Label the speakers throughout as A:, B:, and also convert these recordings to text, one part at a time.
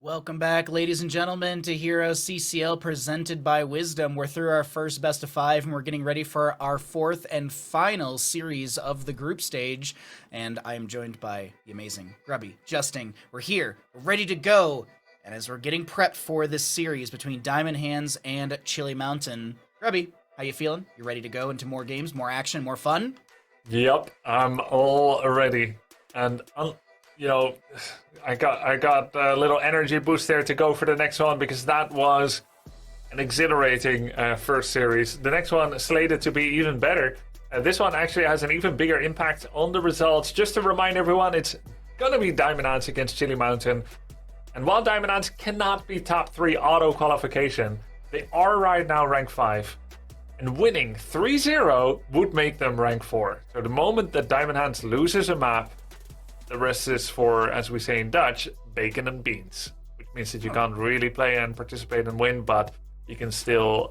A: Welcome back, ladies and gentlemen, to HeroesCCL presented by Wisdom. We're through our first best of 5, and we're getting ready for our 4th and final series of the group stage. And I am joined by the amazing Grubby, Justin. We're here, we're ready to go. And as we're getting prepped for this series between Diamond Hands and Chili Mountain, Grubby, how you feeling? You ready to go into more games, more action, more fun?
B: Yep, I'm all ready. And I got a little energy boost there to go for the next one because that was an exhilarating first series. The next one slated to be even better. This one actually has an even bigger impact on the results. Just to remind everyone, it's gonna be Diamond Hands against Chili Mountain. And while Diamond Hands cannot be top 3 auto qualification, they are right now rank 5. And winning 3-0 would make them rank 4. So the moment that Diamond Hands loses a map, the rest is for, as we say in Dutch, bacon and beans. Which means that you can't really play and participate and win, but you can still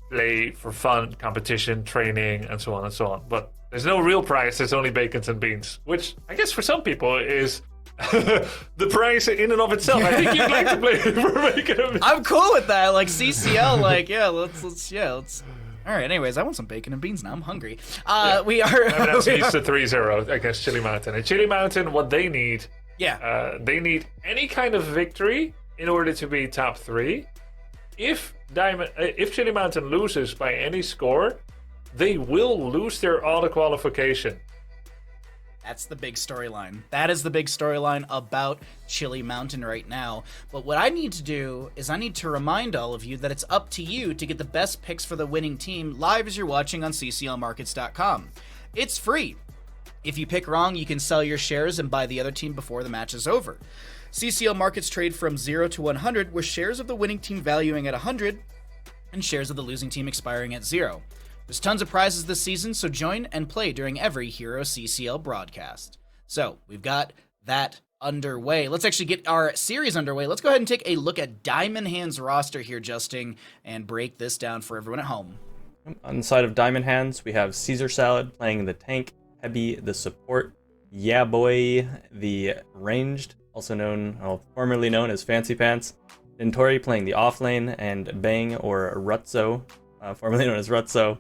B: play for fun, competition, training, and so on and so on. But there's no real prize, there's only bacons and beans. Which I guess for some people is the prize in and of itself. I think you'd like to play for bacon and beans.
A: I'm cool with that. Like CCL, like let's. All right. Anyways, I want some bacon and beans now. I'm hungry. We are.
B: That's used to 3-0 against Chili Mountain. And Chili Mountain, what they need, they need any kind of victory in order to be top 3. If Chili Mountain loses by any score, they will lose their auto qualification.
A: That's the big storyline. That is the big storyline about Chili Mountain right now. But what I need to do is I need to remind all of you that it's up to you to get the best picks for the winning team live as you're watching on cclmarkets.com. It's free. If you pick wrong, you can sell your shares and buy the other team before the match is over. CCL markets trade from 0 to 100, with shares of the winning team valuing at 100 and shares of the losing team expiring at 0. There's tons of prizes this season, so join and play during every HeroesCCL broadcast. So, we've got that underway. Let's actually get our series underway. Let's go ahead and take a look at Diamond Hands roster here, Justin, and break this down for everyone at home.
C: On the side of Diamond Hands, we have Caesar Salad playing the tank, Heavy the support, Yeah Boy the ranged, formerly known as Fancy Pants, Dentori playing the offlane, and Bang or Rutzo, formerly known as Rutzo,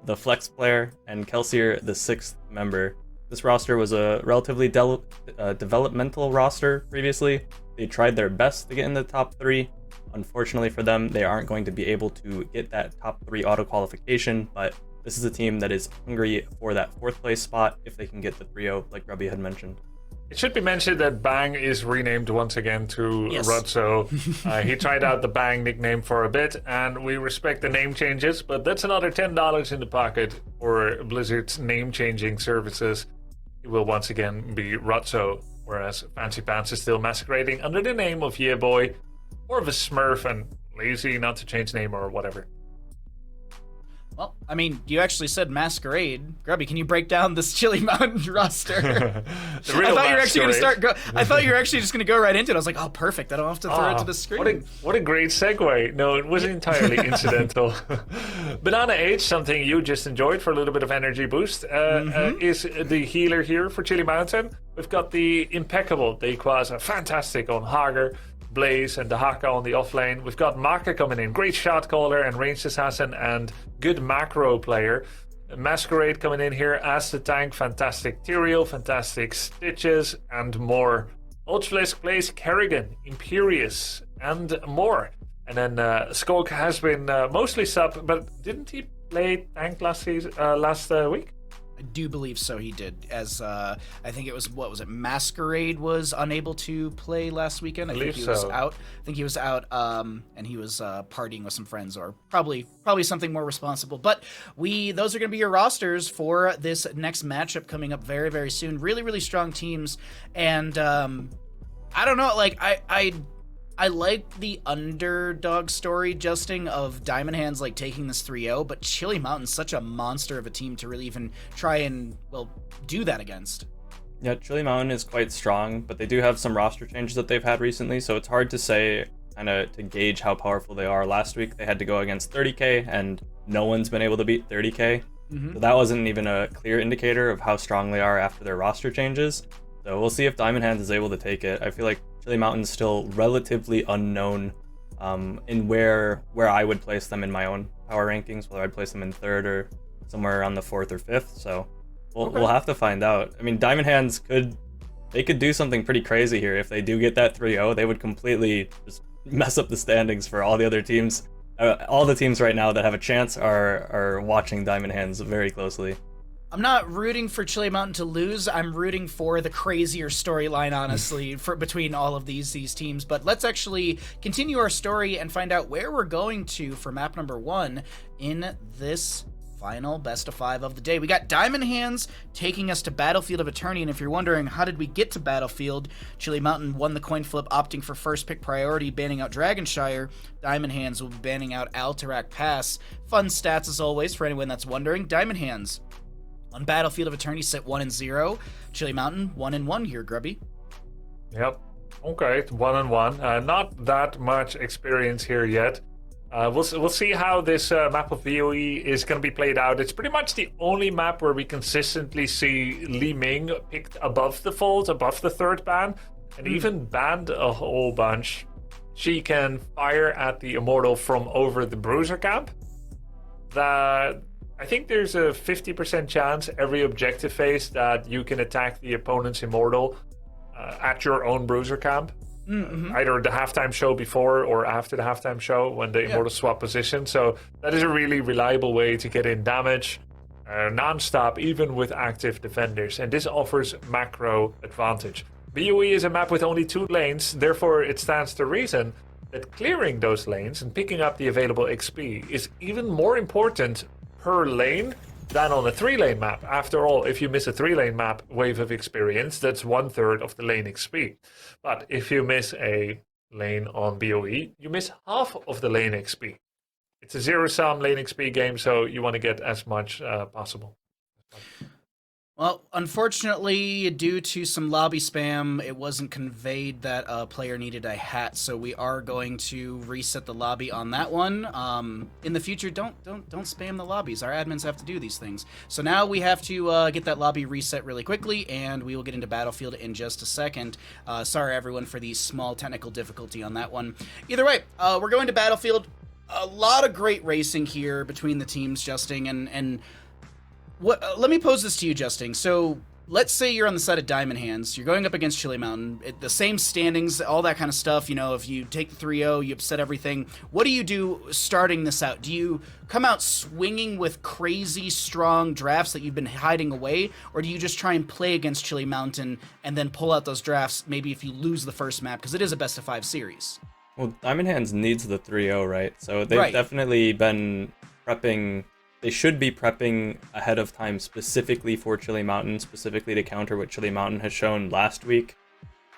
C: the flex player, and Kelsier, the 6th member. This roster was a relatively developmental roster previously. They tried their best to get in the top 3. Unfortunately for them, they aren't going to be able to get that top 3 auto qualification, but this is a team that is hungry for that 4th place spot if they can get the 3-0, like Grubby had mentioned.
B: It should be mentioned that Bang is renamed once again to Rutzo. He tried out the Bang nickname for a bit, and we respect the name changes, but that's another $10 in the pocket for Blizzard's name-changing services. He will once again be Rutzo, whereas Fancy Pants is still masquerading under the name of Yeah Boy, or of a Smurf and lazy not to change name or whatever.
A: Well, I mean, you actually said masquerade. Grubby, can you break down this Chili Mountain roster? I thought you were actually going to start. I thought you were actually just going to go right into it. I was like, oh, perfect. I don't have to throw it to the screen.
B: What a great segue. No, it wasn't entirely incidental. Banana H, something you just enjoyed for a little bit of energy boost, is the healer here for Chili Mountain. We've got the impeccable Dequaza, fantastic on Hager, Blaze, and the Haka on the offlane. We've got Maka coming in, great shot caller and ranged assassin and good macro player. Masquerade coming in here as the tank, fantastic Tyrael, fantastic Stitches, and more. Ultralisk plays Kerrigan, Imperious, and more. And then Skulk has been mostly sub, but didn't he play tank last week?
A: I do believe so. He did, as I think it was Masquerade was unable to play last weekend. I think he was out. I think he was out, and he was partying with some friends, or probably something more responsible. But those are going to be your rosters for this next matchup coming up very, very soon. Really, really strong teams, and I don't know. Like I like the underdog story, Justin, of Diamond Hands like taking this 3-0, but Chili Mountain's such a monster of a team to really even try and, do that against.
C: Yeah, Chili Mountain is quite strong, but they do have some roster changes that they've had recently, so it's hard to say, to gauge how powerful they are. Last week, they had to go against 30k, and no one's been able to beat 30k. So that wasn't even a clear indicator of how strong they are after their roster changes. So we'll see if Diamond Hands is able to take it. I feel like Chili Mountain's still relatively unknown in where I would place them in my own power rankings, whether I'd place them in third or somewhere around the fourth or fifth. So we'll have to find out. I mean, Diamond Hands could do something pretty crazy here. If they do get that 3-0, they would completely just mess up the standings for all the other teams. All the teams right now that have a chance are watching Diamond Hands very closely.
A: I'm not rooting for Chili Mountain to lose. I'm rooting for the crazier storyline, honestly, for between all of these teams. But let's actually continue our story and find out where we're going to for map number 1 in this final best of 5 of the day. We got Diamond Hands taking us to Battlefield of Eternity, and if you're wondering how did we get to Battlefield, Chili Mountain won the coin flip, opting for first pick priority, banning out Dragonshire. Diamond Hands will be banning out Alterac Pass. Fun stats as always for anyone that's wondering. Diamond Hands on Battlefield of Eternity sit 1-0. Chili Mountain 1-1 here, Grubby.
B: Yep. Okay, 1-1. Not that much experience here yet. We'll see how this map of VOE is going to be played out. It's pretty much the only map where we consistently see Li Ming picked above the fold, above the third ban, and even banned a whole bunch. She can fire at the Immortal from over the Bruiser camp. I think there's a 50% chance every objective phase that you can attack the opponent's Immortal at your own Bruiser camp. Either the halftime show before or after the halftime show when the Immortal swap position. So that is a really reliable way to get in damage non-stop, even with active defenders. And this offers macro advantage. BOE is a map with only 2 lanes, therefore it stands to reason that clearing those lanes and picking up the available XP is even more important per lane than on a 3-lane map. After all, if you miss a 3-lane map wave of experience, that's 1/3 of the lane XP. But if you miss a lane on BOE, you miss half of the lane XP. It's a zero-sum lane XP game, so you want to get as much possible.
A: Well, unfortunately, due to some lobby spam, it wasn't conveyed that a player needed a hat, so we are going to reset the lobby on that one. In the future, don't spam the lobbies. Our admins have to do these things. So now we have to get that lobby reset really quickly, and we will get into Battlefield in just a second. Sorry, everyone, for the small technical difficulty on that one. Either way, we're going to Battlefield. A lot of great racing here between the teams, Justin, and what? Let me pose this to you, Justin. So let's say you're on the side of Diamond Hands. You're going up against Chili Mountain. The same standings, all that kind of stuff. You know, if you take the 3-0, you upset everything. What do you do starting this out? Do you come out swinging with crazy strong drafts that you've been hiding away? Or do you just try and play against Chili Mountain and then pull out those drafts maybe if you lose the first map? Because it is a best-of-5 series. Well,
C: Diamond Hands needs the 3-0, right? So they've definitely been prepping. They should be prepping ahead of time specifically for Chili Mountain, specifically to counter what Chili Mountain has shown last week.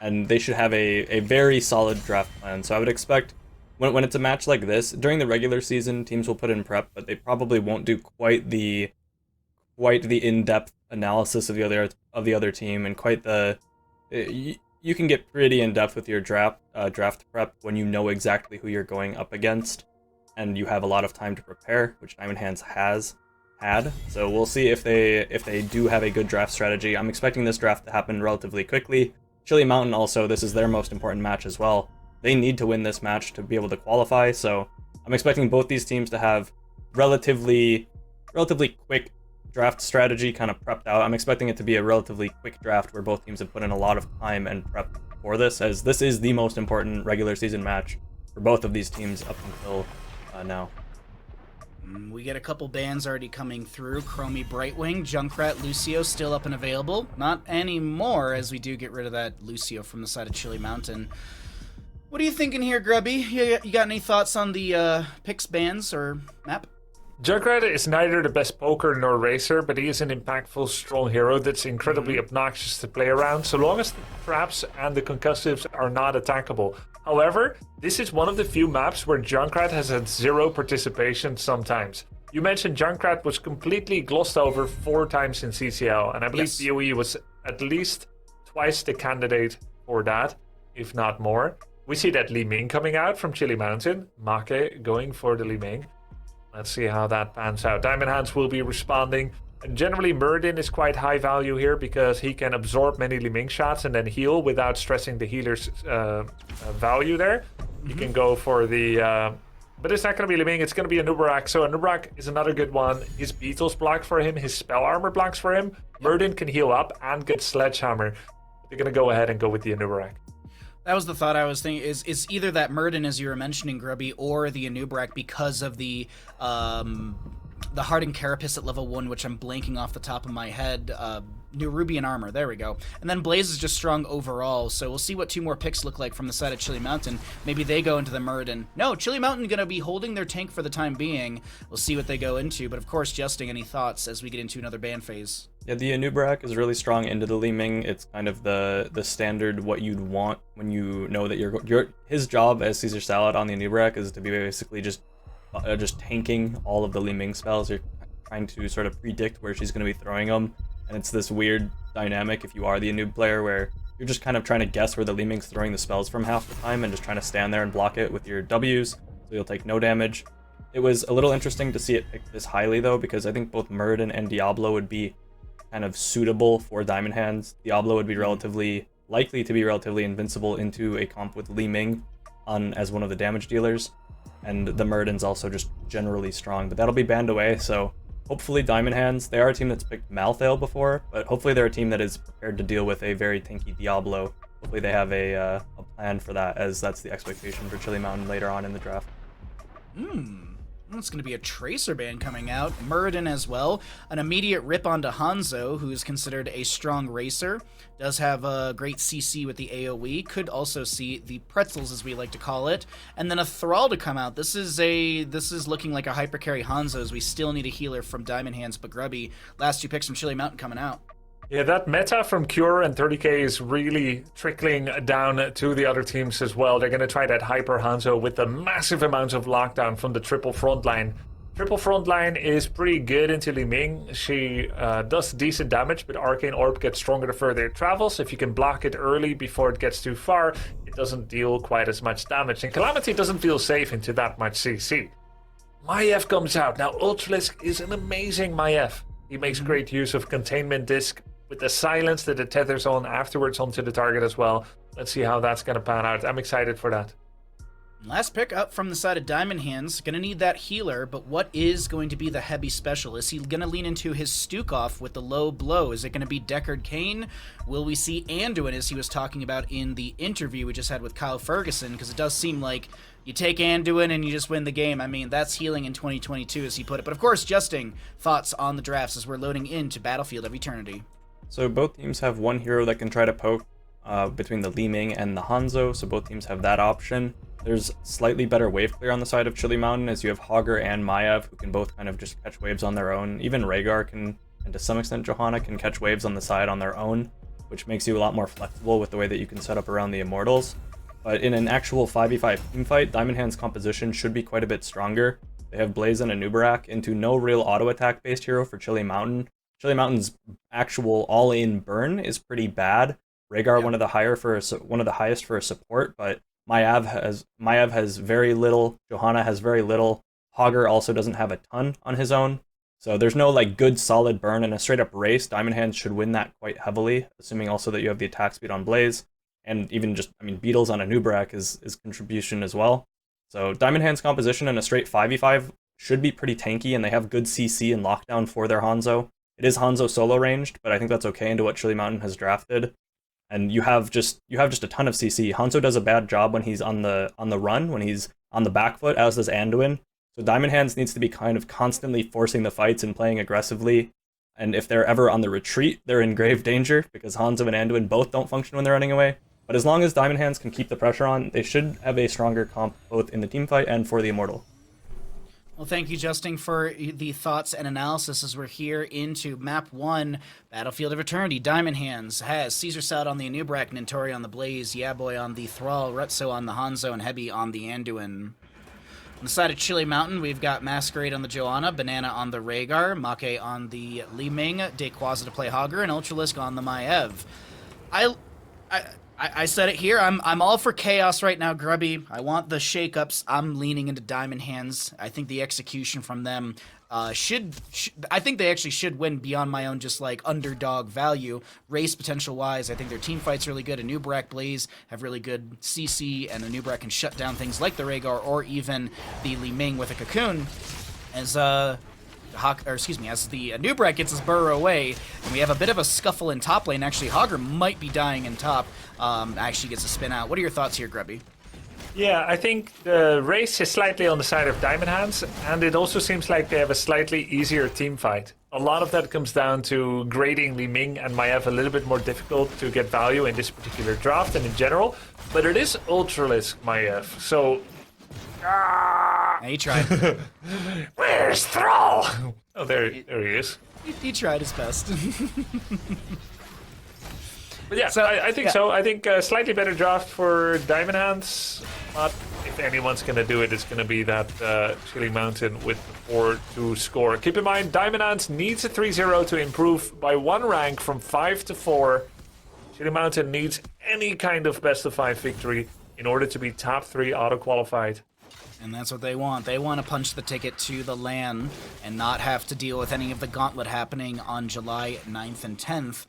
C: And they should have a very solid draft plan. So I would expect when it's a match like this, during the regular season, teams will put in prep, but they probably won't do quite the in-depth analysis of the other team and quite the. You can get pretty in-depth with your draft prep when you know exactly who you're going up against. And you have a lot of time to prepare, which Diamond Hands has had. So we'll see if they do have a good draft strategy. I'm expecting this draft to happen relatively quickly. Chili Mountain also, this is their most important match as well. They need to win this match to be able to qualify, so I'm expecting both these teams to have relatively quick draft strategy kind of prepped out. I'm expecting it to be a relatively quick draft where both teams have put in a lot of time and prep for this, as this is the most important regular season match for both of these teams up until now.
A: We get a couple bans already coming through. Chromie Brightwing, Junkrat, Lucio still up and available. Not anymore, as we do get rid of that Lucio from the side of Chili Mountain. What are you thinking here, Grubby? You got any thoughts on the picks, bans, or map?
B: Junkrat is neither the best poker nor racer, but he is an impactful, strong hero that's incredibly obnoxious to play around, so long as the traps and the concussives are not attackable. However, this is one of the few maps where Junkrat has had zero participation sometimes. You mentioned Junkrat was completely glossed over 4 times in CCL, and I believe BOE was at least twice the candidate for that, if not more. We see that Li Ming coming out from Chili Mountain, Make going for the Li Ming. Let's see how that pans out. Diamond Hands will be responding Generally, Muradin is quite high value here because he can absorb many Li Ming shots and then heal without stressing the healer's value there. You can go for the... but it's not going to be Li Ming, it's going to be a Nubarak. So a Nubarak is another good one. His Beetles block for him, his Spell Armor blocks for him. Muradin can heal up and get Sledgehammer. They're going to go ahead and go with the Anubarak.
A: That was the thought I was thinking, is either that Muradin, as you were mentioning, Grubby, or the Anubarak because of the Hardened Carapace at level 1, which I'm blanking off the top of my head. New Rubian Armor, there we go. And then Blaze is just strong overall, so we'll see what 2 more picks look like from the side of Chili Mountain. Maybe they go into the Muradin. No, Chili Mountain going to be holding their tank for the time being. We'll see what they go into, but of course, Justing, any thoughts as we get into another ban phase?
C: Yeah, the Anubarak is really strong into the Li Ming. It's kind of the standard what you'd want when you know that his job as Caesar Salad on the Anubarak is to be basically just tanking all of the Li Ming spells. You're trying to sort of predict where she's going to be throwing them, and it's this weird dynamic if you are the Anub player where you're just kind of trying to guess where the Li Ming's throwing the spells from half the time and just trying to stand there and block it with your W's, so you'll take no damage. It was a little interesting to see it picked this highly though, because I think both Muradin and Diablo would be kind of suitable for Diamond Hands. Diablo would be likely to be relatively invincible into a comp with Li Ming as one of the damage dealers, and the Muradin's also just generally strong, but that'll be banned away. So hopefully Diamond Hands, they are a team that's picked Malthael before, but hopefully they're a team that is prepared to deal with a very tanky Diablo. Hopefully they have a plan for that, as that's the expectation for Chili Mountain later on in the draft.
A: It's going to be a Tracer ban coming out. Muradin as well. An immediate rip onto Hanzo, who is considered a strong racer. Does have a great CC with the AoE. Could also see the pretzels, as we like to call it. And then a Thrall to come out. This is looking like a hypercarry Hanzo, as we still need a healer from Diamond Hands, but Grubby. Last 2 picks from Chili Mountain coming out.
B: Yeah, that meta from Cure and 30k is really trickling down to the other teams as well. They're going to try that Hyper Hanzo with the massive amounts of lockdown from the triple frontline. Triple frontline is pretty good into Li Ming. She does decent damage, but Arcane Orb gets stronger the further it travels. If you can block it early before it gets too far, it doesn't deal quite as much damage. And Calamity doesn't feel safe into that much CC. Maiev comes out. Now, Ultralisk is an amazing Maiev. He makes great use of Containment Disc with the silence that it tethers on afterwards onto the target as well. Let's see how that's going to pan out. I'm excited for that.
A: Last pick up from the side of Diamond Hands. Going to need that healer, but what is going to be the heavy special? Is he going to lean into his Stukov with the low blow? Is it going to be Deckard Cain? Will we see Anduin, as he was talking about in the interview we just had with Kyle Ferguson? Because it does seem like you take Anduin and you just win the game. I mean, that's healing in 2022, as he put it. But of course, Justing, thoughts on the drafts as we're loading into Battlefield of Eternity.
C: So both teams have one hero that can try to poke between the Li Ming and the Hanzo, so both teams have that option. There's slightly better wave clear on the side of Chili Mountain, as you have Hogger and Maiev, who can both kind of just catch waves on their own. Even Rhaegar can, and to some extent Johanna, can catch waves on the side on their own, which makes you a lot more flexible with the way that you can set up around the Immortals. But in an actual 5v5 teamfight, Diamond Hand's composition should be quite a bit stronger. They have Blaze and Anubarak into no real auto attack based hero for Chili Mountain. Chili Mountain's actual all-in burn is pretty bad. Rhaegar, one of the highest for a support, but Maiev has very little. Johanna has very little. Hogger also doesn't have a ton on his own. So there's no like good solid burn in a straight up race. Diamond Hands should win that quite heavily, assuming also that you have the attack speed on Blaze, and even just Beetles on Anubarak is contribution as well. So Diamond Hands composition in a straight 5v5 should be pretty tanky, and they have good CC and lockdown for their Hanzo. It is Hanzo solo ranged, but I think that's okay into what Chili Mountain has drafted. And you have just a ton of CC. Hanzo does a bad job when he's on the run, when he's on the back foot, as does Anduin. So Diamond Hands needs to be kind of constantly forcing the fights and playing aggressively. And if they're ever on the retreat, they're in grave danger, because Hanzo and Anduin both don't function when they're running away. But as long as Diamond Hands can keep the pressure on, they should have a stronger comp both in the teamfight and for the Immortal.
A: Well, thank you, Justin, for the thoughts and analysis as we're here into Map 1, Battlefield of Eternity. Diamond Hands has Caesar Salad on the Anubarak, Nintori on the Blaze, Yaboy on the Thrall, Rutso on the Hanzo, and Hebi on the Anduin. On the side of Chili Mountain, we've got Masquerade on the Joanna, Banana on the Rhaegar, Make on the Li Ming, Dequaza to play Hogger, and Ultralisk on the Maiev. I said it here. I'm all for chaos right now, Grubby. I want the shakeups. I'm leaning into Diamond Hands. I think the execution from them I think they actually should win beyond my own just like underdog value. Race potential wise, I think their team fight's really good. Anubrak Blaze have really good CC, and Anubrak can shut down things like the Rhaegar or even the Li Ming with a Cocoon. As as the Anubrak gets his burrow away, and we have a bit of a scuffle in top lane. Actually, Hogger might be dying in top. Actually gets a spin out. What are your thoughts here, Grubby?
B: Yeah, I think the race is slightly on the side of Diamond Hands, and it also seems like they have a slightly easier team fight. A lot of that comes down to grading Li Ming and Maiev a little bit more difficult to get value in this particular draft and in general, but it is Ultralisk Maiev, so...
A: He tried.
B: Where's Thrall? Oh, there he is.
A: He tried his best.
B: But yeah, so, I think so. I think a slightly better draft for Diamond Hands. But if anyone's going to do it, it's going to be that Chilling Mountain with the 4-2 score. Keep in mind, Diamond Hands needs a 3-0 to improve by 1 rank from 5 to 4. Chilling Mountain needs any kind of best of 5 victory in order to be top 3 auto-qualified.
A: And that's what they want. They want to punch the ticket to the LAN and not have to deal with any of the gauntlet happening on July 9th and 10th.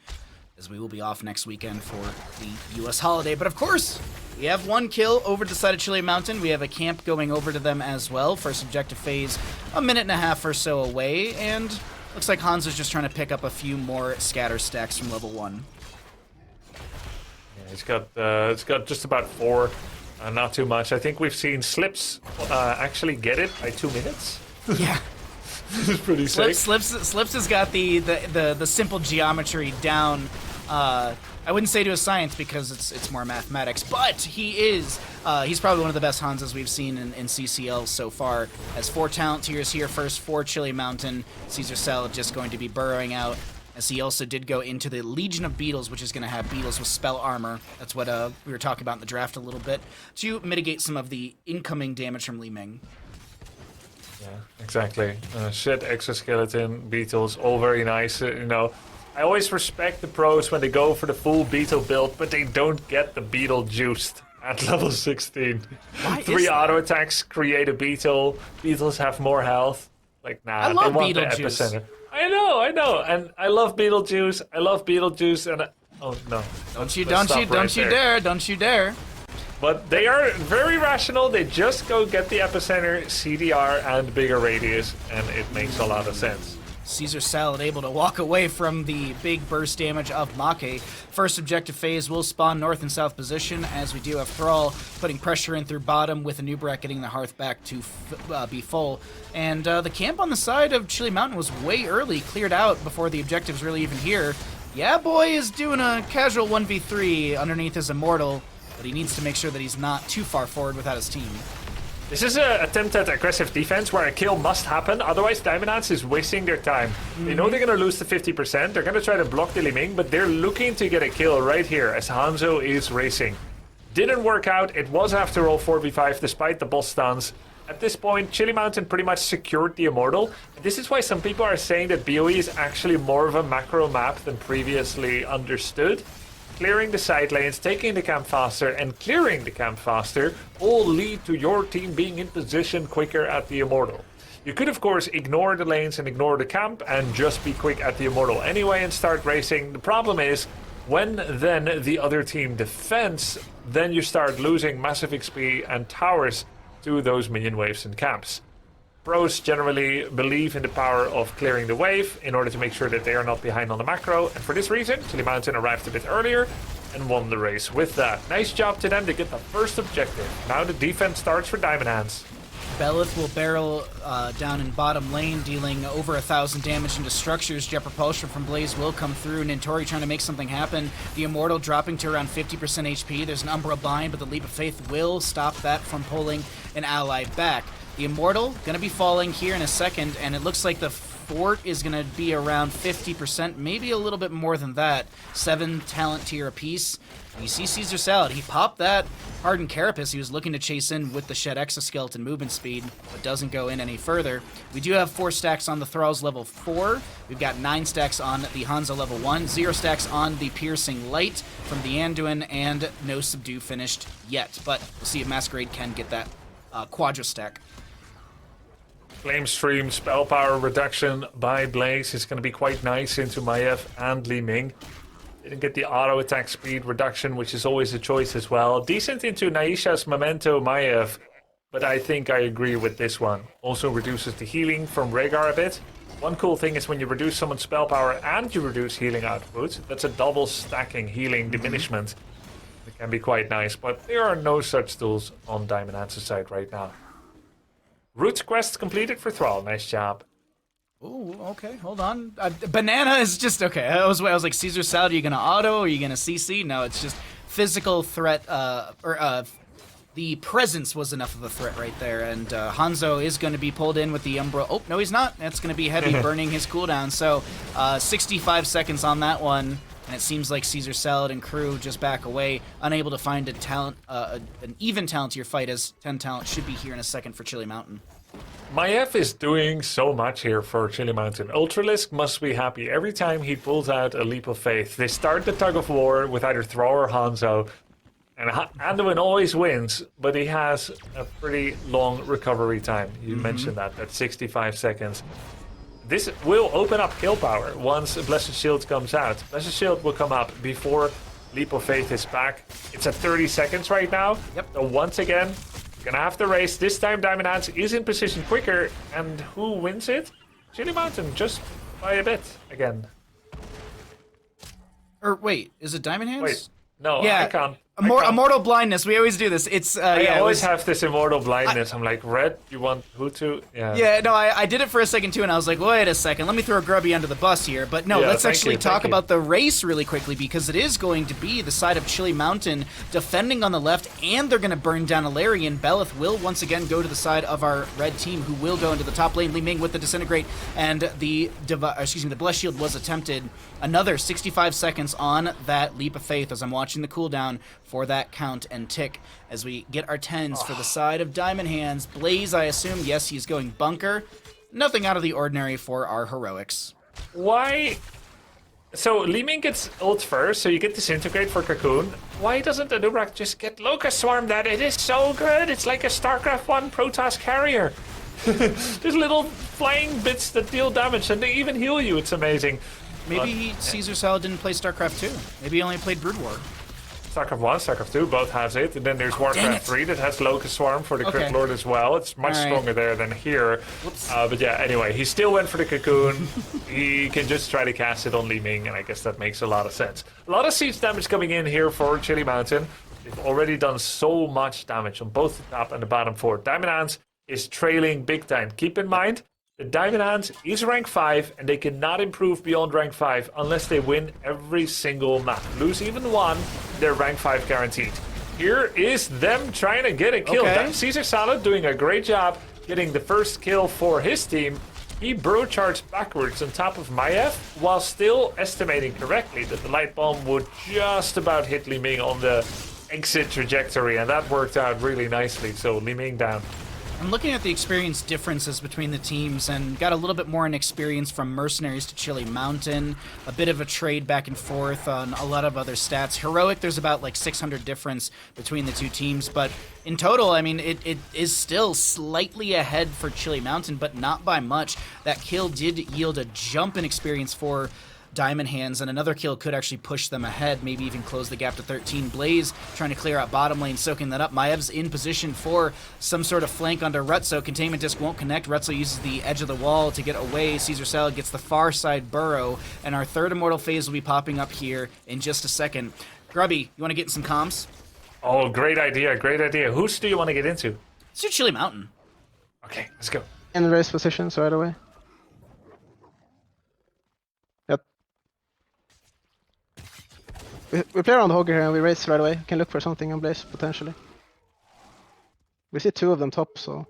A: As we will be off next weekend for the U.S. holiday. But of course, we have 1 kill over the side of Chile Mountain. We have a camp going over to them as well. First objective phase, a minute and a half or so away. And looks like Hanzo's just trying to pick up a few more scatter stacks from level 1.
B: Yeah, it's got just about 4, not too much. I think we've seen Slips actually get it by 2 minutes.
A: Yeah.
B: It's pretty sick.
A: Slips has got the simple geometry down. I wouldn't say to a science because it's more mathematics, but he's probably one of the best Hanzas we've seen in CCL so far. Has 4 talent tiers here first for Chile Mountain. Caesar Salad just going to be burrowing out, as he also did go into the Legion of Beetles, which is going to have Beetles with spell armor. That's what we were talking about in the draft a little bit, to mitigate some of the incoming damage from Li Ming.
B: Yeah, exactly. Shit, exoskeleton, beetles, all very nice. You know, I always respect the pros when they go for the full beetle build, but they don't get the beetle juiced at level 16.
A: Why
B: 3 auto attacks create a beetle. Beetles have more health. Like, nah,
A: I love
B: they want the
A: Beetlejuice.
B: epicenter. I know, and I love Beetlejuice. And oh no!
A: Don't you dare!
B: But they are very rational. They just go get the epicenter, CDR, and bigger radius, and it makes a lot of sense.
A: Caesar Salad able to walk away from the big burst damage of Make. First objective phase will spawn north and south position, as we do have Thrall putting pressure in through bottom with Anubrak getting the Hearth back to be full. And the camp on the side of Chile Mountain was way early, cleared out before the objectives really even here. Yeah, boy is doing a casual 1v3 underneath his Immortal, but he needs to make sure that he's not too far forward without his team.
B: This is an attempt at aggressive defense where a kill must happen, otherwise Diamond Hands is wasting their time. They know they're going to lose the 50%, they're going to try to block the Li Ming, but they're looking to get a kill right here as Hanzo is racing. Didn't work out, it was after all 4v5 despite the boss stuns. At this point, Chile Mountain pretty much secured the Immortal. And this is why some people are saying that BOE is actually more of a macro map than previously understood. Clearing the side lanes, taking the camp faster, and clearing the camp faster all lead to your team being in position quicker at the Immortal. You could, of course, ignore the lanes and ignore the camp and just be quick at the Immortal anyway and start racing. The problem is, when then the other team defends, then you start losing massive XP and towers to those minion waves and camps. Pros generally believe in the power of clearing the wave in order to make sure that they are not behind on the macro, and for this reason, Chile Mountain arrived a bit earlier and won the race with that. Nice job to them to get the first objective. Now the defense starts for Diamond Hands.
A: Belith will barrel down in bottom lane, dealing over 1,000 damage into structures. Jet Propulsion from Blaze will come through. Nintori trying to make something happen. The Immortal dropping to around 50% HP. There's an Umbra bind, but the Leap of Faith will stop that from pulling an ally back. The Immortal going to be falling here in a second, and it looks like the fort is going to be around 50%, maybe a little bit more than that. 7 talent tier apiece. You see Caesar Salad, he popped that Hardened Carapace he was looking to chase in with the Shed Exoskeleton movement speed, but doesn't go in any further. We do have 4 stacks on the Thralls level 4. We've got 9 stacks on the Hanzo level 1, 0 stacks on the Piercing Light from the Anduin, and no Subdue finished yet. But we'll see if Masquerade can get that Quadra stack.
B: Flame Stream, spell power reduction by Blaze is going to be quite nice into Maiev and Li Ming. Didn't get the auto attack speed reduction, which is always a choice as well. Decent into Naisha's Memento Maiev, but I think I agree with this one. Also reduces the healing from Rhaegar a bit. One cool thing is when you reduce someone's spell power and you reduce healing output, that's a double stacking healing diminishment. It can be quite nice, but there are no such tools on Diamond Hands' side right now. Root quest completed for Thrall. Nice job.
A: Ooh, okay, hold on. Banana is just okay. I was like, Caesar Salad, are you gonna auto? Are you gonna CC? No, it's just physical threat. The presence was enough of a threat right there, and Hanzo is going to be pulled in with the Umbra. Oh no, he's not. That's going to be heavy, burning his cooldown. So 65 seconds on that one. And it seems like Caesar Salad and crew just back away, unable to find a talent, an even talent to your fight, as 10 talent should be here in a second for Chili Mountain.
B: Maiev is doing so much here for Chili Mountain. Ultralisk must be happy every time he pulls out a Leap of Faith. They start the tug of war with either Thrall or Hanzo, and Anduin always wins, but he has a pretty long recovery time. You mentioned that's 65 seconds. This will open up kill power once Blessed Shield comes out. Blessed Shield will come up before Leap of Faith is back. It's at 30 seconds right now.
A: Yep.
B: So once again, gonna have to race. This time Diamond Hands is in position quicker. And who wins it? Chili Mountain, just by a bit again.
A: Or wait, is it Diamond Hands?
B: Wait, no,
A: yeah.
B: I can't.
A: Immortal blindness. We always do this. It's
B: I
A: yeah.
B: always have this immortal blindness. I'm like, Red, you want who to? Yeah.
A: Yeah, no, I did it for a second too, and I was like, wait a second, let me throw Grubby under the bus here. But no,
B: Yeah,
A: let's
B: thank
A: actually
B: you,
A: talk
B: thank you.
A: about the race really quickly, because it is going to be the side of Chili Mountain defending on the left, and they're going to burn down Alarian. Belith will once again go to the side of our red team, who will go into the top lane. Li Ming with the Disintegrate, and the Blessed Shield was attempted. Another 65 seconds on that Leap of Faith as I'm watching the cooldown for that count and tick as we get our 10s for the side of Diamond Hands. Blaze, I assume, yes, he's going bunker. Nothing out of the ordinary for our heroics.
B: Why? So Li Ming gets ult first, so you get Disintegrate for Cocoon. Why doesn't Anubrak just get Locust Swarm that? It is so good. It's like a StarCraft 1 Protoss carrier. There's little flying bits that deal damage and they even heal you. It's amazing.
A: Maybe Caesar Salad didn't play StarCraft 2. Maybe he only played Brood War.
B: StarCraft 1, StarCraft 2 both has it. And then there's Warcraft 3 that has Locust Swarm for the
A: Okay.
B: Crypt Lord as well. It's much stronger there than here. But yeah, anyway, he still went for the Cocoon. He can just try to cast it on Li Ming, and I guess that makes a lot of sense. A lot of siege damage coming in here for Chili Mountain. They've already done so much damage on both the top and the bottom four. Diamond Hands is trailing big time. Keep in mind, the Diamond Hands is rank 5, and they cannot improve beyond rank 5 unless they win every single map. Lose even one, they're rank 5 guaranteed. Here is them trying to get a kill.
A: Okay.
B: Caesar Salad doing a great job getting the first kill for his team. He bro charged backwards on top of Maiev while still estimating correctly that the light bomb would just about hit Li Ming on the exit trajectory, and that worked out really nicely. So Li Ming down.
A: I'm looking at the experience differences between the teams and got a little bit more in experience from Mercenaries to Chili Mountain, a bit of a trade back and forth on a lot of other stats. Heroic, there's about like 600 difference between the two teams, but in total, I mean, it is still slightly ahead for Chili Mountain, but not by much. That kill did yield a jump in experience for Diamond Hands, and another kill could actually push them ahead, maybe even close the gap to 13. Blaze trying to clear out bottom lane, soaking that up. Maev's in position for some sort of flank onto Rutzo. Containment disc won't connect. Rutzo uses the edge of the wall to get away. Caesar Salad gets the far side burrow, and our third immortal phase will be popping up here in just a second. Grubby, you want to get in some comms?
B: Oh, great idea, great idea. Whose do you want to get into?
A: Let's do Chili Mountain.
B: Okay, let's go.
D: In the race positions right away. Yep. We play around the Hogger here and we race right away. We can look for something on Blaze, potentially. We see two of them top, so...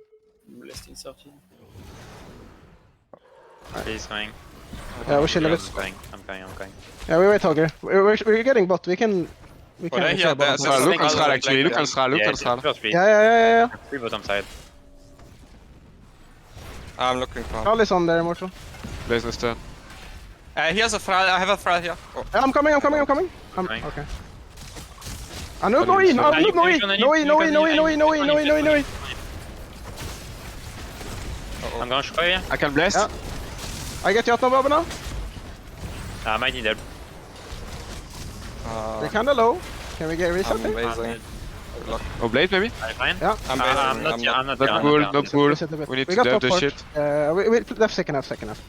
E: He's going.
D: Yeah, we should
E: I'm
D: have it.
E: going.
D: Yeah, we wait Hogger. We're getting bot. We can... We can
F: Yeah,
D: bot.
F: look on Sral actually, look on Sral.
D: Yeah.
E: Free bottom side.
F: I'm looking for
D: All is on there, Immortal.
F: Blaze is there. Here's a Thrall, I have a Thrall here. Oh.
D: Yeah, I'm coming.
E: Coming.
D: Okay. No, no,
F: I'm gonna show you.
E: I can blast.
D: Yeah. I get you out of Bubba now.
F: I might need help.
D: They're kinda low. Can we get a reset?
E: I'm
D: here?
E: basing. Oh, blade maybe?
F: I'm fine.
D: Yeah.
E: I'm basing.
F: I'm not
E: Not
F: down,
E: cool,
F: I'm down.
E: not cool.
D: Reset a bit.
E: We need to
D: got
E: dev
D: top
E: this
D: port.
E: shit.
D: We left second half.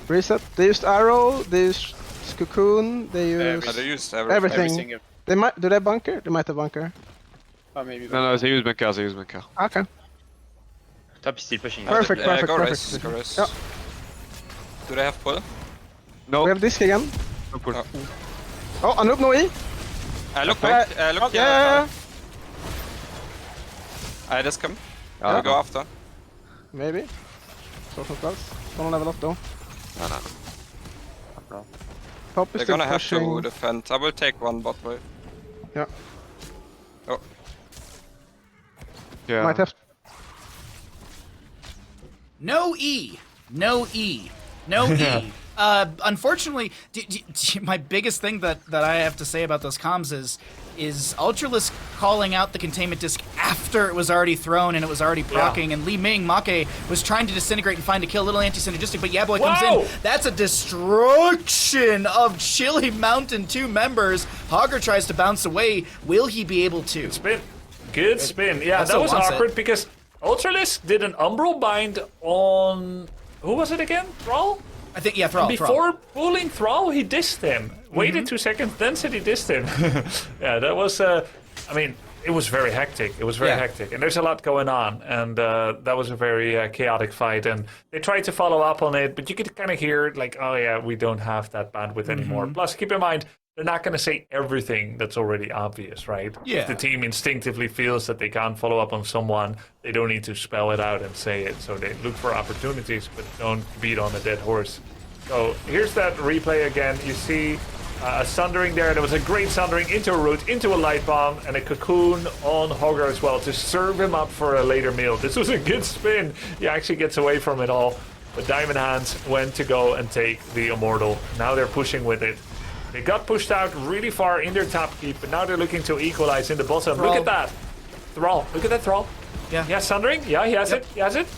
D: Reset. They used arrow. They used cocoon. They used
E: They used
D: everything. They might. Do they bunker? They might have bunker.
G: Maybe.
E: No, they use bunker,
D: Okay.
F: Top is still pushing.
D: Perfect.
E: Go
D: perfect.
E: race, go race.
D: Yeah.
E: Do they have pull? No.
D: We have disc again.
E: No pull.
D: Oh, Anoop no E.
F: Look,
D: Oh, yeah.
E: I just come.
D: Yeah.
E: We go after.
D: Maybe. So close. Don't level up though.
E: No.
D: Top is
E: They're
D: still
E: gonna have
D: pushing.
E: to defend. I will take one bot wave.
D: Yeah.
E: Oh. Yeah.
D: Might have.
A: No E. No E. No E. Unfortunately, my biggest thing that I have to say about those comms is Ultralisk calling out the containment disc after it was already thrown and it was already proccing, and Li Ming, Make was trying to disintegrate and find a kill, little anti-synergistic, but Yaboy comes in. That's a destruction of Chili Mountain 2 members. Hogger tries to bounce away. Will he be able to?
B: Spin. Good spin. Yeah,
A: Also
B: that was
A: wants it.
B: awkward because Ultralisk did an Umbral Bind on... Who was it again? Thrall?
A: I think, yeah, Thrall.
B: Before pulling Thrall, he dissed him. Waited 2 seconds, then said he dissed him. Yeah, that was... I mean, it was very hectic. It was very hectic. And there's a lot going on. And that was a very chaotic fight. And they tried to follow up on it, but you could kind of hear, like, oh yeah, we don't have that bandwidth anymore. Plus, keep in mind, they're not going to say everything that's already obvious, right?
A: Yeah.
B: If the team instinctively feels that they can't follow up on someone, they don't need to spell it out and say it. So they look for opportunities, but don't beat on a dead horse. So here's that replay again. You see a sundering there. There was a great sundering into a root, into a light bomb, and a cocoon on Hogger as well to serve him up for a later meal. This was a good spin. He actually gets away from it all. But Diamond Hands went to go and take the Immortal. Now they're pushing with it. They got pushed out really far in their top keep, but now they're looking to equalize in the bottom.
A: Thrall.
B: Look at that. Thrall. Look at that Thrall.
A: Yeah.
B: Yeah, sundering. Yeah, he has it. He has it.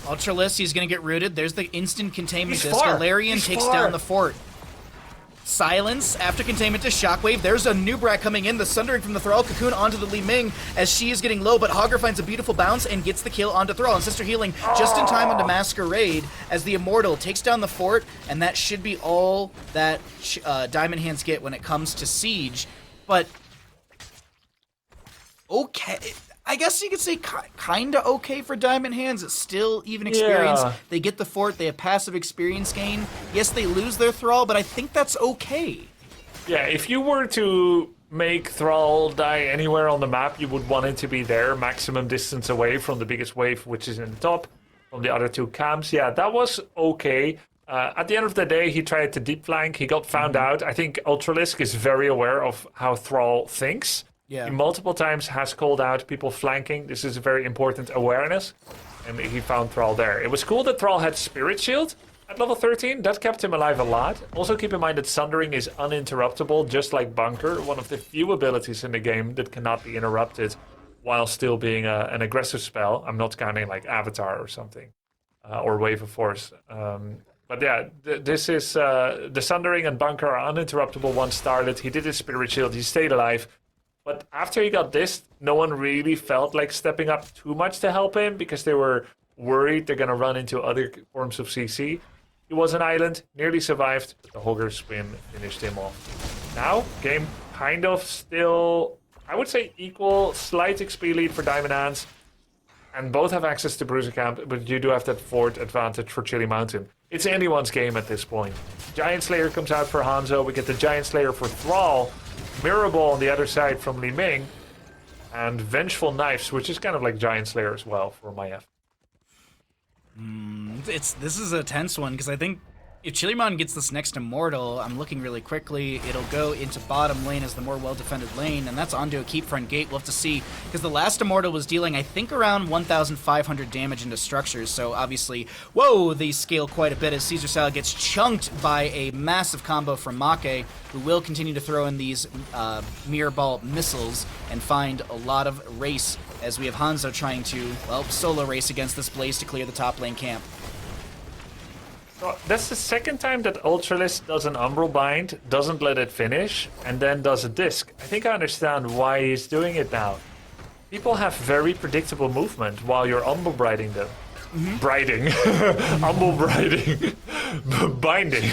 A: Ultralisk, he's going to get rooted. There's the instant containment
B: He's
A: disc.
B: far.
A: Galarian
B: He's
A: takes
B: far.
A: down the fort. Silence after containment to Shockwave. There's a Nubrak coming in. The sundering from the Thrall Cocoon onto the Li Ming as she is getting low, but Hogger finds a beautiful bounce and gets the kill onto Thrall. And Sister healing just in time onto Masquerade as the Immortal takes down the fort, and that should be all that Diamond Hands get when it comes to Siege. But okay, I guess you could say kind of okay for Diamond Hands. It's still even experience.
B: Yeah.
A: They get the fort. They have passive experience gain. Yes, they lose their Thrall, but I think that's okay.
B: Yeah, if you were to make Thrall die anywhere on the map, you would want it to be there, maximum distance away from the biggest wave, which is in the top, from the other 2 camps. Yeah, that was okay. At the end of the day, he tried to deep flank. He got found out. I think Ultralisk is very aware of how Thrall thinks.
A: Yeah.
B: He multiple times has called out people flanking. This is a very important awareness. And he found Thrall there. It was cool that Thrall had Spirit Shield at level 13. That kept him alive a lot. Also keep in mind that Sundering is uninterruptible, just like Bunker. One of the few abilities in the game that cannot be interrupted while still being an aggressive spell. I'm not counting like Avatar or something. Or Wave of Force. But yeah, this is... the Sundering and Bunker are uninterruptible once started. He did his Spirit Shield. He stayed alive. But after he got this, no one really felt like stepping up too much to help him because they were worried they're going to run into other forms of CC. He was an island, nearly survived, but the Hogger spin finished him off. Now, game kind of still, I would say equal, slight XP lead for Diamond Hands. And both have access to Bruiser Camp, but you do have that fort advantage for Chili Mountain. It's anyone's game at this point. Giant Slayer comes out for Hanzo. We get the Giant Slayer for Thrall. Mirror Ball on the other side from Li Ming. And Vengeful Knives, which is kind of like Giant Slayer as well for Maiev.
A: This is a tense one because I think If Chiliman gets this next Immortal, I'm looking really quickly, it'll go into bottom lane as the more well-defended lane, and that's onto a keep front gate. We'll have to see, because the last Immortal was dealing, I think, around 1,500 damage into structures, so obviously, whoa, they scale quite a bit as Caesar Salad gets chunked by a massive combo from Make, who will continue to throw in these Mirror Ball missiles and find a lot of race, as we have Hanzo trying to, well, solo race against this Blaze to clear the top lane camp.
B: So that's the second time that Ultralist does an Umbral Bind, doesn't let it finish, and then does a disc. I think I understand why he's doing it now. People have very predictable movement while you're Umbral Briding them. Briding. Umbral Briding. Binding.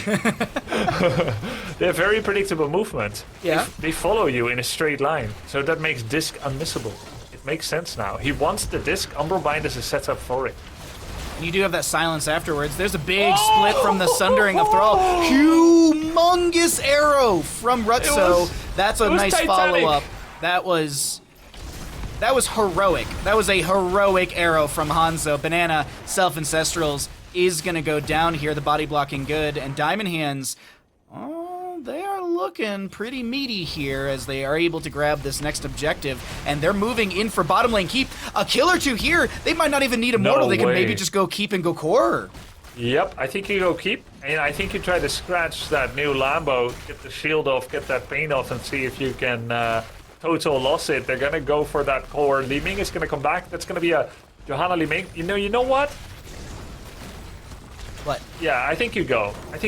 B: They have very predictable movement.
A: Yeah.
B: They follow you in a straight line, so that makes disc unmissable. It makes sense now. He wants the disc, Umbral Bind is a setup for it.
A: You do have that silence afterwards. There's a big split from the Sundering of Thrall. Humongous arrow from Rutso. That's a nice follow-up. That was heroic. That was a heroic arrow from Hanzo. Banana, Self-Ancestrals is going to go down here. The body blocking good. And Diamond Hands, they are looking pretty meaty here as they are able to grab this next objective. And they're moving in for bottom lane keep. A kill or two here. They might not even need Immortal. They can maybe just go keep and go core.
B: Yep, I think you go keep. And I think you try to scratch that new Lambo, get the shield off, get that pain off, and see if you can total loss it. They're going to go for that core. Li Ming is going to come back. That's going to be a Johanna Li Ming. You know what?
A: What?
B: Yeah, I think you go. At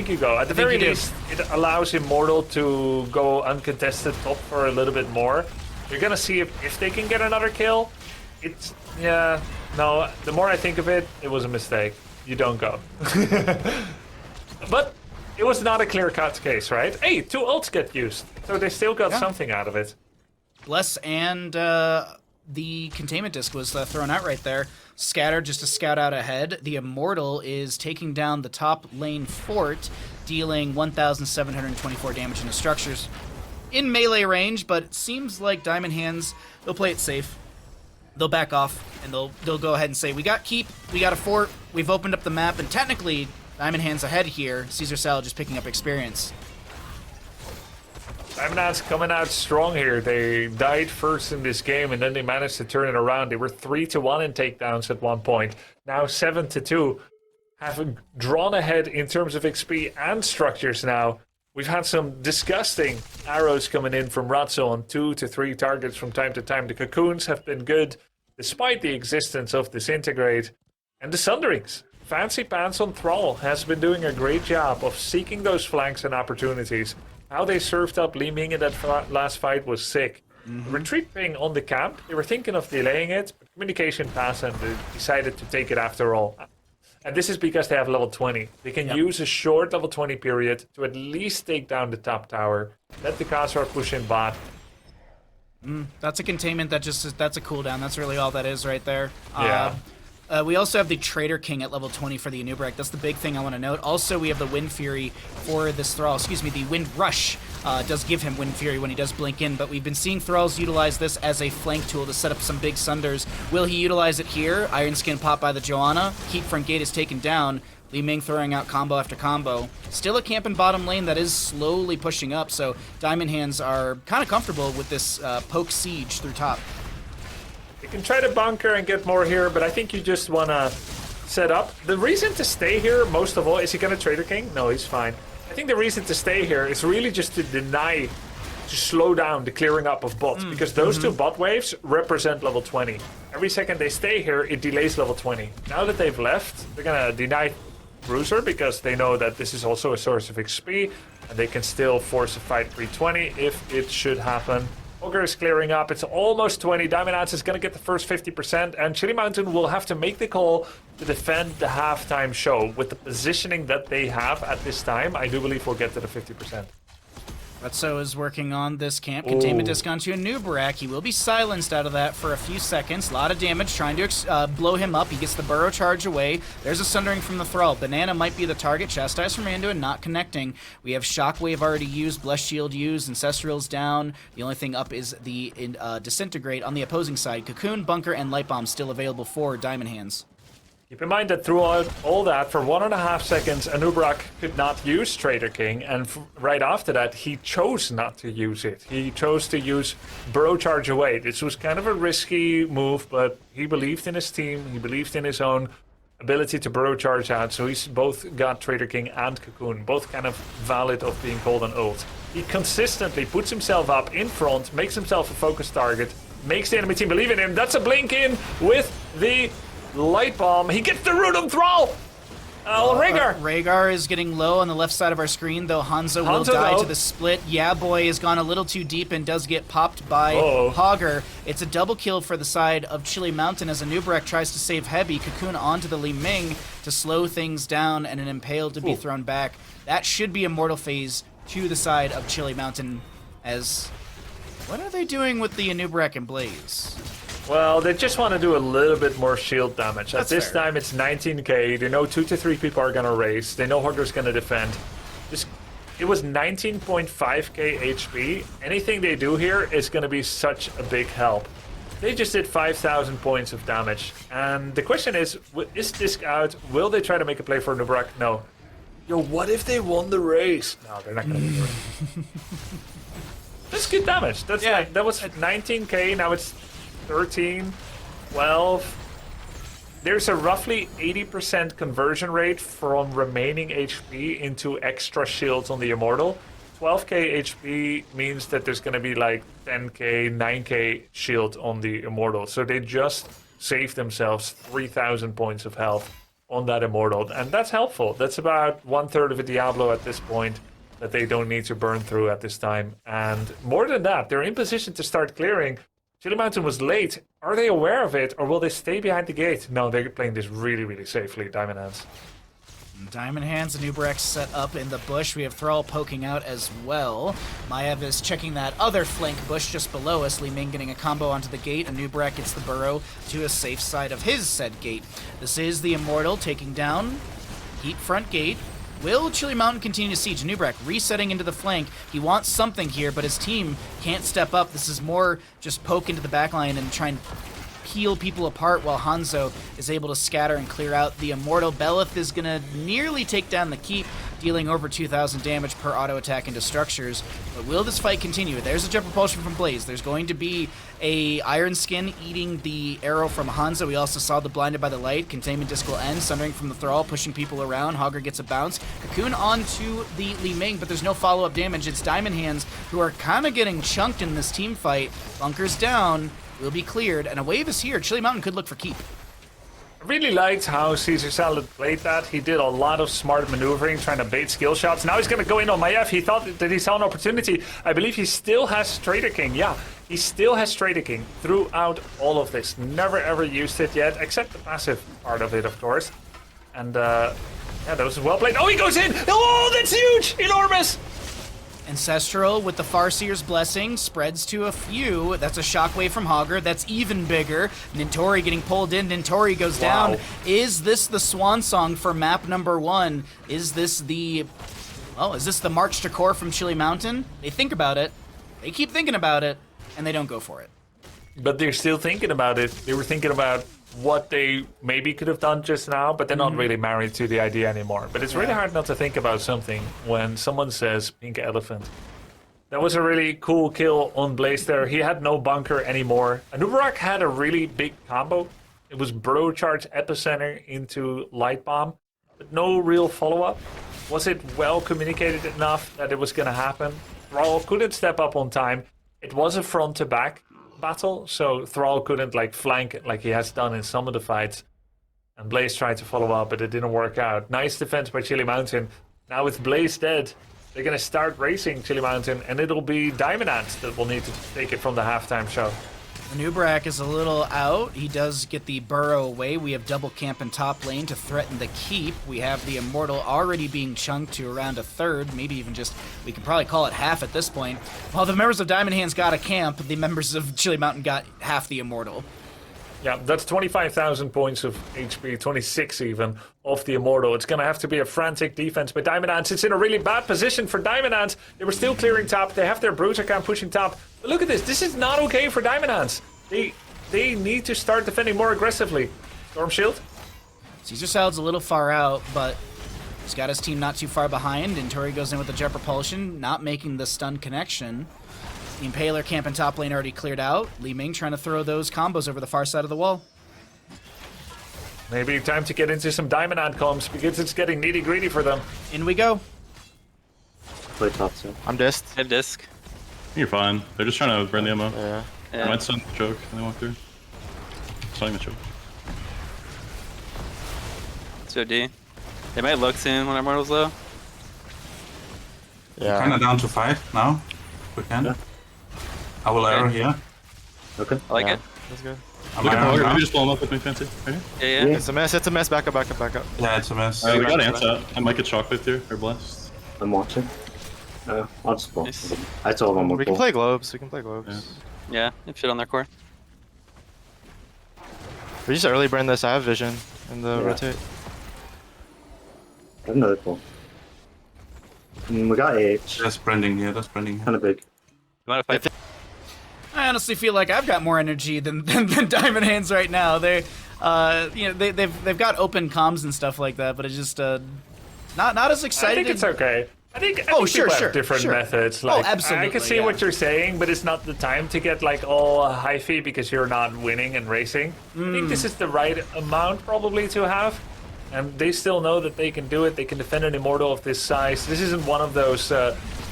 B: the very least, it allows Immortal to go uncontested top for a little bit more. You're gonna see if they can get another kill. The more I think of it, it was a mistake. You don't go. But it was not a clear-cut case, right? Hey, 2 ults get used, so they still got something out of it.
A: Bless and the containment disc was thrown out right there. Scatter just to scout out ahead. The Immortal is taking down the top lane fort, dealing 1,724 damage into structures. In melee range, but it seems like Diamond Hands, they'll play it safe. They'll back off, and they'll go ahead and say, we got keep, we got a fort, we've opened up the map, and technically, Diamond Hands ahead here. Caesar Salad just picking up experience.
B: Diamond Hands coming out strong here. They died first in this game, and then they managed to turn it around. They were 3-1 in takedowns at one point. Now 7-2. Have drawn ahead in terms of XP and structures now. We've had some disgusting arrows coming in from Ratso on 2 to 3 targets from time to time. The cocoons have been good, despite the existence of Disintegrate. And the Sunderings. Fancy Pants on Thrall has been doing a great job of seeking those flanks and opportunities. How they served up Li Ming in that last fight was sick. Retreat ping on the camp, they were thinking of delaying it, but communication passed and they decided to take it after all. And this is because they have level 20. They can use a short level 20 period to at least take down the top tower. Let the Khazar push in bot.
A: That's a containment that's a cooldown. That's really all that is right there.
B: Yeah.
A: We also have the Trader King at level 20 for the Anubarak. That's the big thing I want to note. Also, we have the Wind Fury for this Thrall. The Wind Rush does give him Wind Fury when he does blink in, but we've been seeing Thralls utilize this as a flank tool to set up some big Sunders. Will he utilize it here? Iron Skin pop by the Joanna. Keep front gate is taken down. Li Ming throwing out combo after combo. Still a camp in bottom lane that is slowly pushing up, so Diamond Hands are kind of comfortable with this poke siege through top.
B: You can try to bunker and get more here, but I think you just want to set up. The reason to stay here, most of all, is he going to Trader King? No, he's fine. I think the reason to stay here is really just to slow down the clearing up of bots, because those 2 bot waves represent level 20. Every second they stay here, it delays level 20. Now that they've left, they're going to deny Bruiser because they know that this is also a source of XP, and they can still force a fight pre-20 if it should happen. Ogre is clearing up. It's almost 20. Diamond Hands is going to get the first 50%, and Chili Mountain will have to make the call to defend the halftime show. With the positioning that they have at this time, I do believe we'll get to the 50%.
A: Rutso is working on this camp. Containment disc onto a Anubarak. He will be silenced out of that for a few seconds. A lot of damage trying to blow him up. He gets the burrow charge away. There's a Sundering from the Thrall. Banana might be the target. Chastise from Rando and not connecting. We have Shockwave already used. Blessed Shield used. Ancestral's down. The only thing up is the Disintegrate on the opposing side. Cocoon, Bunker, and Light Bomb still available for Diamond Hands.
B: Keep in mind that throughout all that, for 1.5 seconds, Anubrak could not use Trader King, and right after that, he chose not to use it. He chose to use Burrow Charge Away. This was kind of a risky move, but he believed in his team, he believed in his own ability to Burrow Charge out, so he's both got Trader King and Cocoon, both kind of valid of being called an ult. He consistently puts himself up in front, makes himself a focus target, makes the enemy team believe in him. That's a blink in with the Light Bomb. He gets the root on Thrall! Rhaegar!
A: Rhaegar is getting low on the left side of our screen, though Hanzo will die to the split. Yeah, boy has gone a little too deep and does get popped by Hogger. It's a double kill for the side of Chili Mountain as Anubarak tries to save Heavy. Cocoon onto the Li Ming to slow things down and an Impale to be thrown back. That should be Immortal Phase to the side of Chili Mountain as... What are they doing with the Anubarak and Blaze?
B: Well, they just want to do a little bit more shield damage. At this time, it's 19k. They know 2 to 3 people are going to race. They know Hogger's going to defend. It was 19.5k HP. Anything they do here is going to be such a big help. They just did 5,000 points of damage. And the question is Disc out? Will they try to make a play for Nubrak? No. Yo, what if they won the race? No, they're not going to win the race. That's good damage. That's that was 19k, now it's 13, 12. There's a roughly 80% conversion rate from remaining HP into extra shields on the Immortal. 12k HP means that there's going to be like 10k, 9k shield on the Immortal. So they just saved themselves 3,000 points of health on that Immortal. And that's helpful. That's about 1/3 of a Diablo at this point that they don't need to burn through at this time. And more than that, they're in position to start clearing. Chili Mountain was late. Are they aware of it, or will they stay behind the gate? No, they're playing this really, really safely, Diamond Hands.
A: Diamond Hands and Uberex set up in the bush. We have Thrall poking out as well. Maev is checking that other flank bush just below us. Li Ming getting a combo onto the gate, and Uberex gets the burrow to a safe side of his said gate. This is the Immortal taking down Heat front gate. Will Chili Mountain continue to siege? Nubrak resetting into the flank. He wants something here, but his team can't step up. This is more just poke into the backline and try and peel people apart while Hanzo is able to scatter and clear out. The Immortal Belith is going to nearly take down the keep, dealing over 2,000 damage per auto attack into structures. But will this fight continue? There's a jet propulsion from Blaze. There's going to be a Iron Skin eating the arrow from Hanzo. We also saw the Blinded by the Light. Containment Disc will end. Sundering from the Thrall, pushing people around. Hogger gets a bounce. Cocoon onto the Li Ming, but there's no follow-up damage. It's Diamond Hands who are kind of getting chunked in this team fight. Bunkers down. Will be cleared, and a wave is here. Chili Mountain could look for keep.
B: I really liked how Caesar Salad played that. He did a lot of smart maneuvering, trying to bait skill shots. Now he's going to go in on Maev. He thought that he saw an opportunity. I believe he still has Trader King. Yeah, he still has Trader King throughout all of this. Never ever used it yet, except the passive part of it, of course. And yeah, that was well played. Oh, he goes in! Oh, that's huge! Enormous!
A: Ancestral with the Farseer's Blessing spreads to a few. That's a shockwave from Hogger. That's even bigger. Nintori getting pulled in. Nintori goes down. Is this the swan song for map number 1? Is this the... Well, is this the March to Core from Chili Mountain? They think about it. They keep thinking about it. And they don't go for it.
B: But they're still thinking about it. They were thinking about what they maybe could have done just now, but they're not really married to the idea anymore. But it's really hard not to think about something when someone says Pink Elephant. That was a really cool kill on Blaze there. He had no bunker anymore. Anubarak had a really big combo. It was Burrow Charge Epicenter into Light Bomb, but no real follow-up. Was it well communicated enough that it was going to happen? Thrall couldn't step up on time. It was a front-to-back battle, so Thrall couldn't like flank like he has done in some of the fights. And Blaze tried to follow up, but it didn't work out. Nice defense by Chili Mountain. Now with Blaze dead, they're going to start racing Chili Mountain, and it'll be Diamond Ants that will need to take it from the halftime show.
A: Nubrak is a little out. He does get the burrow away. We have double camp in top lane to threaten the keep. We have the Immortal already being chunked to around a third, maybe even just, we can probably call it half at this point. While the members of Diamond Hands got a camp, the members of Chili Mountain got half the Immortal.
B: Yeah, that's 25,000 points of HP, 26 even, of the Immortal. It's going to have to be a frantic defense by Diamond Ants. It's in a really bad position for Diamond Ants. They were still clearing top. They have their Bruiser camp pushing top. But look at this. This is not okay for Diamond Ants. They need to start defending more aggressively. Storm Shield.
A: Caesar Salad's a little far out, but he's got his team not too far behind, and Tori goes in with the jet propulsion, not making the stun connection. The Impaler camp and top lane already cleared out. Li Ming trying to throw those combos over the far side of the wall.
B: Maybe time to get into some Diamond Ant comms because it's getting nitty-gritty for them.
A: In we go.
G: Play top two.
H: I'm dissed.
F: I have disc.
I: You're fine. They're just trying to burn the ammo.
H: Yeah.
I: I might stun the choke when they walk through. Stunning the choke.
F: It's OD. They might look soon when our mortal's low.
H: Yeah.
J: Kinda down to 5 now. We can.
G: Yeah.
J: I will arrow here.
G: Okay.
F: I like it.
H: That's good.
J: I'm
I: Look at
J: arrowing
I: the
J: now.
I: Maybe just blow him up with me, Fancy. Right here.
F: Yeah.
H: It's a mess. It's a mess. Back up. Back up. Back up.
J: Yeah, it's a mess.
I: Alright, we got ants out. I might get shockwave through, or blessed.
G: I'm watching. I'll just block.
F: Nice.
G: I told them
H: We can play globes. We can play globes.
F: Yeah. They have shit on their core.
H: We just early burn this. I have vision in the
G: Yeah.
H: rotate.
G: I have another pull. We got H.
J: That's branding here. That's branding here.
G: Kind of big.
F: You want to fight?
A: I honestly feel like I've got more energy than Diamond Hands right now. They've got open comms and stuff like that, but it's just not as
B: I
A: excited.
B: think it's okay. I think
A: sure,
B: people have
A: sure,
B: different
A: sure.
B: methods.
A: Oh,
B: Like,
A: absolutely,
B: I can see
A: yeah.
B: what you're saying, but it's not the time to get like all hyphy because you're not winning and racing. I think this is the right amount probably to have. And they still know that they can do it. They can defend an immortal of this size. This isn't one of those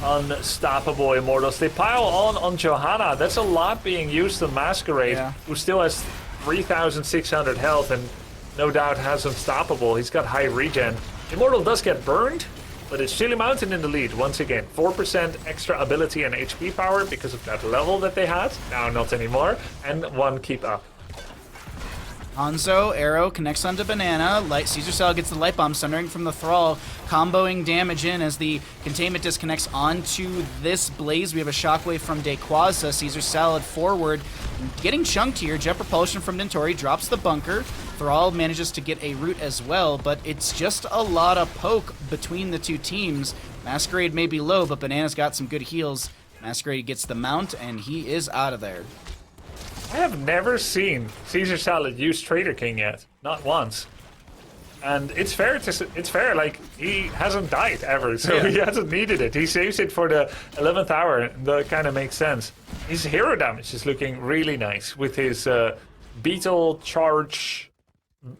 B: unstoppable immortals. They pile on Johanna. That's a lot being used on Masquerade,
A: Yeah.
B: who still has 3,600 health and no doubt has unstoppable. He's got high regen. Immortal does get burned, but it's Chili Mountain in the lead once again. 4% extra ability and HP power because of that level that they had. Now not anymore. And 1 keep up.
A: Hanzo, arrow, connects onto Banana. Caesar Salad gets the light bomb, sundering from the Thrall, comboing damage in as the containment disconnects onto this Blaze. We have a shockwave from Dequaza. Caesar Salad forward, getting chunked here. Jet propulsion from Dentori drops the bunker. Thrall manages to get a root as well, but it's just a lot of poke between the two teams. Masquerade may be low, but Banana's got some good heals. Masquerade gets the mount, and he is out of there.
B: I have never seen Caesar Salad use Trader King yet, not once. And it's fair like he hasn't died ever, so
A: Yeah.
B: he hasn't needed it. He saves it for the 11th hour, and that kind of makes sense. His hero damage is looking really nice with his Beetle Charge,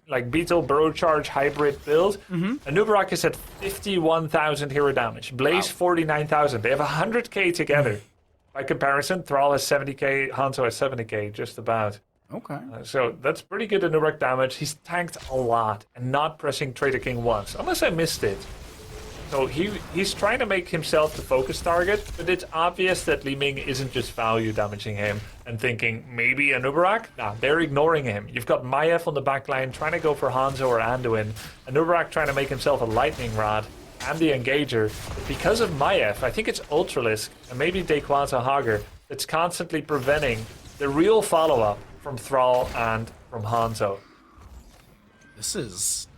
B: like Beetle Burrow Charge hybrid build. Anubarak is at 51,000 hero damage, Blaze 49,000. They have 100k together. By comparison, Thrall has 70k, Hanzo has 70k, just about.
A: Okay.
B: So that's pretty good Anubarak damage. He's tanked a lot and not pressing Trader King once, unless I missed it. So he's trying to make himself the focus target, but it's obvious that Li Ming isn't just value damaging him and thinking maybe Anubarak. Nah, they're ignoring him. You've got Maiev on the backline trying to go for Hanzo or Anduin. Anubarak trying to make himself a lightning rod and the engager. But because of Maiev, I think it's Ultralisk and maybe Dequaza Hager that's constantly preventing the real follow-up from Thrall and from Hanzo.
A: This is...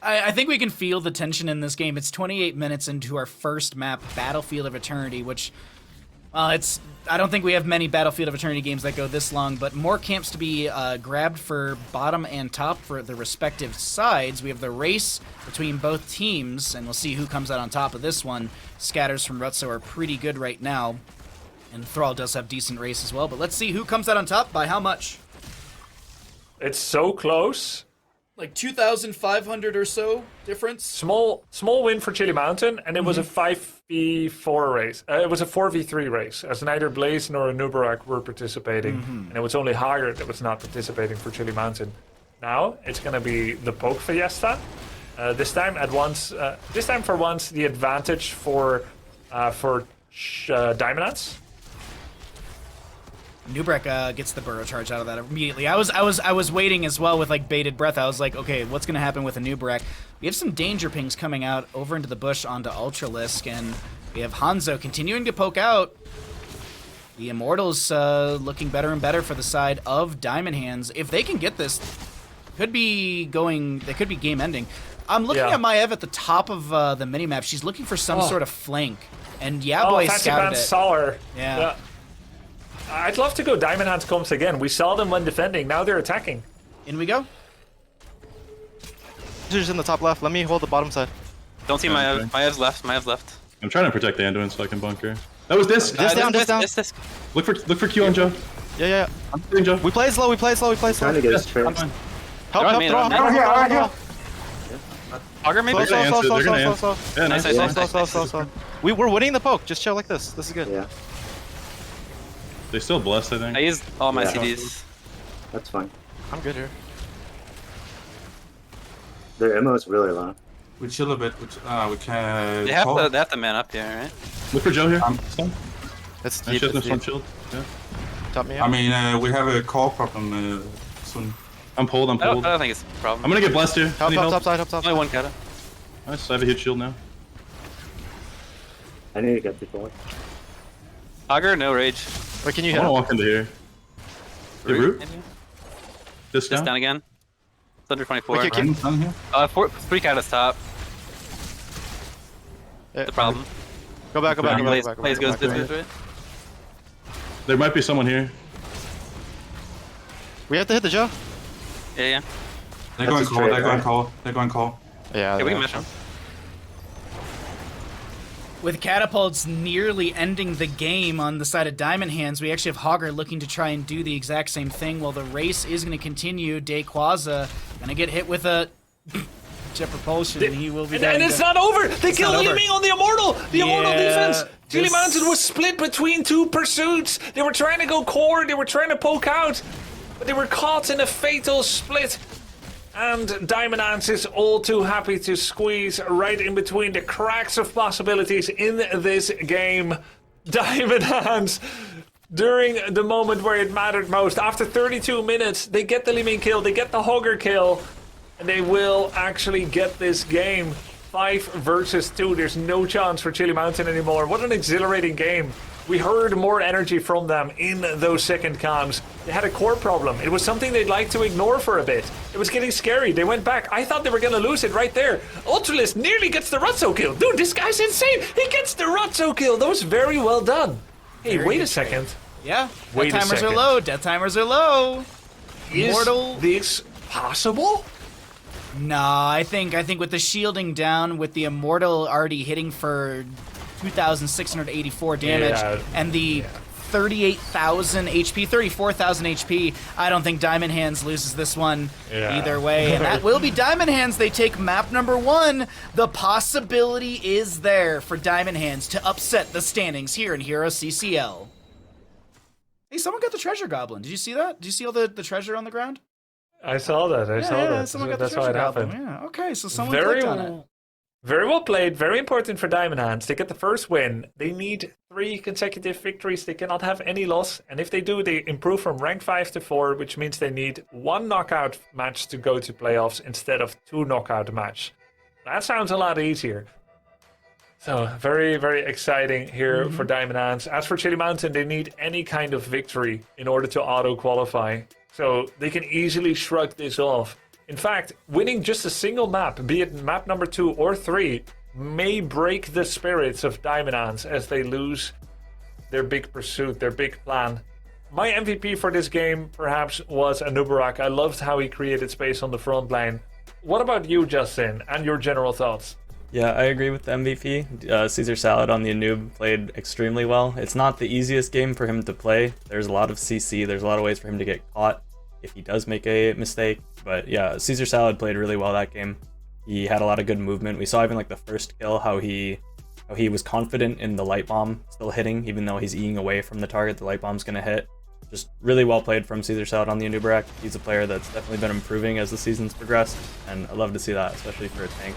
A: I think we can feel the tension in this game. It's 28 minutes into our first map, Battlefield of Eternity, which... I don't think we have many Battlefield of Eternity games that go this long, but more camps to be grabbed for bottom and top for the respective sides. We have the race between both teams, and we'll see who comes out on top of this one. Scatters from Rutso are pretty good right now, and Thrall does have decent race as well, but let's see who comes out on top by how much.
B: It's so close.
A: Like 2,500 or so difference?
B: Small win for Chili Mountain, and it was a 5v4 race. It was a 4v3 race, as neither Blaze nor Anubarak were participating, and it was only Hager that was not participating for Chili Mountain. Now it's going to be the Poke Fiesta. This time for once, the advantage for Diamond.
A: Nubrek gets the burrow charge out of that immediately. I was waiting as well with like bated breath. I was like, okay, what's gonna happen with a Nubrek? We have some danger pings coming out over into the bush onto Ultralisk, and we have Hanzo continuing to poke out. The Immortals looking better and better for the side of Diamond Hands. If they can get this, they could be game ending. I'm looking at Maiev at the top of the minimap. She's looking for some sort of flank, and Boy scouted it.
B: Saw her.
A: Yeah.
B: I'd love to go Diamond Hands comps again. We saw them when defending. Now they're attacking.
A: In we go.
H: Caesar's in the top left. Let me hold the bottom side.
F: Don't see my
I: Okay.
F: Maev's left. Maev's left.
I: I'm trying to protect the Anduin so I can bunker. That was this.
H: This down, this down.
F: This.
I: Look for Q on Joe.
H: Yeah.
I: I'm hitting Joe.
H: We play it slow, we play it slow, we play it slow.
G: Trying to get
I: Yes,
G: his
I: I'm
G: trace.
I: fine.
H: Help,
F: They're on
H: help,
F: me,
H: throw,
F: they're on
H: throw,
F: me.
H: throw, throw.
F: Auger maybe?
I: They're gonna answer. They're gonna answer. Yeah, nice.
H: Slow. We're winning the poke. Just chill like this. This is good.
G: Yeah,
I: They still blessed, I think.
F: I used all my
G: Yeah.
F: CDs.
G: that's fine.
H: I'm good here.
G: Their ammo is really low.
J: We chill a bit. We can.
F: They have to man up here, right?
I: Look for Joe here.
H: It's
I: Nice
H: deep,
I: shit,
H: it's
I: no
H: deep.
I: shield. Yeah.
H: Top me
J: I
H: up.
J: mean, we have a core problem soon.
I: I'm pulled.
F: I don't think it's a problem.
I: I'm gonna get blessed here. I
H: Help,
I: need
H: help,
I: help.
H: top side, help, top
F: Only
H: side.
F: one kata.
I: Nice. I have a huge shield now.
G: I need to get people.
F: Auger, no rage.
H: Wait, can you
I: I
H: hit
I: wanna
H: him?
I: walk into here. The root?
F: Maybe?
I: This
F: Just
I: down?
F: down again. It's under 24.
H: Wait,
J: Brandon's down here.
F: 3 katas top.
H: Yeah.
F: The problem.
H: Go back, go back, go back,
F: Plays
H: go back.
F: plays
H: go
F: goes
H: back.
F: this right?
I: There might be someone here.
H: We have to hit the Joe.
F: Yeah.
J: They're
G: That's
J: going
G: a
J: core.
G: trade,
J: They're going
G: right?
J: core. They're going core.
H: Yeah,
F: Okay, we
H: yeah.
F: can match him.
A: With catapults nearly ending the game on the side of Diamond Hands, we actually have Hogger looking to try and do the exact same thing while the race is going to continue. Dayquaza going to get hit with a jet propulsion, and he will be down.
B: And it's not over! They killed
A: not over.
B: Li Ming on the Immortal! The Immortal
A: Yeah,
B: defense! Chili
A: this-
B: Mountain was split between two pursuits! They were trying to go core, they were trying to poke out, but they were caught in a fatal split. And Diamond Ants is all too happy to squeeze right in between the cracks of possibilities in this game. Diamond Ants, during the moment where it mattered most, after 32 minutes, they get the Li Ming kill, they get the Hogger kill, and they will actually get this game. 5 versus 2. There's no chance for Chili Mountain anymore. What an exhilarating game. We heard more energy from them in those second comms. They had a core problem. It was something they'd like to ignore for a bit. It was getting scary. They went back. I thought they were going to lose it right there. Ultralist nearly gets the Rutso kill. Dude, this guy's insane. He gets the Rutso kill. That was very well done. Hey,
A: Very
B: wait
A: good
B: a second.
A: Yeah,
B: Wait a
A: death timers are
B: second.
A: low. Death timers are low. Immortal.
B: Is this possible?
A: Nah, I think with the shielding down, with the Immortal already hitting for 2,684 damage,
B: Yeah.
A: and the 38,000 HP, 34,000 HP, I don't think Diamond Hands loses this one
B: Yeah.
A: either way. And that will be Diamond Hands. They take map number 1. The possibility is there for Diamond Hands to upset the standings here in HeroesCCL. Hey, someone got the treasure goblin. Did you see that? Did you see all the treasure on the ground?
B: I saw that. I saw that.
A: Someone got the
B: That's how
A: treasure
B: it
A: goblin.
B: happened.
A: Yeah, okay, so someone
B: Very
A: clicked on it.
B: Very well played. Very important for Diamond Hands. They get the first win. They need 3 consecutive victories. They cannot have any loss. And if they do, they improve from rank 5 to 4, which means they need 1 knockout match to go to playoffs instead of 2 knockout match. That sounds a lot easier. So very, very exciting here for Diamond Hands. As for Chili Mountain, they need any kind of victory in order to auto-qualify. So they can easily shrug this off. In fact, winning just a single map, be it map number 2 or 3, may break the spirits of Diamond Ants as they lose their big pursuit, their big plan. My MVP for this game, perhaps, was Anubarak. I loved how he created space on the front line. What about you, Justin, and your general thoughts?
C: Yeah, I agree with the MVP. Caesar Salad on the Anub played extremely well. It's not the easiest game for him to play. There's a lot of CC, there's a lot of ways for him to get caught if he does make a mistake. But yeah, Caesar Salad played really well that game. He had a lot of good movement. We saw even like the first kill, how he was confident in the light bomb still hitting, even though he's eating away from the target the light bomb's gonna hit. Just really well played from Caesar Salad on the Anubarak. He's a player that's definitely been improving as the season's progressed, and I love to see that, especially for a tank.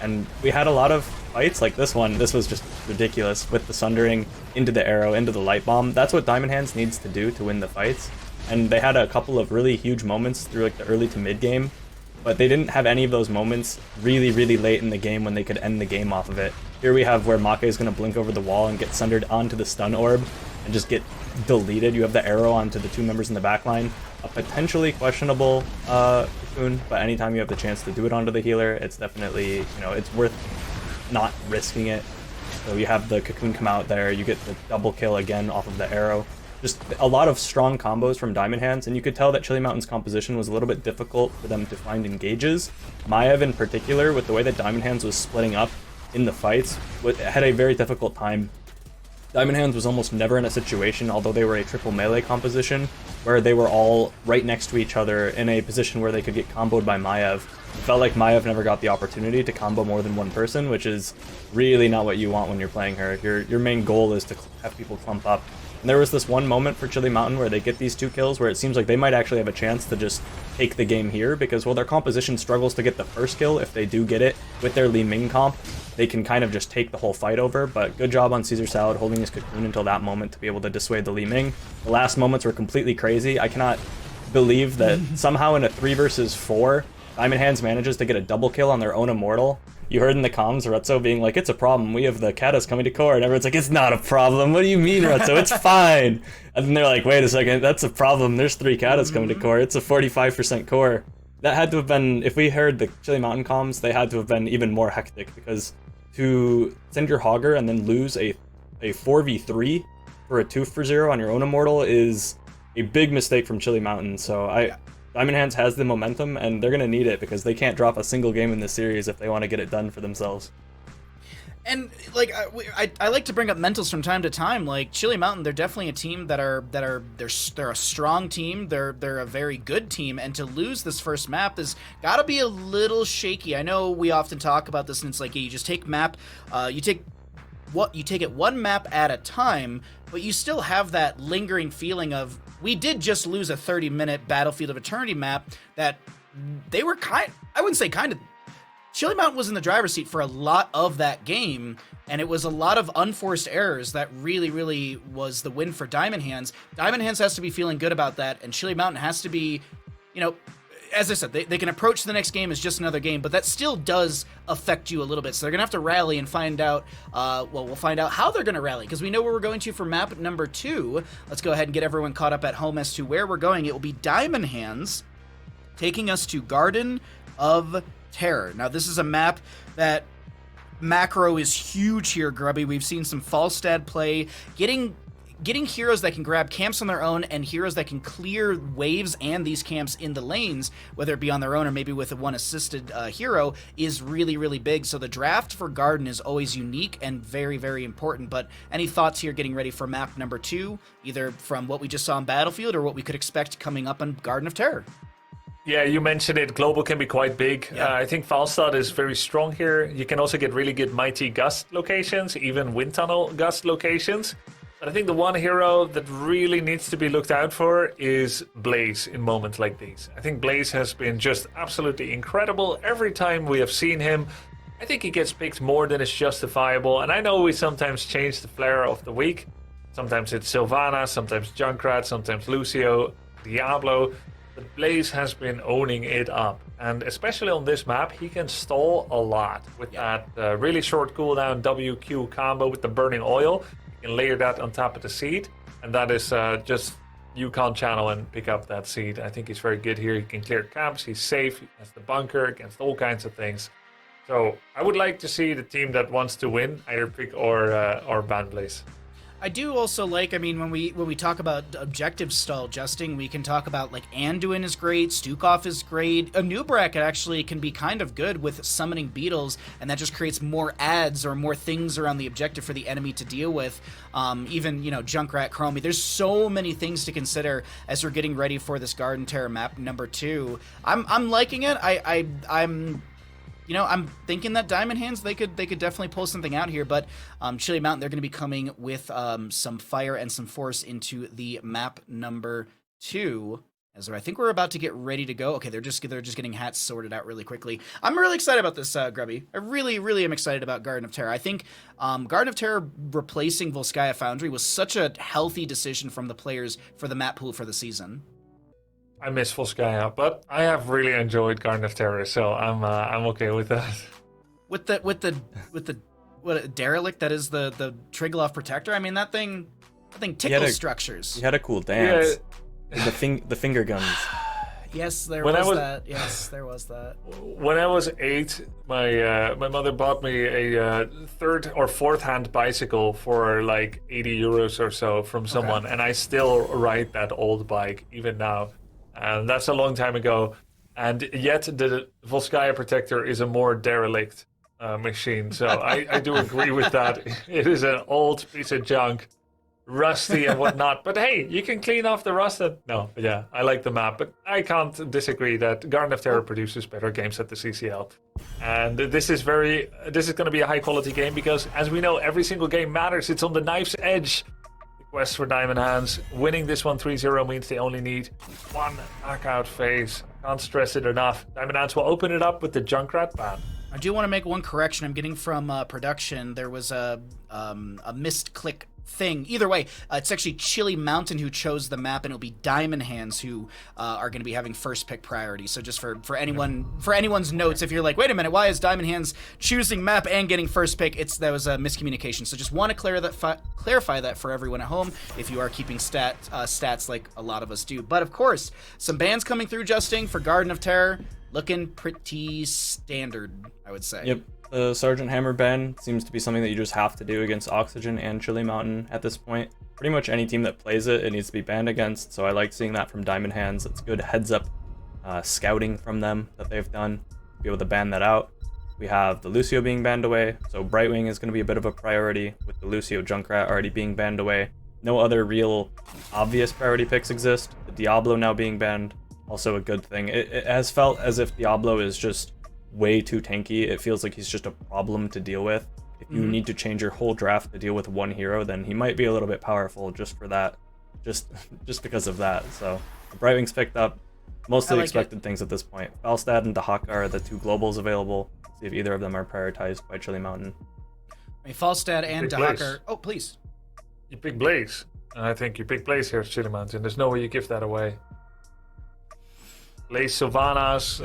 C: And we had a lot of fights like this one. This was just ridiculous with the sundering into the arrow, into the light bomb. That's what Diamond Hands needs to do to win the fights. And they had a couple of really huge moments through like the early to mid game, but they didn't have any of those moments really, really late in the game when they could end the game off of it. Here we have where Make is going to blink over the wall and get sundered onto the stun orb and just get deleted. You have the arrow onto the 2 members in the backline. A potentially questionable cocoon, but anytime you have the chance to do it onto the healer, it's definitely, you know, it's worth not risking it. So you have the cocoon come out there, you get the double kill again off of the arrow. just a lot of strong combos from Diamond Hands, and you could tell that Chili Mountain's composition was a little bit difficult for them to find engages. Maiev in particular, with the way that Diamond Hands was splitting up in the fights, had a very difficult time. Diamond Hands was almost never in a situation, although they were a triple melee composition, where they were all right next to each other in a position where they could get comboed by Maiev. It felt like Maiev never got the opportunity to combo more than one person, which is really not what you want when you're playing her. Your main goal is to have people clump up. And there was this one moment for Chili Mountain where they get these 2 kills where it seems like they might actually have a chance to just take the game here, because while their composition struggles to get the first kill, if they do get it with their Li Ming comp, they can kind of just take the whole fight over. But good job on Caesar Salad holding his cocoon until that moment to be able to dissuade the Li Ming. The last moments were completely crazy. I cannot believe that somehow in a 3 versus 4, Diamond Hands manages to get a double kill on their own Immortal. You heard in the comms Retzo being like, it's a problem, we have the Katas coming to core, and everyone's like, it's not a problem, what do you mean, Retzo, it's fine. And then they're like, wait a second, that's a problem, there's 3 Katas coming to core, it's a 45% core. That had to have been, if we heard the Chili Mountain comms, they had to have been even more hectic, because to send your Hogger and then lose a 4v3 for a 2-for-0 on your own Immortal is a big mistake from Chili Mountain, so Diamond Hands has the momentum, and they're going to need it because they can't drop a single game in this series if they want to get it done for themselves.
A: And like I like to bring up mentals from time to time. Like Chili Mountain, they're definitely a team they're a strong team. They're a very good team, and to lose this first map has got to be a little shaky. I know we often talk about this, and it's like, yeah, you just take you take it one map at a time, but you still have that lingering feeling of, we did just lose a 30-minute Battlefield of Eternity map that they were I wouldn't say kind of, Chili Mountain was in the driver's seat for a lot of that game, and it was a lot of unforced errors that really, really was the win for Diamond Hands. Diamond Hands has to be feeling good about that, and Chili Mountain has to be, as I said, they can approach the next game as just another game, but that still does affect you a little bit. So they're going to have to rally and find out, we'll find out how they're going to rally, because we know where we're going to for map number 2. Let's go ahead and get everyone caught up at home as to where we're going. It will be Diamond Hands taking us to Garden of Terror. Now, this is a map that macro is huge here, Grubby. We've seen some Falstad play, getting heroes that can grab camps on their own and heroes that can clear waves and these camps in the lanes, whether it be on their own or maybe with a one-assisted hero, is really, really big. So the draft for Garden is always unique and very, very important. But any thoughts here getting ready for map number 2, either from what we just saw on Battlefield or what we could expect coming up on Garden of Terror?
B: Yeah, you mentioned it. Global can be quite big.
A: Yeah.
B: I think Falstad is very strong here. You can also get really good Mighty Gust locations, even Wind Tunnel Gust locations. But I think the one hero that really needs to be looked out for is Blaze in moments like these. I think Blaze has been just absolutely incredible every time we have seen him. I think he gets picked more than is justifiable. And I know we sometimes change the flair of the week. Sometimes it's Sylvana, sometimes Junkrat, sometimes Lucio, Diablo. But Blaze has been owning it up, and especially on this map, he can stall a lot with that really short cooldown WQ combo with the burning oil. You can layer that on top of the seed, and that is just Yukon channel and pick up that seed. I think he's very good here. He can clear camps, he's safe, he has the bunker against all kinds of things. So I would like to see the team that wants to win either pick or ban Blaze.
A: I do also like, I mean, when we talk about objective stall justing, we can talk about like Anduin is great, Stukov is great. A new bracket actually can be kind of good with summoning beetles, and that just creates more adds or more things around the objective for the enemy to deal with. Even, Junkrat, Chromie. There's so many things to consider as we're getting ready for this Garden Terror map number 2. I'm liking it. I'm thinking that Diamond Hands, they could definitely pull something out here, but Chili Mountain, they're going to be coming with some fire and some force into the map number 2. As I think we're about to get ready to go. Okay, they're just getting hats sorted out really quickly. I'm really excited about this, Grubby. I really, really am excited about Garden of Terror. I think Garden of Terror replacing Volskaya Foundry was such a healthy decision from the players for the map pool for the season.
B: I miss Volskaya, but I have really enjoyed Garden of Terror, so I'm okay with that.
A: With the derelict that is the Triglav Protector. I mean, that thing tickles structures.
C: He had a cool dance. Yeah. The finger guns.
A: Yes, there
B: When I
A: was
B: was-
A: that. Yes, there was that.
B: When I was 8, my mother bought me a third or fourth hand bicycle for like 80 euros or so from someone, and I still ride that old bike even now. And that's a long time ago. And yet the Volskaya Protector is a more derelict machine. So I do agree with that. It is an old piece of junk, rusty and whatnot. But hey, you can clean off the rust. No, but yeah, I like the map. But I can't disagree that Garden of Terror produces better games at the CCL. And this is going to be a high quality game because, as we know, every single game matters. It's on the knife's edge. The quest for Diamond Hands. Winning this one 3-0 means they only need one knockout phase. Can't stress it enough. Diamond Hands will open it up with the Junkrat ban.
A: I do want to make one correction. I'm getting from production. There was a missed click thing. Either way, it's actually Chili Mountain who chose the map, and it'll be Diamond Hands who are going to be having first pick priority. So just for anyone's notes, if you're like, wait a minute, why is Diamond Hands choosing map and getting first pick? That was a miscommunication. So just want to clarify that for everyone at home if you are keeping stats like a lot of us do. But of course, some bans coming through, Justing, for Garden of Terror. Looking pretty standard, I would say.
C: Yep. The Sergeant Hammer ban seems to be something that you just have to do against Oxygen and Chili Mountain at this point. Pretty much any team that plays it needs to be banned against, so I like seeing that from Diamond Hands. It's good heads-up scouting from them that they've done to be able to ban that out. We have the Lucio being banned away, so Brightwing is going to be a bit of a priority with the Lucio Junkrat already being banned away. No other real obvious priority picks exist. The Diablo now being banned, also a good thing. It has felt as if Diablo is just way too tanky. It feels like he's just a problem to deal with. If you need to change your whole draft to deal with one hero, then he might be a little bit powerful just for that, just because of that. So Brightwing's picked up mostly expected things at this point. Falstad and Dahaka are the two globals available. See if either of them are prioritized by Chili Mountain.
A: I mean, Falstad and
B: Big
A: Dahaka.
B: Blaze.
A: Oh, please.
B: You pick Blaze. And I think you pick Blaze here at Chili Mountain. There's no way you give that away. Blaze Sylvanas,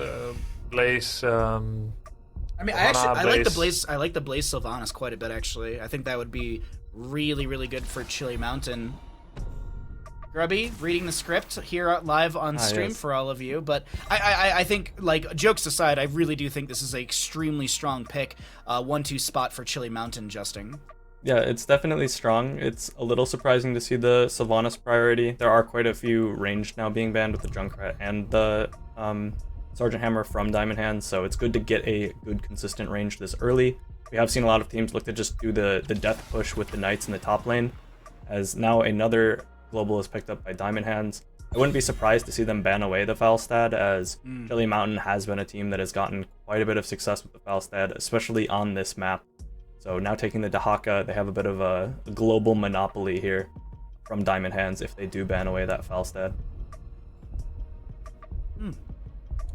B: Blaze.
A: I mean, I like the
B: Blaze.
A: Blaze. I like the Blaze Sylvanas quite a bit, actually. I think that would be really, really good for Chili Mountain. Grubby reading the script here live on stream
C: yes.
A: for all of you, but I think, like, jokes aside, I really do think this is an extremely strong pick, 1-2 spot for Chili Mountain, Justing.
C: Yeah, it's definitely strong. It's a little surprising to see the Sylvanas priority. There are quite a few ranged now being banned with the Junkrat and the Sergeant Hammer from Diamond Hands, so it's good to get a good consistent range this early. We have seen a lot of teams look to just do the death push with the Knights in the top lane, as now another global is picked up by Diamond Hands. I wouldn't be surprised to see them ban away the Falstad, as Chili Mountain has been a team that has gotten quite a bit of success with the Falstad, especially on this map. So now taking the Dahaka, they have a bit of a global monopoly here from Diamond Hands if they do ban away that Falstad.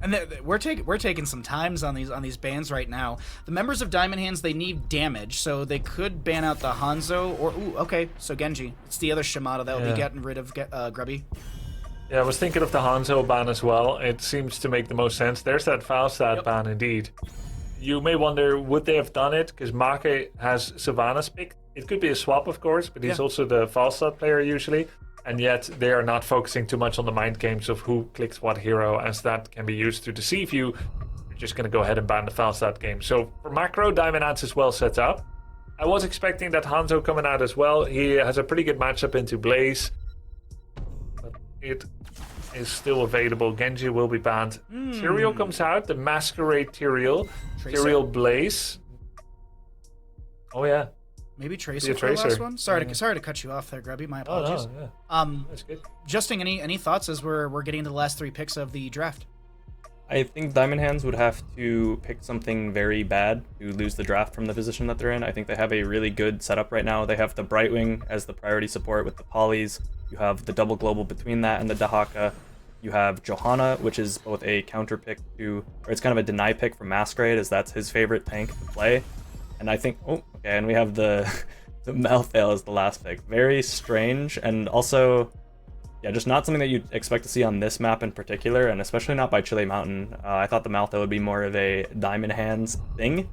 A: And we're taking some times on these bans right now. The members of Diamond Hands, they need damage, so they could ban out the Hanzo or okay, so Genji. It's the other Shimada that will be getting rid of Grubby.
B: Yeah, I was thinking of the Hanzo ban as well. It seems to make the most sense. There's that Falstad ban indeed. You may wonder, would they have done it? Because Make has Sylvanas picked. It could be a swap, of course, but he's also the Falstad player usually. And yet they are not focusing too much on the mind games of who clicks what hero, as that can be used to deceive you. You're just going to go ahead and ban the Falstad game. So for macro, Diamond Hands is well set up. I was expecting that Hanzo coming out as well. He has a pretty good matchup into Blaze. But it is still available. Genji will be banned. Tyrael comes out, the Masquerade Tyrael. Tyrael Blaze. Oh yeah.
A: Maybe Tracer for the last one? Sorry to cut you off there, Grubby. My apologies.
B: Oh, no, yeah. That's good.
A: Justing, any thoughts as we're getting to the last 3 picks of the draft?
C: I think Diamond Hands would have to pick something very bad to lose the draft from the position that they're in. I think they have a really good setup right now. They have the Brightwing as the priority support with the Polys. You have the double global between that and the Dahaka. You have Johanna, which is both a counter pick to, or it's kind of a deny pick from Masquerade, as that's his favorite tank to play. And I think, and we have the Malthael as the last pick. Very strange, and also, yeah, just not something that you'd expect to see on this map in particular, and especially not by Chili Mountain. I thought the Malthael would be more of a Diamond Hands thing.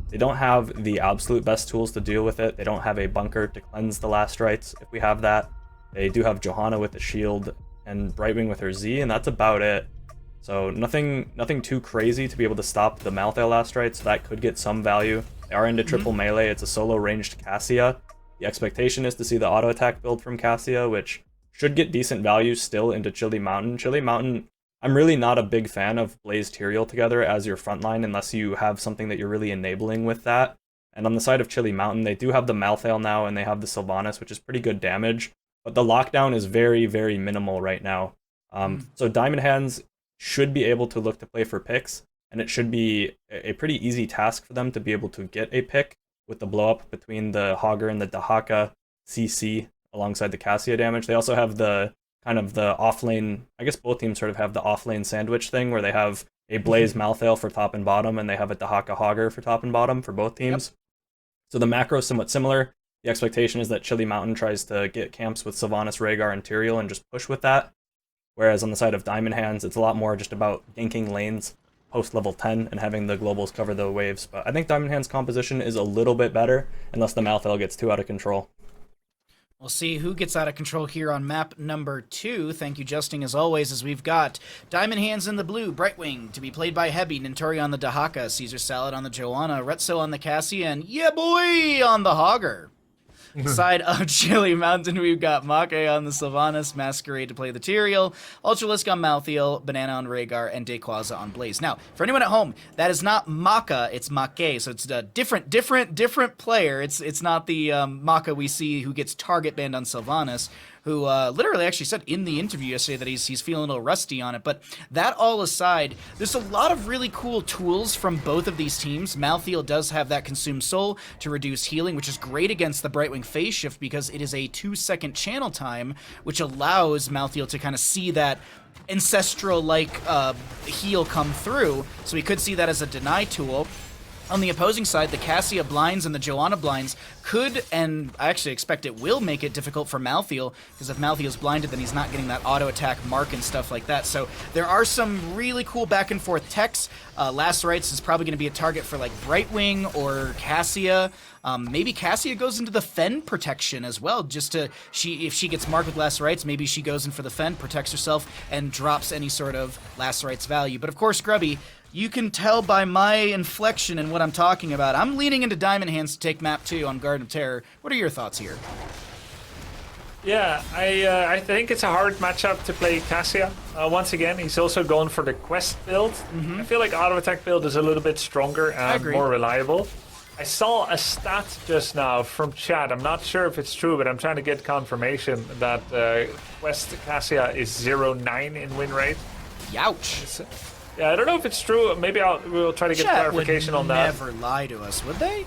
C: They don't have the absolute best tools to deal with it. They don't have a bunker to cleanse the last rites, if we have that. They do have Johanna with the shield and Brightwing with her Z, and that's about it. So nothing too crazy to be able to stop the Malthael last right, so that could get some value. They are into triple melee. It's a solo ranged Cassia. The expectation is to see the auto attack build from Cassia, which should get decent value still into Chili Mountain. Chili Mountain, I'm really not a big fan of Blaze Tyrael together as your frontline unless you have something that you're really enabling with that. And on the side of Chili Mountain, they do have the Malthael now, and they have the Sylvanas, which is pretty good damage. But the lockdown is very, very minimal right now. So Diamond Hands should be able to look to play for picks, and it should be a pretty easy task for them to be able to get a pick with the blow up between the Hogger and the Dahaka CC alongside the Cassia damage. They also have the kind of the offlane, I guess both teams sort of have the offlane sandwich thing where they have a Blaze Malthael for top and bottom, and they have a Dahaka Hogger for top and bottom for both teams. So the macro is somewhat similar. The expectation is that Chili Mountain tries to get camps with Sylvanas, Rhaegar, and Tyrael and just push with that. Whereas on the side of Diamond Hands, it's a lot more just about ganking lanes post level 10 and having the globals cover the waves. But I think Diamond Hands' composition is a little bit better, unless the Malthael gets too out of control.
A: We'll see who gets out of control here on map number 2. Thank you, Justin, as always, as we've got Diamond Hands in the blue, Brightwing to be played by Hebi, Nintori on the Dahaka, Caesar Salad on the Joanna, Retso on the Cassia, and yeah boy on the Hogger. Side of Chili Mountain, we've got Make on the Sylvanas, Masquerade to play the Tyrael, Ultralisk on Malthael, Banana on Rhaegar, and Dayquaza on Blaze. Now, for anyone at home, that is not Maka, it's Make, so it's a different player. It's not the Maka we see who gets target banned on Sylvanas, who literally actually said in the interview yesterday that he's feeling a little rusty on it. But that all aside, there's a lot of really cool tools from both of these teams. Malthael does have that Consume Soul to reduce healing, which is great against the Brightwing Phase Shift because it is a 2-second channel time, which allows Malthael to kind of see that ancestral-like heal come through. So we could see that as a deny tool. On the opposing side, the Cassia blinds and the Joanna blinds could, and I actually expect it will, make it difficult for Malthael, because if Malthael's blinded, then he's not getting that auto-attack mark and stuff like that. So there are some really cool back-and-forth techs. Last Rites is probably going to be a target for, like, Brightwing or Cassia. Maybe Cassia goes into the Fen protection as well, just to, if she gets marked with Last Rites, maybe she goes in for the Fen, protects herself, and drops any sort of Last Rites value. But of course, Grubby, you can tell by my inflection and what I'm talking about. I'm leaning into Diamond Hands to take map 2 on Garden of Terror. What are your thoughts here?
B: Yeah, I think it's a hard matchup to play Cassia. Once again, he's also going for the quest build. I feel like auto attack build is a little bit stronger and more reliable. I saw a stat just now from chat. I'm not sure if it's true, but I'm trying to get confirmation that quest Cassia is 0-9 in win rate.
A: Youch.
B: Yeah, I don't know if it's true. Maybe we'll try to get clarification on that.
A: Never lie to us, would they?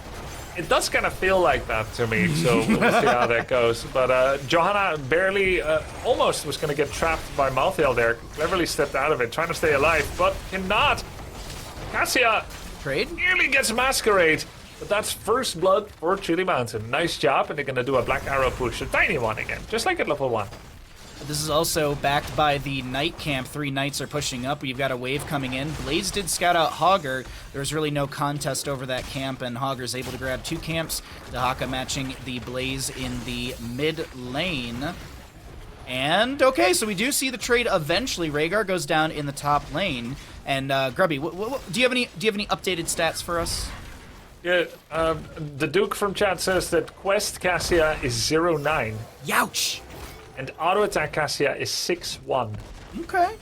B: It does kind of feel like that to me, so we'll see how that goes. But Johanna barely, almost was going to get trapped by Malthael there. Cleverly stepped out of it, trying to stay alive, but cannot. Cassia nearly gets Masquerade, but that's first blood for Chili Mountain. Nice job, and they're going to do a Black Arrow push, a tiny one again, just like at level 1.
A: This is also backed by the Knight camp. 3 Knights are pushing up. We've got a wave coming in. Blaze did scout out Hogger. There's really no contest over that camp, and Hogger's able to grab 2 camps. Dahaka matching the Blaze in the mid lane. And, okay, so we do see the trade eventually. Rhaegar goes down in the top lane. And, Grubby, do you have any updated stats for us?
B: Yeah, the Duke from chat says that Quest Cassia is 0-9.
A: Youch!
B: And auto attack Cassia is 6-1.
A: Okay.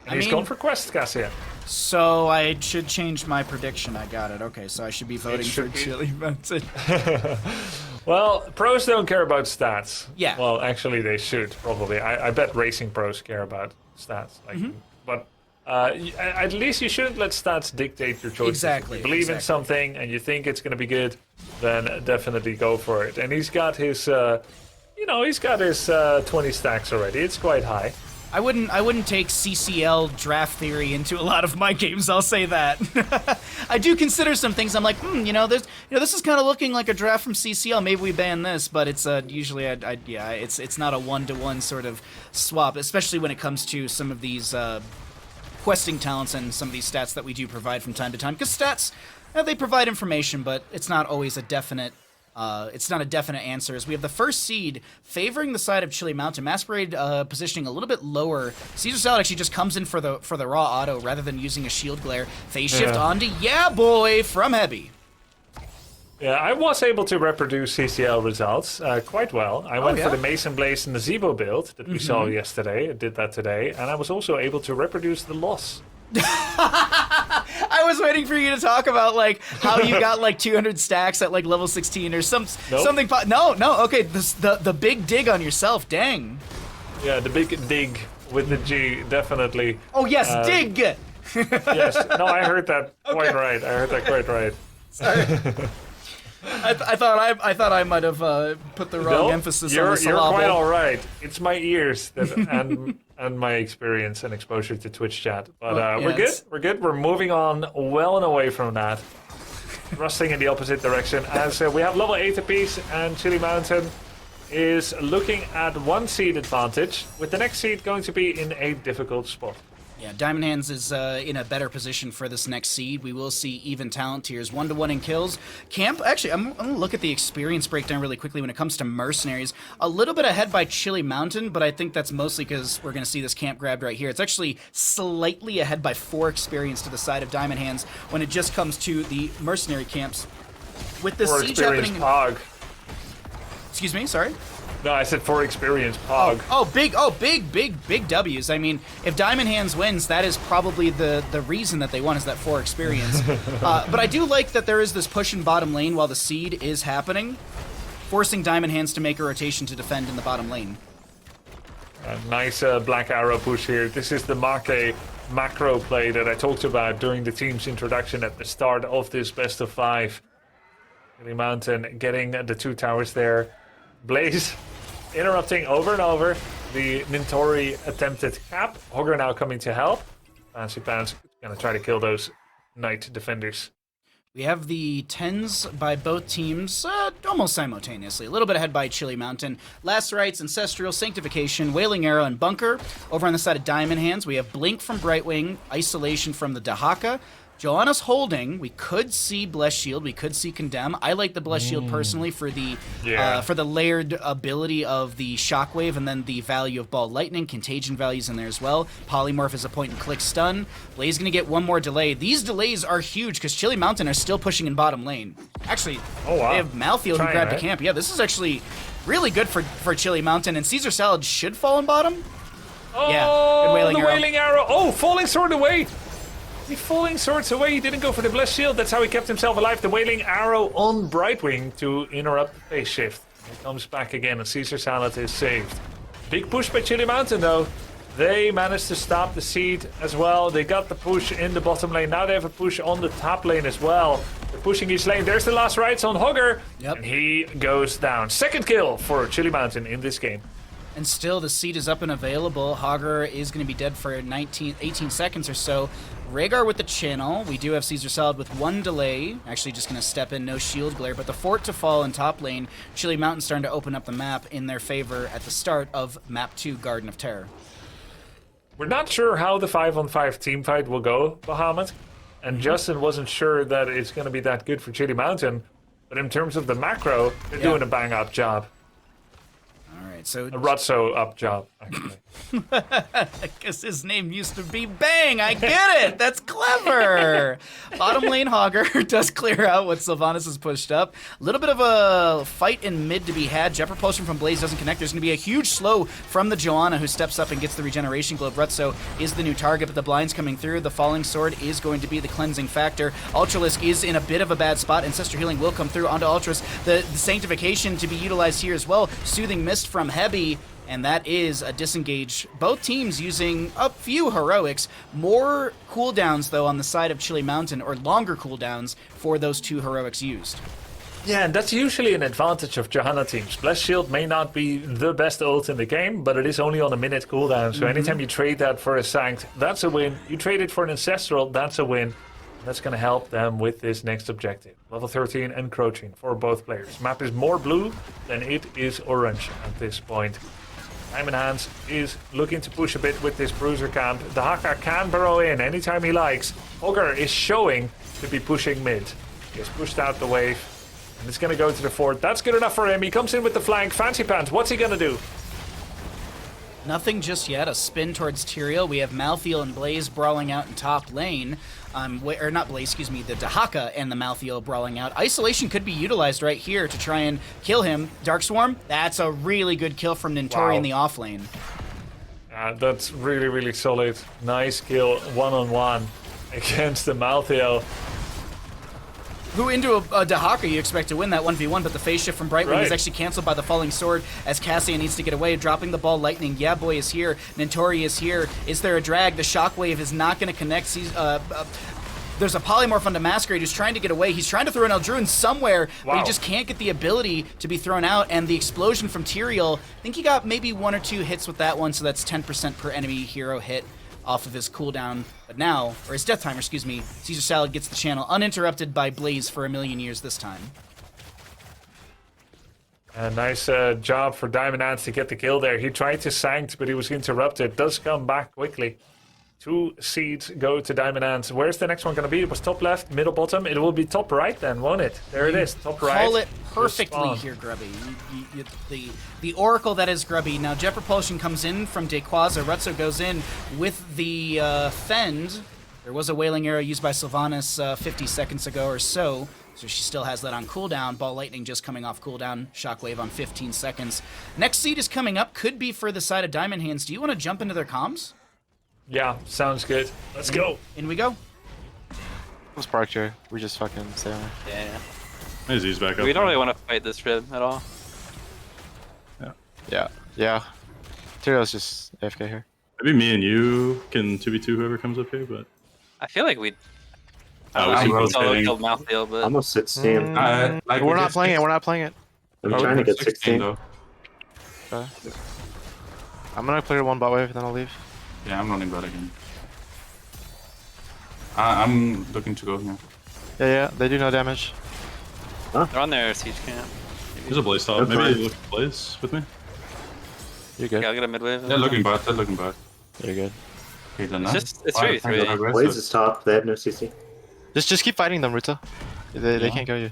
B: And he's going for Quest Cassia.
A: So I should change my prediction. I got it. Okay, so I should be voting for Chili Mountain.
B: Well, pros don't care about stats.
A: Yeah.
B: Well, actually, they should, probably. I bet racing pros care about stats. Like, But at least you shouldn't let stats dictate your choices.
A: Exactly.
B: If you believe in something and you think it's going to be good, then definitely go for it. And he's got his... he's got his 20 stacks already. It's quite high.
A: I wouldn't take CCL draft theory into a lot of my games. I'll say that. I do consider some things. I'm like, this is kind of looking like a draft from CCL. Maybe we ban this, but it's usually it's not a 1-to-1 sort of swap, especially when it comes to some of these questing talents and some of these stats that we do provide from time to time. Because stats, they provide information, but it's not always a definite it's not a definite answer. As we have the first seed favoring the side of Chili Mountain. Masquerade positioning a little bit lower. Caesar Salad actually just comes in for the raw auto rather than using a shield glare. Phase shift onto Yeah Boy from Heavy.
B: Yeah, I was able to reproduce CCL results quite well. I went for the Mason Blaze and the Zebo build that we saw yesterday. I did that today. And I was also able to reproduce the loss.
A: I was waiting for you to talk about like how you got like 200 stacks at like level 16 or something. No, okay, the big dig on yourself, dang.
B: Yeah, the big dig with the G, definitely.
A: Oh yes, dig.
B: Yes, no, I heard that quite right. I heard that quite right.
A: Sorry. I thought I might have put the wrong emphasis on the syllable.
B: You're quite all right. It's my ears and my experience and exposure to Twitch chat. But we're good. We're good. We're moving on well and away from that. Thrusting in the opposite direction as we have level 8 apiece, and Chili Mountain is looking at 1 seed advantage, with the next seed going to be in a difficult spot.
A: Yeah, Diamond Hands is in a better position for this next seed. We will see even talent tiers, 1-to-1 in kills. Camp, actually, I'm going to look at the experience breakdown really quickly when it comes to Mercenaries. A little bit ahead by Chili Mountain, but I think that's mostly because we're going to see this camp grabbed right here. It's actually slightly ahead by 4 experience to the side of Diamond Hands when it just comes to the Mercenary camps. With the siege happening...
B: Pog.
A: Excuse me, sorry?
B: No, I said for experience, Pog.
A: Big W's. I mean, if Diamond Hands wins, that is probably the reason that they won, is that 4 experience. But I do like that there is this push in bottom lane while the seed is happening, forcing Diamond Hands to make a rotation to defend in the bottom lane.
B: A nice Black Arrow push here. This is the Make macro play that I talked about during the team's introduction at the start of this best of 5. Chili Mountain getting the 2 towers there. Blaze interrupting over and over the Nintori attempted cap. Hogger now coming to help. Fancy Pants gonna try to kill those Knight defenders.
A: We have the 10s by both teams almost simultaneously. A little bit ahead by Chili Mountain. Last Rites, Ancestral, Sanctification, Wailing Arrow, and Bunker. Over on the side of Diamond Hands, we have Blink from Brightwing, Isolation from the Dahaka. Joanna's holding. We could see Bless Shield. We could see Condemn. I like the Bless Shield personally for the layered ability of the Shockwave and then the value of Ball Lightning. Contagion values in there as well. Polymorph is a point-and-click stun. Blaze going to get 1 more delay. These delays are huge because Chili Mountain are still pushing in bottom lane. Actually, they have Malfield who grabbed a camp. Yeah, this is actually really good for Chili Mountain. And Caesar Salad should fall in bottom.
B: Oh,
A: yeah, good
B: Wailing Arrow. Oh, Falling Sword away. The Falling Swords away, he didn't go for the Blessed Shield, that's how he kept himself alive. The Wailing Arrow on Brightwing to interrupt the phase shift. He comes back again and Caesar Salad is saved. Big push by Chili Mountain though. They managed to stop the seed as well. They got the push in the bottom lane. Now they have a push on the top lane as well. They're pushing each lane. There's the last rights on Hogger.
A: Yep.
B: And he goes down. Second kill for Chili Mountain in this game.
A: And still the seed is up and available. Hogger is going to be dead for 18 seconds or so. Rhaegar with the channel. We do have Caesar Salad with 1 delay. Actually just going to step in, no shield glare. But the fort to fall in top lane. Chili Mountain starting to open up the map in their favor at the start of map 2, Garden of Terror.
B: We're not sure how the 5-on-5 team fight will go, Bahamut. And Justin wasn't sure that it's going to be that good for Chili Mountain. But in terms of the macro, they're doing a bang-up job.
A: Alright, so...
B: A Rotso-up job, actually.
A: Because his name used to be Bang! I get it! That's clever! Bottom lane Hogger does clear out what Sylvanas has pushed up. A little bit of a fight in mid to be had. Jet Propulsion from Blaze doesn't connect. There's going to be a huge slow from the Joanna who steps up and gets the Regeneration Globe. Rutso is the new target, but the blind's coming through. The Falling Sword is going to be the cleansing factor. Ultralisk is in a bit of a bad spot. Ancestor Healing will come through onto Ultras. The Sanctification to be utilized here as well. Soothing Mist from Heavy. And that is a disengage. Both teams using a few heroics. More cooldowns, though, on the side of Chili Mountain, or longer cooldowns for those 2 heroics used.
B: Yeah, and that's usually an advantage of Johanna teams. Blessed Shield may not be the best ult in the game, but it is only on a minute cooldown. So anytime you trade that for a Sanct, that's a win. You trade it for an Ancestral, that's a win. That's going to help them with this next objective. Level 13 encroaching for both players. Map is more blue than it is orange at this point. Diamond Hands is looking to push a bit with this bruiser camp. The Haka can burrow in anytime he likes. Hogger is showing to be pushing mid. He has pushed out the wave. And it's going to go to the fort. That's good enough for him. He comes in with the flank. Fancy Pants, what's he going to do?
A: Nothing just yet. A spin towards Tyrael. We have Malthael and Blaze brawling out in top lane. Or not Blaze, excuse me, the Dahaka and the Malthael brawling out. Isolation could be utilized right here to try and kill him. Dark Swarm, that's a really good kill from Nintori in the off lane.
B: That's really, really solid. Nice kill, one-on-one against the Malthael.
A: Who into a Dahaka you expect to win that 1v1, but the phase shift from Brightwing is actually canceled by the falling sword as Cassian needs to get away, dropping the ball. Lightning, yeah boy is here, Nintori is here. Is there a drag? The shockwave is not going to connect. There's a polymorph onto Masquerade who's trying to get away. He's trying to throw an Eldruin somewhere, but he just can't get the ability to be thrown out. And the explosion from Tyrael, I think he got maybe 1 or 2 hits with that one, so that's 10% per enemy hero hit off of his cooldown. But now, or his death timer, excuse me, Caesar Salad gets the channel uninterrupted by Blaze for 1,000,000 years this time.
B: Nice job for Diamond Ants to get the kill there. He tried to sanct, but he was interrupted. Does come back quickly. 2 seeds go to Diamond Ants. Where's the next one going to be? It was top left, middle bottom. It will be top right then, won't it? There it is, top right.
A: Call it perfectly here, Grubby. The oracle that is Grubby. Now Jet Propulsion comes in from Dequaza. Rutzo goes in with the Fend. There was a Wailing Arrow used by Sylvanas 50 seconds ago or so. So she still has that on cooldown. Ball Lightning just coming off cooldown. Shockwave on 15 seconds. Next seed is coming up. Could be for the side of Diamond Hands. Do you want to jump into their comms?
B: Yeah, sounds good. Let's go.
A: In we go.
H: Let's park here. We just fucking stay on it.
F: Yeah.
I: He's back up.
F: We don't really want to fight this rib at all.
H: Yeah. Tyrael's just AFK here.
I: Maybe me and you can 2v2 whoever comes up here, but
F: I feel like we.
J: I'm rotating.
F: Killed Malthael, but
G: Almost 16.
J: Like
H: We're not playing it. We're not playing it.
G: I'm trying to get 16.
J: though.
H: Okay. I'm gonna clear 1 bot wave, then I'll leave.
J: Yeah, I'm running bot again. I'm looking to go here.
H: Yeah, they do no damage.
F: they're on their siege camp.
I: there's a Blaze top.
G: Okay.
I: Maybe look at Blaze with me.
H: You're good.
F: Yeah, I'll get a mid wave.
J: They're looking bot. They're looking bot.
H: You're good.
J: Okay, then
F: It's just, it's 3v3.
G: Blaze is top. They have no CC.
H: Just keep fighting them, Ruta. They can't kill you.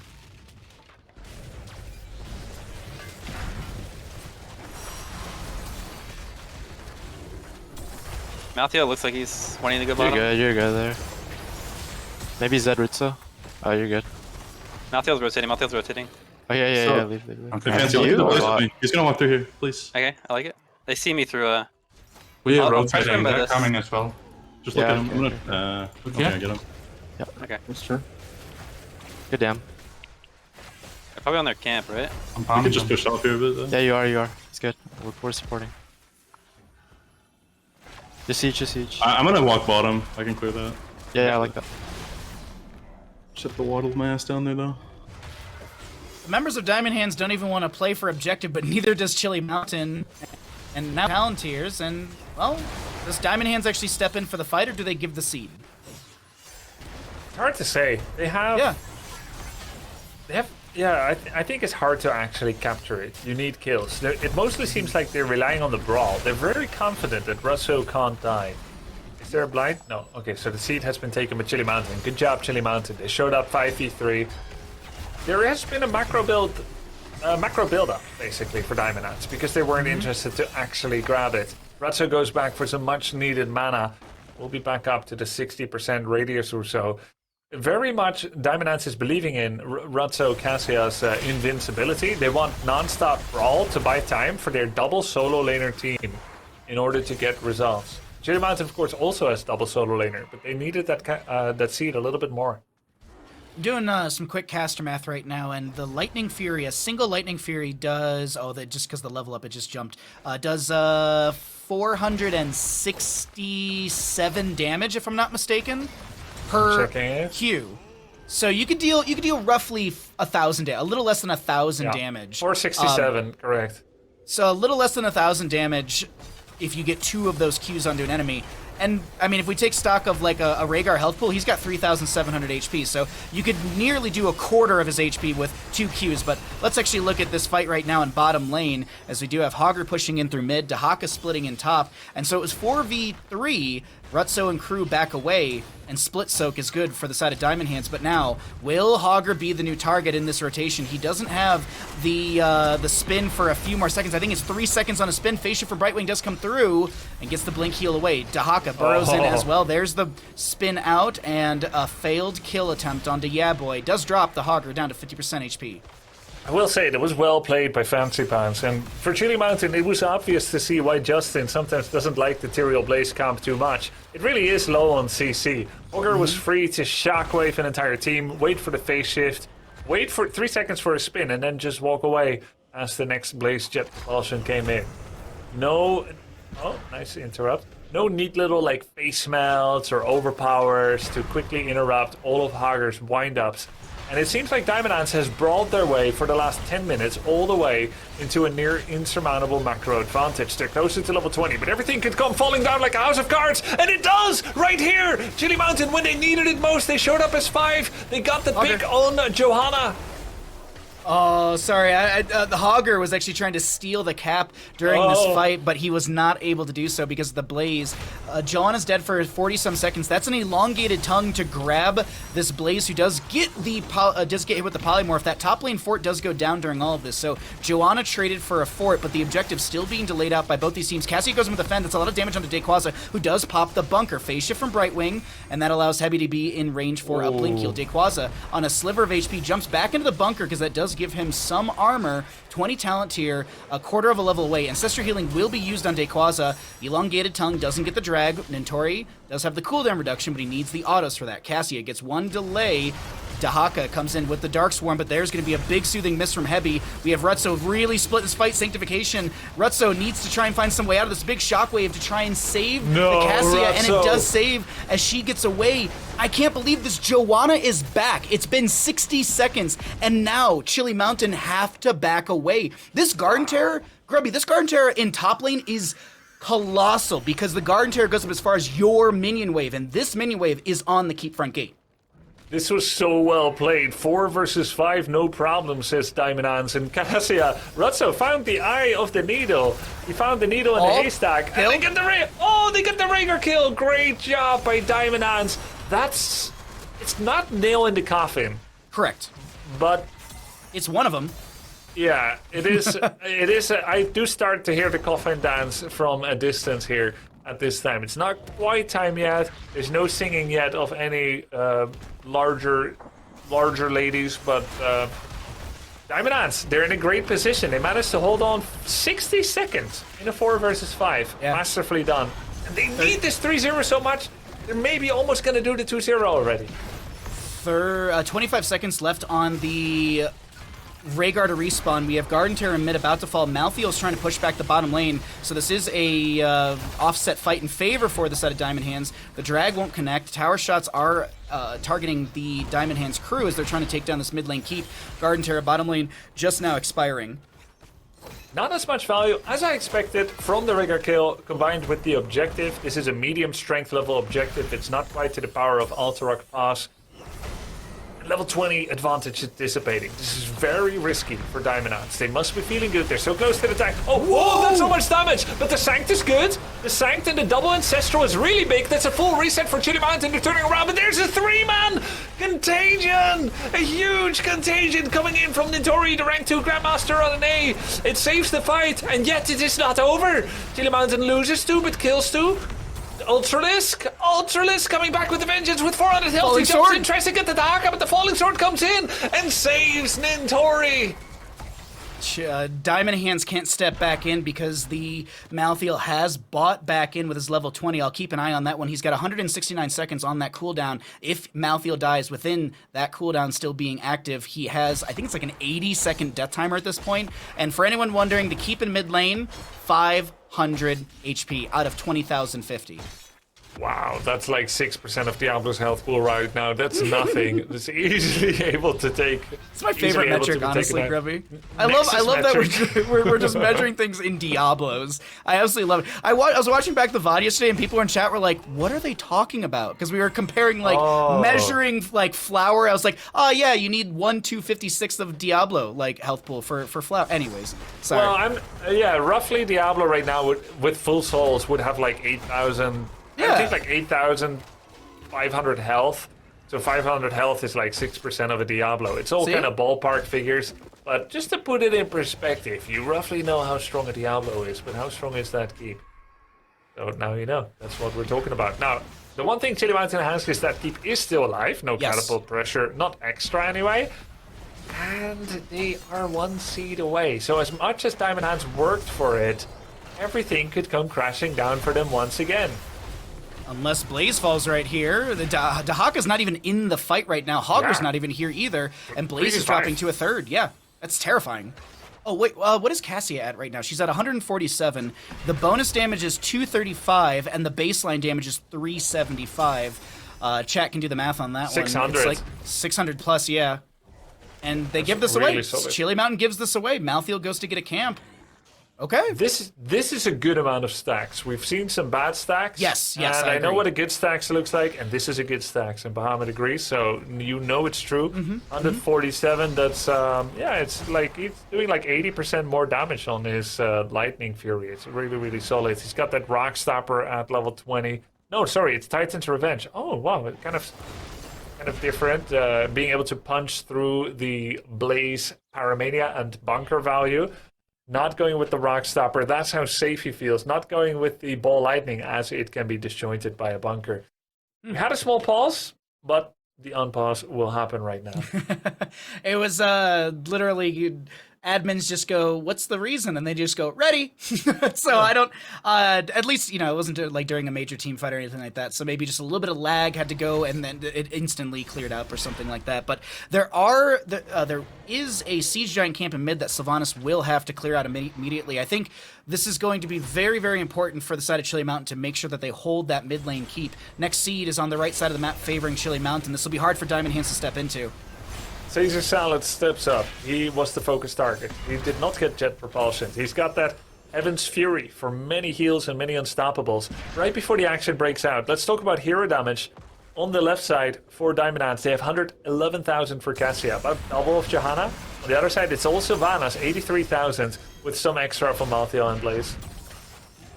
F: Malthael looks like he's wanting to go
H: You're
F: bottom.
H: good. You're good there. Maybe Zed Ruta. Oh, you're good.
F: Malthael's rotating.
H: Oh yeah.
G: So-
H: Leave.
J: Okay.
I: Hey, Fancy, look at the Blaze with me. He's gonna walk through here, please.
F: Okay, I like it. They see me through a.
J: We are
F: I'll try to
J: rotating.
F: remember
J: They're
F: this.
J: coming as well.
I: Just look
H: Yeah,
I: at him.
H: okay,
I: I'm gonna
J: Okay.
I: get him.
F: Okay.
G: That's true.
H: Good damn.
F: They're probably on their camp, right?
J: I'm
I: We
J: pounding
I: could just
J: them.
I: push off here a bit though.
H: Yeah, you are. It's good. We're supporting. Just siege.
I: I'm gonna walk bottom. I can clear that.
H: Yeah, I like that.
I: Just have to waddle my ass down there though.
A: The members of Diamond Hands don't even want to play for objective, but neither does Chili Mountain and now Palantirs. And, well, does Diamond Hands actually step in for the fight, or do they give the seed?
B: It's hard to say. They have...
A: Yeah.
B: I think it's hard to actually capture it. You need kills. It mostly seems like they're relying on the brawl. They're very confident that Russo can't die. Is there a blind? No. Okay, so the seed has been taken by Chili Mountain. Good job, Chili Mountain. They showed up 5v3. There has been a macro build-up, basically, for Diamond Ants, because they weren't interested to actually grab it. Russo goes back for some much-needed mana. We'll be back up to the 60% radius or so. Very much Diamond Ants is believing in Rutzo Cassia's invincibility. They want non-stop brawl to buy time for their double solo laner team in order to get results. Chili Mountain, of course, also has double solo laner, but they needed that seed a little bit more.
A: I'm doing some quick caster math right now, and the Lightning Fury, a single Lightning Fury does, just because the level up, it just jumped, does 467 damage, if I'm not mistaken, per Q. So you could deal roughly 1,000 damage, a little less than 1,000 damage.
B: 467, correct.
A: So a little less than 1,000 damage if you get 2 of those Qs onto an enemy. And, I mean, if we take stock of, like, a Rhaegar health pool, he's got 3,700 HP, so you could nearly do a quarter of his HP with 2 Qs, but let's actually look at this fight right now in bottom lane, as we do have Hogger pushing in through mid, Dahaka splitting in top, and so it was 4v3. Rutso and crew back away, and Split Soak is good for the side of Diamond Hands, but now, will Hogger be the new target in this rotation? He doesn't have the spin for a few more seconds. I think it's 3 seconds on a spin. Phase Shift from Brightwing does come through and gets the Blink heal away. Dahaka burrows in as well. There's the spin out, and a failed kill attempt onto Yaboy. Does drop the Hogger down to 50% HP.
B: I will say it was well played by Fancy Pants, and for Chili Mountain it was obvious to see why Justin sometimes doesn't like the Tyrael Blaze comp too much. It really is low on CC. Hogger was free to shockwave an entire team, wait for the phase shift, wait for 3 seconds for a spin, and then just walk away as the next Blaze Jet propulsion came in. No... Oh, nice interrupt. No neat little like face melts or overpowers to quickly interrupt all of Hogger's windups. And it seems like Diamond Ants has brawled their way for the last 10 minutes all the way into a near insurmountable macro advantage. They're closer to level 20, but everything could come falling down like a house of cards, and it does right here! Chili Mountain, when they needed it most, they showed up as 5. They got the pick on Johanna.
A: Oh, sorry. The Hogger was actually trying to steal the cap during this fight, but he was not able to do so because of the Blaze. Johanna's dead for 40-some seconds. That's an elongated tongue to grab this Blaze, who does get hit with the polymorph. That top lane fort does go down during all of this. So Johanna traded for a fort, but the objective still being delayed out by both these teams. Cassie goes in with a fend. That's a lot of damage onto Dayquaza, who does pop the bunker. Phase shift from Brightwing, and that allows Heavy to be in range for a blink heal. Dayquaza, on a sliver of HP, jumps back into the bunker because that does give him some armor. 20 talent tier, a quarter of a level away. Ancestor healing will be used on Dayquaza. Elongated tongue doesn't get the drag. Nintori does have the cooldown reduction, but he needs the autos for that. Cassia gets one delay. Dahaka comes in with the Dark Swarm, but there's going to be a big soothing miss from Hebi. We have Rutso really split this fight. Sanctification. Rutso needs to try and find some way out of this big shockwave to try and save the Cassia, and it does save as she gets away. I can't believe this. Johanna is back. It's been 60 seconds, and now Chili Mountain have to back away. This Garden Terror, Grubby, this Garden Terror in top lane is colossal because the Garden Terror goes up as far as your minion wave, and this minion wave is on the keep front gate.
B: This was so well played. 4 versus 5, no problem, says Diamond Ants. And Cassia, Rutso found the eye of the needle. He found the needle in the haystack.
A: Kill.
B: And they get the they get the Rager kill. Great job by Diamond Ants. It's not nail in the coffin.
A: Correct.
B: But
A: it's one of them.
B: Yeah, it is. It is. I do start to hear the coffin dance from a distance here at this time. It's not quite time yet. There's no singing yet of any larger ladies, but Diamond Ants, they're in a great position. They managed to hold on 60 seconds in a 4 versus 5. Yeah. Masterfully done. And they need this 3-0 so much, they're maybe almost going to do the 2-0 already.
A: 25 seconds left on the Rhaegar to respawn. We have Garden Terror in mid about to fall. Malthael's trying to push back the bottom lane, so this is a offset fight in favor for the side of Diamond Hands. The drag won't connect. Tower shots are targeting the Diamond Hands crew as they're trying to take down this mid lane keep. Garden Terror bottom lane just now expiring.
B: Not as much value as I expected from the Rhaegar kill combined with the objective. This is a medium strength level objective. It's not quite to the power of Alterac Pass. Level 20 advantage is dissipating. This is very risky for Diamond Ants. They must be feeling good. They're so close to the tank. Oh, whoa, that's so much damage. But the Sanct is good. The Sanct and the double Ancestral is really big. That's a full reset for Chili Mountain. They're turning around, but there's a 3-man contagion. A huge contagion coming in from Nintori, the rank 2 Grandmaster on an A. It saves the fight, and yet it is not over. Chili Mountain loses 2, but kills 2. Ultralisk coming back with a vengeance with 400 health. He jumps in, tries to get the Dahaka, but the Falling Sword comes in and saves Nintori.
A: Diamond Hands can't step back in because the Malthael has bought back in with his level 20. I'll keep an eye on that one. He's got 169 seconds on that cooldown. If Malthael dies within that cooldown still being active, he has, I think it's like an 80-second death timer at this point. And for anyone wondering, the keep in mid lane, 500 HP out of 20,050.
B: Wow, that's like 6% of Diablo's health pool right now. That's nothing. It's easily able to take.
A: It's my favorite metric, honestly, Grubby. I love that we're just measuring things in Diablos. I absolutely love it. I was watching back the VOD yesterday, and people in chat were like, "What are they talking about?" Because we were comparing measuring like flower. I was like, "Oh yeah, you need 1/256 of Diablo like health pool for flower." Anyways, sorry.
B: Well, roughly Diablo right now with full souls would have like 8,000 I think like 8,500 health. So 500 health is like 6% of a Diablo. It's all
A: See?
B: kind of ballpark figures. But just to put it in perspective, you roughly know how strong a Diablo is, but how strong is that keep? So now you know. That's what we're talking about. Now, the one thing Chili Mountain has is that keep is still alive. No catapult pressure, not extra anyway. And they are 1 seed away. So as much as Diamond Hands worked for it, everything could come crashing down for them once again.
A: Unless Blaze falls right here. The Dahaka's not even in the fight right now. Hogger's not even here either. And Blaze is dropping to a third. Yeah, that's terrifying. Oh, wait, what is Cassia at right now? She's at 147. The bonus damage is 235, and the baseline damage is 375. Chat can do the math on that
B: 600.
A: one. It's like 600 plus, yeah. And they give this
B: really
A: away.
B: solid.
A: Chili Mountain gives this away. Malthiel goes to get a camp. Okay.
B: This is a good amount of stacks. We've seen some bad stacks.
A: Yes,
B: and
A: I
B: I know
A: agree.
B: what a good stacks looks like, and this is a good stacks, and Bahamut agrees, so you know it's true. 147, that's, it's like, he's doing like 80% more damage on his Lightning Fury. It's really, really solid. He's got that Rock Stopper at level 20. No, sorry, it's Titan's Revenge. Oh, wow, it kind of different. Being able to punch through the Blaze, Paramania, and Bunker value. Not going with the Rock Stopper, that's how safe he feels. Not going with the Ball Lightning, as it can be disjointed by a bunker. We had a small pause, but the unpause will happen right now.
A: It was literally admins just go, "What's the reason?" And they just go, "Ready." So I don't. At least it wasn't like during a major team fight or anything like that. So maybe just a little bit of lag had to go, and then it instantly cleared up or something like that. But there is a siege giant camp in mid that Sylvanas will have to clear out immediately. I think this is going to be very, very important for the side of Chili Mountain to make sure that they hold that mid lane keep. Next seed is on the right side of the map favoring Chili Mountain. This will be hard for Diamond Hands to step into.
B: Caesar Salad steps up. He was the focus target. He did not get jet propulsion. He's got that Heaven's Fury for many heals and many unstoppables. Right before the action breaks out, let's talk about hero damage. On the left side for Diamond Hands, they have 111,000 for Cassia, about double of Johanna. On the other side, it's all Sylvanas, 83,000, with some extra from Malthiel and Blaze.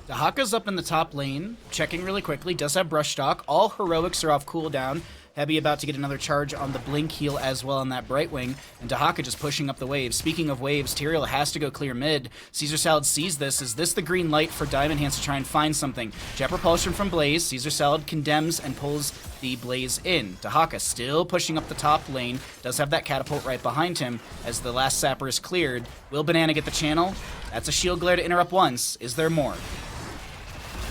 A: Dahaka's up in the top lane, checking really quickly, does have Brush Stock. All heroics are off cooldown. Heavy about to get another charge on the Blink heal as well on that Brightwing, and Dahaka just pushing up the waves. Speaking of waves, Tyrael has to go clear mid. Caesar Salad sees this. Is this the green light for Diamond Hands to try and find something? Jet Propulsion from Blaze. Caesar Salad condemns and pulls the Blaze in. Dahaka still pushing up the top lane. Does have that catapult right behind him as the last sapper is cleared. Will Banana get the channel? That's a shield glare to interrupt once. Is there more?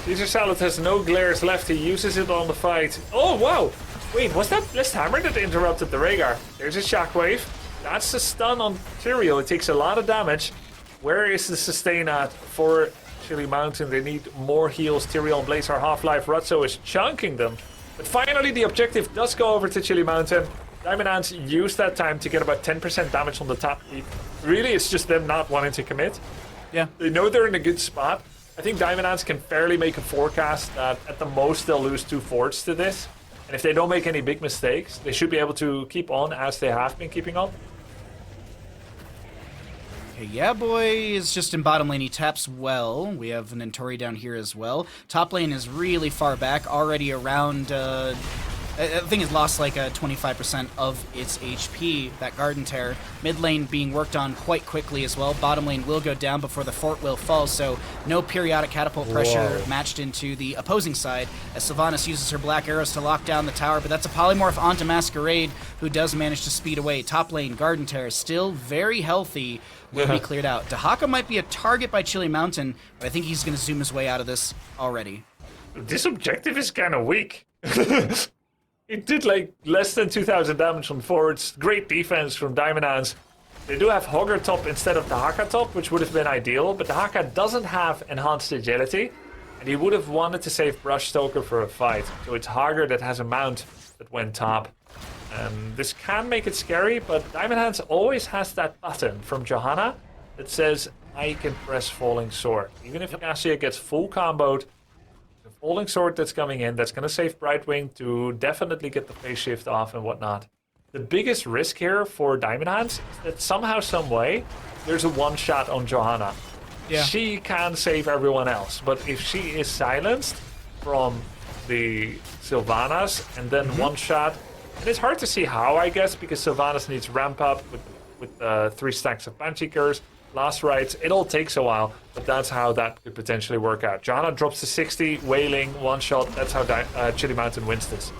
B: Caesar Salad has no glares left. He uses it on the fight. Oh, wow! Wait, was that Blessed Hammer that interrupted the Rhaegar? There's a Shockwave. That's a stun on Tyrael. It takes a lot of damage. Where is the sustain at for Chili Mountain? They need more heals. Tyrael and Blaze are half-life. Rutzo is chunking them. But finally, the objective does go over to Chili Mountain. Diamond Hands use that time to get about 10% damage on the top keep. Really, it's just them not wanting to commit.
A: Yeah.
B: They know they're in a good spot. I think Diamond Hands can fairly make a forecast that at the most they'll lose 2 forts to this. And if they don't make any big mistakes, they should be able to keep on as they have been keeping on.
A: Okay, yeah, boy is just in bottom lane. He taps well. We have an Entori down here as well. Top lane is really far back, already around... I think it's lost like 25% of its HP, that Garden Terror. Mid lane being worked on quite quickly as well. Bottom lane will go down before the fort will fall, so no periodic catapult pressure matched into the opposing side as Sylvanas uses her black arrows to lock down the tower, but that's a polymorph onto Masquerade, who does manage to speed away. Top lane, Garden Terror, still very healthy, will be cleared out. Dahaka might be a target by Chili Mountain, but I think he's going to zoom his way out of this already.
B: This objective is kind of weak. It did like less than 2,000 damage on forwards. Great defense from Diamond Hands. They do have Hogger top instead of Dahaka top, which would have been ideal, but Dahaka doesn't have enhanced agility, and he would have wanted to save Brush Stoker for a fight. So it's Hogger that has a mount that went top. This can make it scary, but Diamond Hands always has that button from Johanna that says, I can press Falling Sword. Even if Cassia gets full comboed, Falling Sword that's coming in, that's going to save Brightwing to definitely get the phase shift off and whatnot. The biggest risk here for Diamond Hands is that somehow, some way, there's a one-shot on Johanna. Yeah. She can save everyone else, but if she is silenced from the Sylvanas and then one-shot. And it's hard to see how, I guess, because Sylvanas needs ramp up with 3 stacks of Banshee Curse, last rites. It all takes a while, but that's how that could potentially work out. Johanna drops to 60, Wailing, one-shot. That's how Chili Mountain wins this.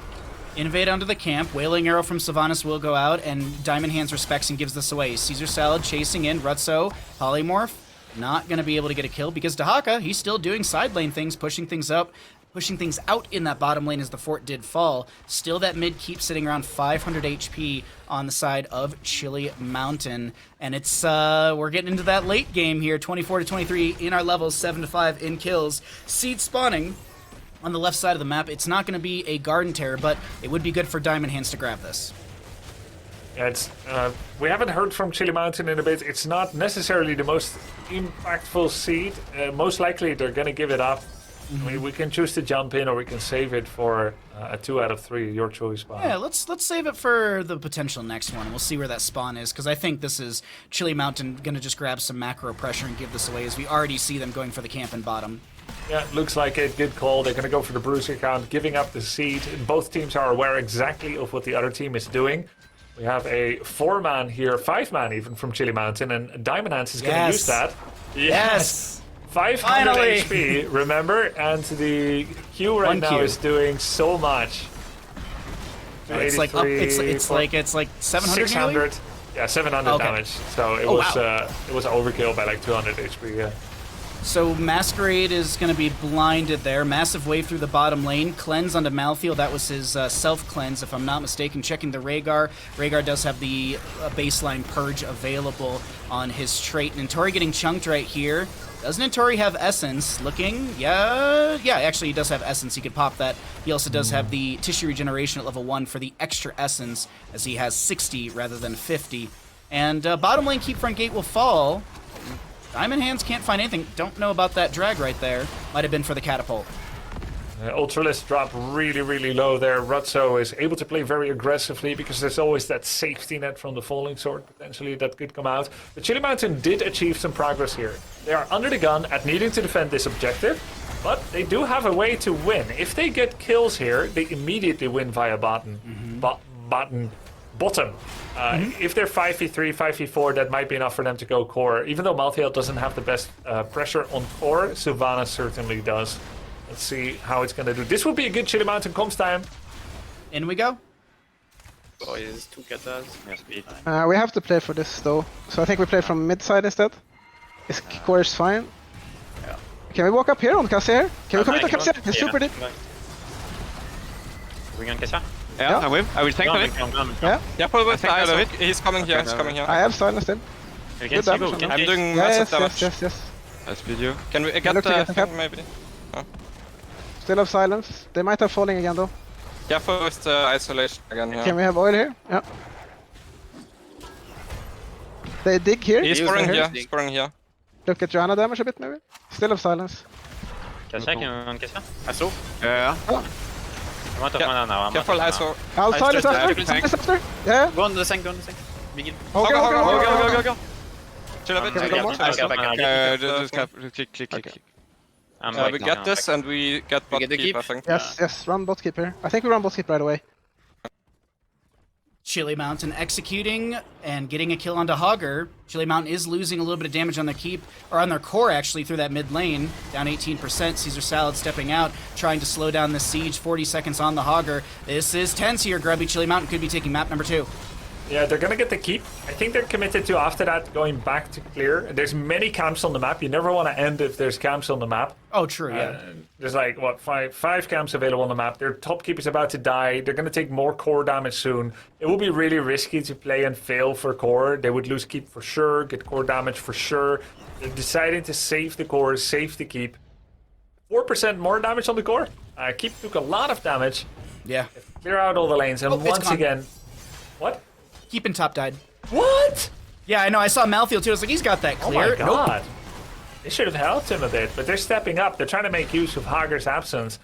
A: Invade onto the camp. Wailing Arrow from Sylvanas will go out, and Diamond Hands respects and gives this away. Caesar Salad chasing in. Rutso, Polymorph, not going to be able to get a kill because Dahaka, he's still doing side lane things, pushing things up, pushing things out in that bottom lane as the fort did fall. Still that mid keeps sitting around 500 HP on the side of Chili Mountain. And it's, we're getting into that late game here, 24-23 in our levels, 7-5 in kills. Seed spawning on the left side of the map. It's not going to be a Garden Terror, but it would be good for Diamond Hands to grab this.
B: Yeah, it's, we haven't heard from Chili Mountain in a bit. It's not necessarily the most impactful seed. Most likely they're going to give it up. I mean, we can choose to jump in or we can save it for a 2 out of 3, your choice.
A: Yeah, let's save it for the potential next one. We'll see where that spawn is, because I think this is Chili Mountain going to just grab some macro pressure and give this away, as we already see them going for the camp and bottom.
B: Yeah, looks like it. Good call. They're going to go for the bruiser count, giving up the seed. Both teams are aware exactly of what the other team is doing. We have a 4-man here, 5-man even from Chili Mountain, and Diamond Hands is going to use that.
A: Yes!
B: 500
A: Finally!
B: HP, remember? And the Q right now is doing so much.
A: It's like 700
B: 600.
A: nearly?
B: Yeah, 700
A: Okay.
B: damage. So it was overkill by like 200 HP. Yeah.
A: So Masquerade is going to be blinded there. Massive wave through the bottom lane. Cleanse onto Malthael. That was his self-cleanse, if I'm not mistaken. Checking the Rhaegar. Rhaegar does have the baseline purge available on his trait. Nintori getting chunked right here. Does Nintori have Essence? Looking, yeah, actually he does have Essence. He could pop that. He also does have the Tissue Regeneration at level 1 for the extra Essence, as he has 60 rather than 50. And bottom lane Keep Front Gate will fall. Diamond Hands can't find anything. Don't know about that drag right there. Might have been for the catapult.
B: Ultralisk dropped really, really low there. Rutso is able to play very aggressively because there's always that safety net from the Falling Sword potentially that could come out. But Chili Mountain did achieve some progress here. They are under the gun at needing to defend this objective, but they do have a way to win. If they get kills here, they immediately win via bottom. If they're 5v3, 5v4, that might be enough for them to go core. Even though Malthael doesn't have the best pressure on core, Sylvanas certainly does. Let's see how it's going to do. This would be a good Chili Mountain comms time.
A: In we go.
F: Boys, 2 getters. Speed.
D: We have to play for this though, so I think we play from mid side instead. Is core is fine.
F: Yeah.
D: Can we walk up here on Cassia here? Can we commit to Cassia? He's super deep.
F: We can Cassia?
D: Yeah.
F: I will take it.
D: Yeah,
E: Yeah, pull with eyes of it. He's coming here, he's coming here.
D: I have silence him.
F: We
D: Good
F: can
D: damage on him.
E: I'm doing
D: Yeah,
E: massive
D: yes,
E: damage.
D: yes.
F: I speed you.
E: Can we get
D: look to
E: the
D: get the cap.
E: thing, maybe?
D: Still have silence. They might have falling again though.
E: Careful with the isolation again, yeah.
D: Can we have oil here? Yeah. They dig here.
E: He's scoring here.
D: Look at Johanna damage a bit maybe. Still have silence.
F: Cassia, can we Cassia? I saw. Yeah.
D: Oh.
F: I'm out of mana now.
E: Careful, I saw.
D: I'll silence
F: just
D: after.
F: died.
D: Silence after. Yeah.
F: Go on the tank, Begin.
D: Go.
E: Chill a bit,
D: Okay,
E: chill a bit.
F: Just click.
E: We get this and we get bot keep, I think.
D: Yes. Run bot keep here. I think we run bot keep right away.
A: Chili Mountain executing and getting a kill onto Hogger. Chili Mountain is losing a little bit of damage on their keep, or on their core actually, through that mid lane. Down 18%. Caesar Salad stepping out, trying to slow down the siege. 40 seconds on the Hogger. This is tense here. Grubby. Chili Mountain could be taking map number 2.
B: Yeah, they're gonna get the keep. I think they're committed to, after that, going back to clear. There's many camps on the map. You never want to end if there's camps on the map.
A: Oh, true, yeah.
B: There's like, what, five camps available on the map. Their top keep is about to die. They're gonna take more core damage soon. It will be really risky to play and fail for core. They would lose keep for sure, get core damage for sure. They're deciding to save the core, save the keep. 4% more damage on the core. Keep took a lot of damage.
A: Yeah.
B: Clear out all the lanes, and
A: Oh, it's
B: once
A: gone.
B: again... What?
A: Keeping top died.
B: What?
A: Yeah, I know. I saw Malthael too. I was like, he's got that
B: Oh
A: clear.
B: my god. They should have helped him a bit, but they're stepping up. They're trying to make use of Hager's absence.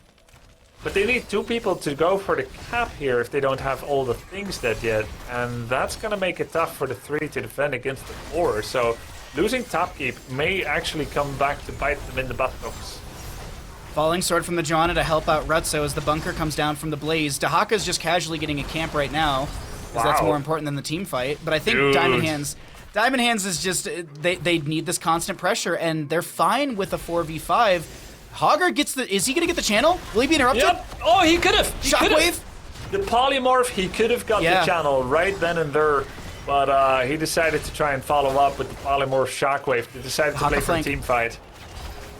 B: But they need 2 people to go for the cap here if they don't have all the things dead yet. And that's going to make it tough for the 3 to defend against the 4. So losing top keep may actually come back to bite them in the buttocks.
A: Falling sword from the Johanna to help out Rutso as the bunker comes down from the Blaze. Dahaka's just casually getting a camp right now, because that's more important than the team fight. But I think Diamond Hands is just, they need this constant pressure, and they're fine with a 4v5. Hogger gets is he going to get the channel? Will he be interrupted?
B: Yep. Oh, he could have.
A: Shockwave?
B: The polymorph, he could have got the channel right then and there, but he decided to try and follow up with the polymorph shockwave. He decided to play for a team fight.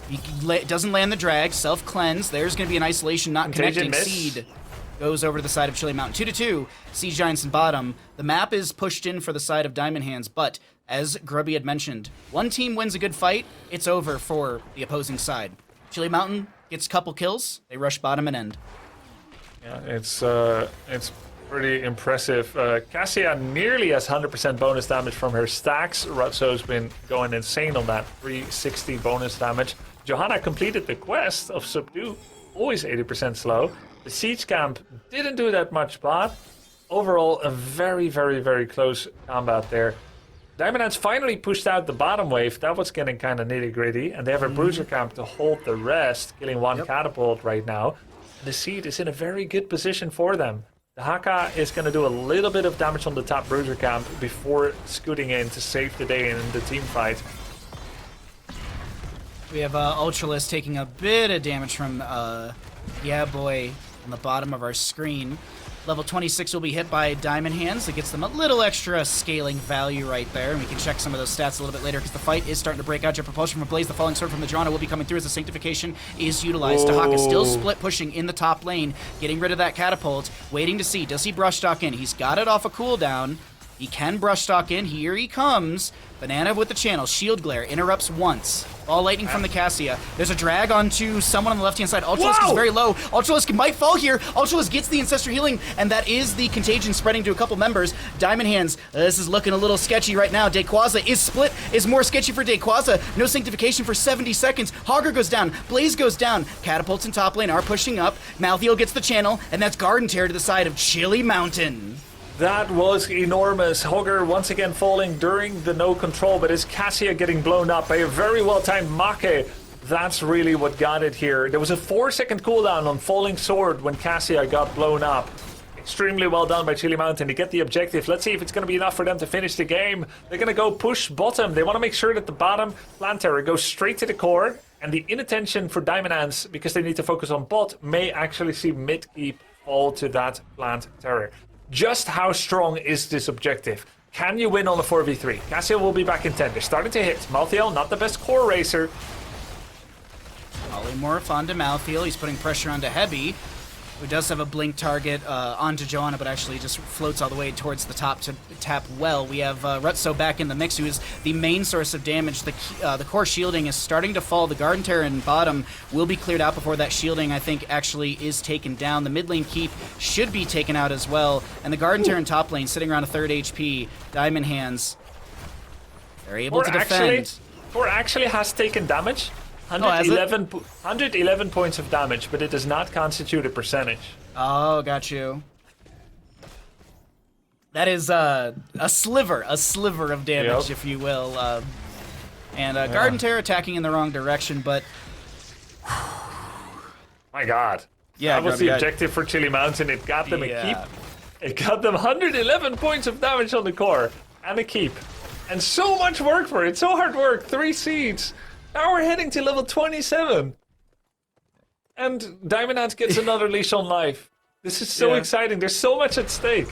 A: He doesn't land the drag, self-cleanse. There's going to be an isolation not
B: Contagion
A: connecting.
B: miss.
A: Seed goes over to the side of Chili Mountain. 2-2, Siege Giants in bottom. The map is pushed in for the side of Diamond Hands, but as Grubby had mentioned, one team wins a good fight, it's over for the opposing side. Chili Mountain gets a couple kills, they rush bottom and end.
B: Yeah, it's pretty impressive. Cassia nearly has 100% bonus damage from her stacks. Rutso's been going insane on that 360 bonus damage. Johanna completed the quest of Subdue, always 80% slow. The Siege Camp didn't do that much, but overall a very, very, very close combat there. Diamond Hands finally pushed out the bottom wave. That was getting kind of nitty-gritty, and they have a Bruiser Camp to hold the rest, killing one catapult right now. The Seed is in a very good position for them. The Haka is going to do a little bit of damage on the top Bruiser Camp before scooting in to save the day in the team fight.
A: We have Ultralist taking a bit of damage from Yeah Boy on the bottom of our screen. Level 26 will be hit by Diamond Hands. It gets them a little extra scaling value right there. And we can check some of those stats a little bit later because the fight is starting to break out. Jet Propulsion from Blaze. The Falling Sword from the Johanna will be coming through as the Sanctification is utilized. Dahaka still split pushing in the top lane, getting rid of that catapult, waiting to see. Does he brush stock in? He's got it off a cooldown. He can brush stock in. Here he comes. Banana with the channel. Shield Glare interrupts once. Ball lightning from the Cassia. There's a drag onto someone on the left-hand side. Ultralisk is very low. Ultralisk might fall here. Ultralisk gets the Ancestor Healing, and that is the contagion spreading to a couple members. Diamond Hands, this is looking a little sketchy right now. Dayquaza is split, is more sketchy for Dayquaza. No Sanctification for 70 seconds. Hogger goes down. Blaze goes down. Catapults in top lane are pushing up. Malthiel gets the channel, and that's Garden Tear to the side of Chili Mountain.
B: That was enormous. Hogger once again falling during the no control, but his Cassia getting blown up by a very well-timed Make. That's really what got it here. There was a 4-second cooldown on Falling Sword when Cassia got blown up. Extremely well done by Chili Mountain to get the objective. Let's see if it's going to be enough for them to finish the game. They're going to go push bottom. They want to make sure that the bottom Plant Terror goes straight to the core, and the inattention for Diamond Hands, because they need to focus on bot, may actually see mid keep fall to that Plant Terror. Just how strong is this objective? Can you win on a 4v3? Cassia will be back in 10. They're starting to hit. Malthiel, not the best core racer.
A: Polymorph onto Malthiel. He's putting pressure onto Heavy, who does have a blink target onto Johanna, but actually just floats all the way towards the top to tap well. We have Rutso back in the mix, who is the main source of damage. The core shielding is starting to fall. The Garden Terror in bottom will be cleared out before that shielding, I think, actually is taken down. The mid lane keep should be taken out as well. And the Garden Terror in top lane, sitting around a third HP. Diamond Hands, they're able to defend.
B: Core actually has taken damage. 111 points of damage, but it does not constitute a percentage.
A: Oh, got you. That is a sliver of damage, if you will. Garden Terror attacking in the wrong direction, but...
B: My god.
A: Yeah,
B: that was the objective for Chili Mountain. It got them a keep. It got them 111 points of damage on the core, and a keep. And so much work for it, so hard work, 3 seeds. Now we're heading to level 27. And Diamond Hands gets another leash on life. This is so exciting. There's so much at stake.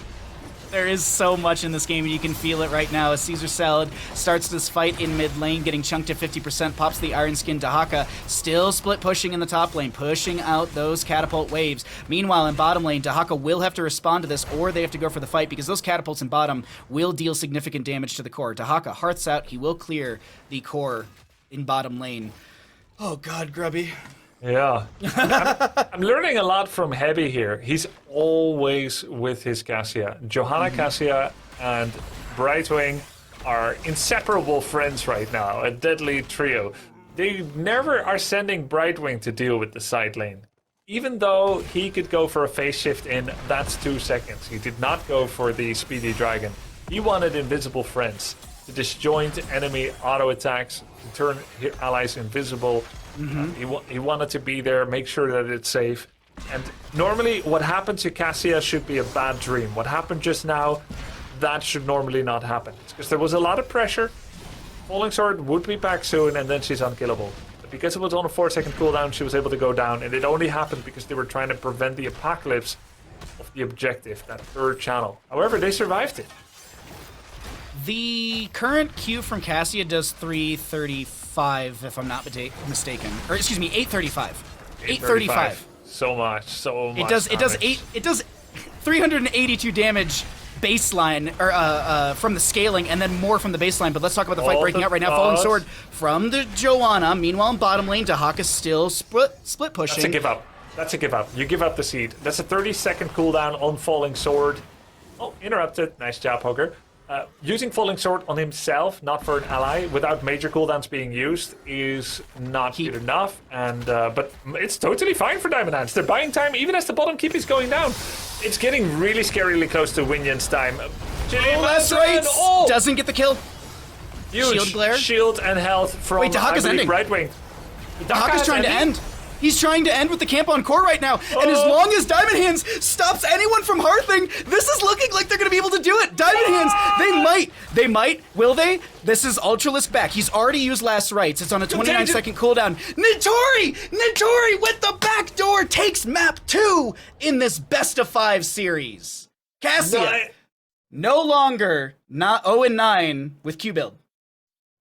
A: There is so much in this game, and you can feel it right now as Caesar Salad starts this fight in mid lane, getting chunked to 50%, pops the Iron Skin Dahaka, still split pushing in the top lane, pushing out those catapult waves. Meanwhile, in bottom lane, Dahaka will have to respond to this, or they have to go for the fight, because those catapults in bottom will deal significant damage to the core. Dahaka hearths out, he will clear the core in bottom lane. Oh god, Grubby.
B: Yeah. I'm learning a lot from Heavy here. He's always with his Cassia. Johanna Cassia and Brightwing are inseparable friends right now, a deadly trio. They never are sending Brightwing to deal with the side lane. Even though he could go for a phase shift in, that's 2 seconds. He did not go for the Speedy Dragon. He wanted Invisible Friends to disjoint enemy auto attacks, to turn allies invisible, He wanted to be there, make sure that it's safe. And normally what happened to Cassia should be a bad dream. What happened just now, that should normally not happen. It's because there was a lot of pressure. Falling Sword would be back soon, and then she's unkillable. But because it was on a 4-second cooldown, she was able to go down, and it only happened because they were trying to prevent the apocalypse of the objective, that third channel. However, they survived it.
A: The current Q from Cassia does 335, if I'm not mistaken. Or excuse me, 835. 835.
B: So much.
A: It does 382 damage baseline, or from the scaling, and then more from the baseline. But let's talk about the fight breaking out right now. Falling Sword from the Joanna. Meanwhile, in bottom lane, Dahaka's still split pushing.
B: That's a give up. That's a give up. You give up the seed. That's a 30-second cooldown on Falling Sword. Oh, interrupted. Nice job, Hogger. Using Falling Sword on himself, not for an ally, without major cooldowns being used, is not good enough. And but it's totally fine for Diamond Hands. They're buying time even as the bottom keep is going down. It's getting really scarily close to Winyan's time.
A: That's right. Oh! Doesn't get the kill.
B: Huge
A: shield glare.
B: Shield and health from
A: Dahaka's ending.
B: right wing.
A: Dahaka's trying to end. He's trying to end with the camp on core right now, and as long as Diamond Hands stops anyone from hearthing, this is looking like they're going to be able to do it. Diamond Hands, they might, will they? This is Ultralisk back. He's already used Last Rites. It's on a 29-second cooldown. Nitori with the backdoor takes map 2 in this best-of-5 series. Cassia, no longer not 0-9 with Q-Build.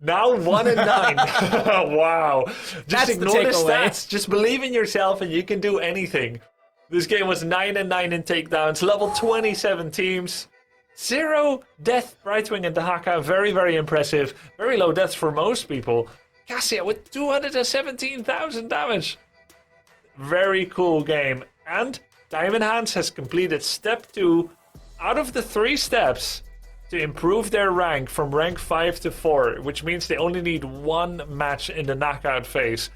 B: Now 1-9. Wow. Just ignore the stats. Just believe in yourself and you can do anything. This game was 9-9 in takedowns, level 27 teams. 0 death, Brightwing and Dahaka. Very, very impressive. Very low deaths for most people. Cassia with 217,000 damage. Very cool game. And Diamond Hands has completed step 2 out of the 3 steps to improve their rank from rank 5 to 4, which means they only need 1 match in the knockout phase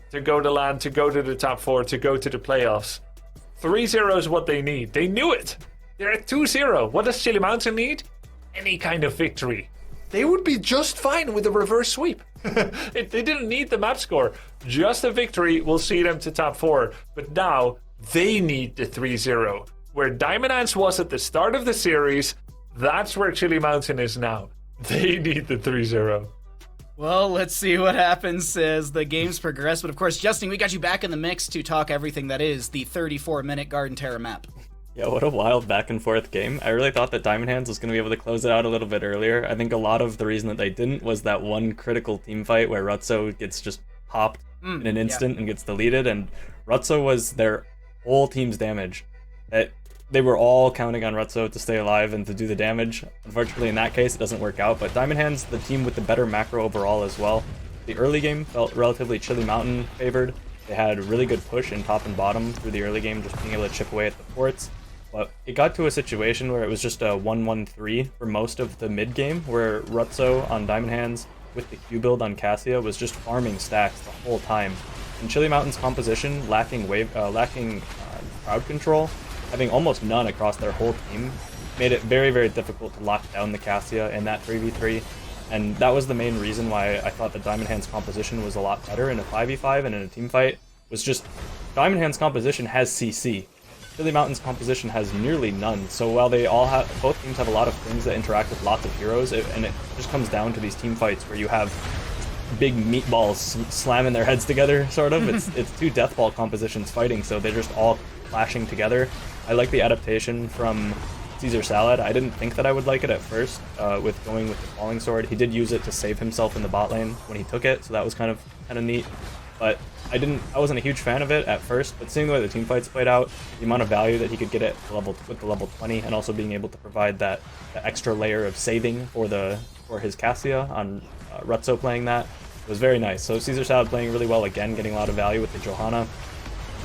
B: to go to land, to go to the top 4, to go to the playoffs. 3-0 is what they need. They knew it. They're at 2-0. What does Chili Mountain need? Any kind of victory. They would be just fine with a reverse sweep. They didn't need the map score. Just a victory will see them to top 4. But now they need the 3-0. Where Diamond Hands was at the start of the series, that's where Chili Mountain is now. They need the 3-0.
A: Well, let's see what happens as the games progress. But of course, Justin, we got you back in the mix to talk everything that is the 34-minute Garden Terror map.
C: Yeah, what a wild back and forth game. I really thought that Diamond Hands was going to be able to close it out a little bit earlier. I think a lot of the reason that they didn't was that one critical team fight where Rutso gets just popped in an instant and gets deleted. And Rutso was their whole team's damage. They were all counting on Rutso to stay alive and to do the damage. Unfortunately, in that case, it doesn't work out. But Diamond Hands, the team with the better macro overall as well. The early game felt relatively Chili Mountain favored. They had a really good push in top and bottom through the early game, just being able to chip away at the forts. But it got to a situation where it was just a 1-1-3 for most of the mid game, where Rutso on Diamond Hands with the Q build on Cassia was just farming stacks the whole time. And Chili Mountain's composition, lacking crowd control, having almost none across their whole team, made it very, very difficult to lock down the Cassia in that 3v3. And that was the main reason why I thought that Diamond Hand's composition was a lot better in a 5v5 and in a team fight, was just Diamond Hand's composition has CC. Chili Mountain's composition has nearly none. So while they all have, both teams have a lot of things that interact with lots of heroes, and it just comes down to these team fights where you have big meatballs slamming their heads together, sort of. It's 2 deathball compositions fighting, so they're just all clashing together. I like the adaptation from Caesar Salad. I didn't think that I would like it at first, with going with the Falling Sword. He did use it to save himself in the bot lane when he took it, so that was kind of neat. But I wasn't a huge fan of it at first, but seeing the way the team fights played out, the amount of value that he could get with the level 20, and also being able to provide that extra layer of saving for his Cassia on Rutso playing that was very nice. So Caesar Salad playing really well again, getting a lot of value with the Johanna.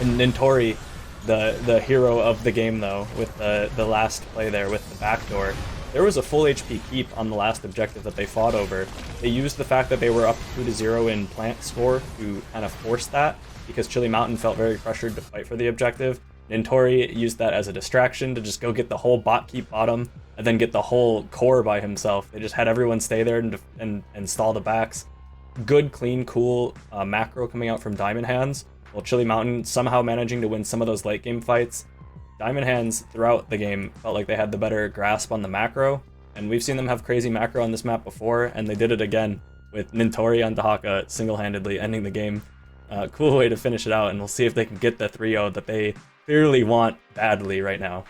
C: And Nintori, the hero of the game though, with the last play there with the backdoor. There was a full HP keep on the last objective that they fought over. They used the fact that they were up 2-0 in plant score to kind of force that, because Chili Mountain felt very pressured to fight for the objective. Nintori used that as a distraction to just go get the whole bot keep bottom and then get the whole core by himself. They just had everyone stay there and stall the backs. good, clean, cool macro coming out from Diamond Hands, while Chili Mountain somehow managing to win some of those late game fights. Diamond Hands throughout the game felt like they had the better grasp on the macro, and we've seen them have crazy macro on this map before, and they did it again with Nintori on Dahaka single-handedly ending the game. Cool way to finish it out, and we'll see if they can get the 3-0 that they clearly want badly right now.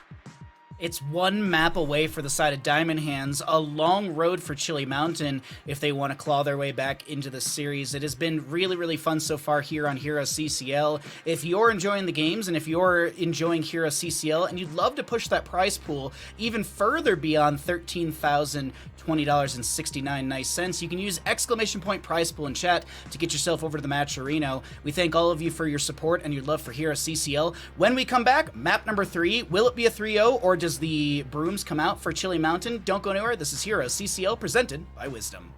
A: It's one map away for the side of Diamond Hands, a long road for Chili Mountain if they want to claw their way back into the series. It has been really, really fun so far here on HeroesCCL. If you're enjoying the games and if you're enjoying HeroesCCL and you'd love to push that prize pool even further beyond $13,020.69, you can use ! prize pool in chat to get yourself over to the match arena. We thank all of you for your support and your love for HeroesCCL. When we come back, map number 3, will it be a 3-0 or does the brooms come out for Chili Mountain? Don't go anywhere. This is HeroesCCL presented by Wisdom.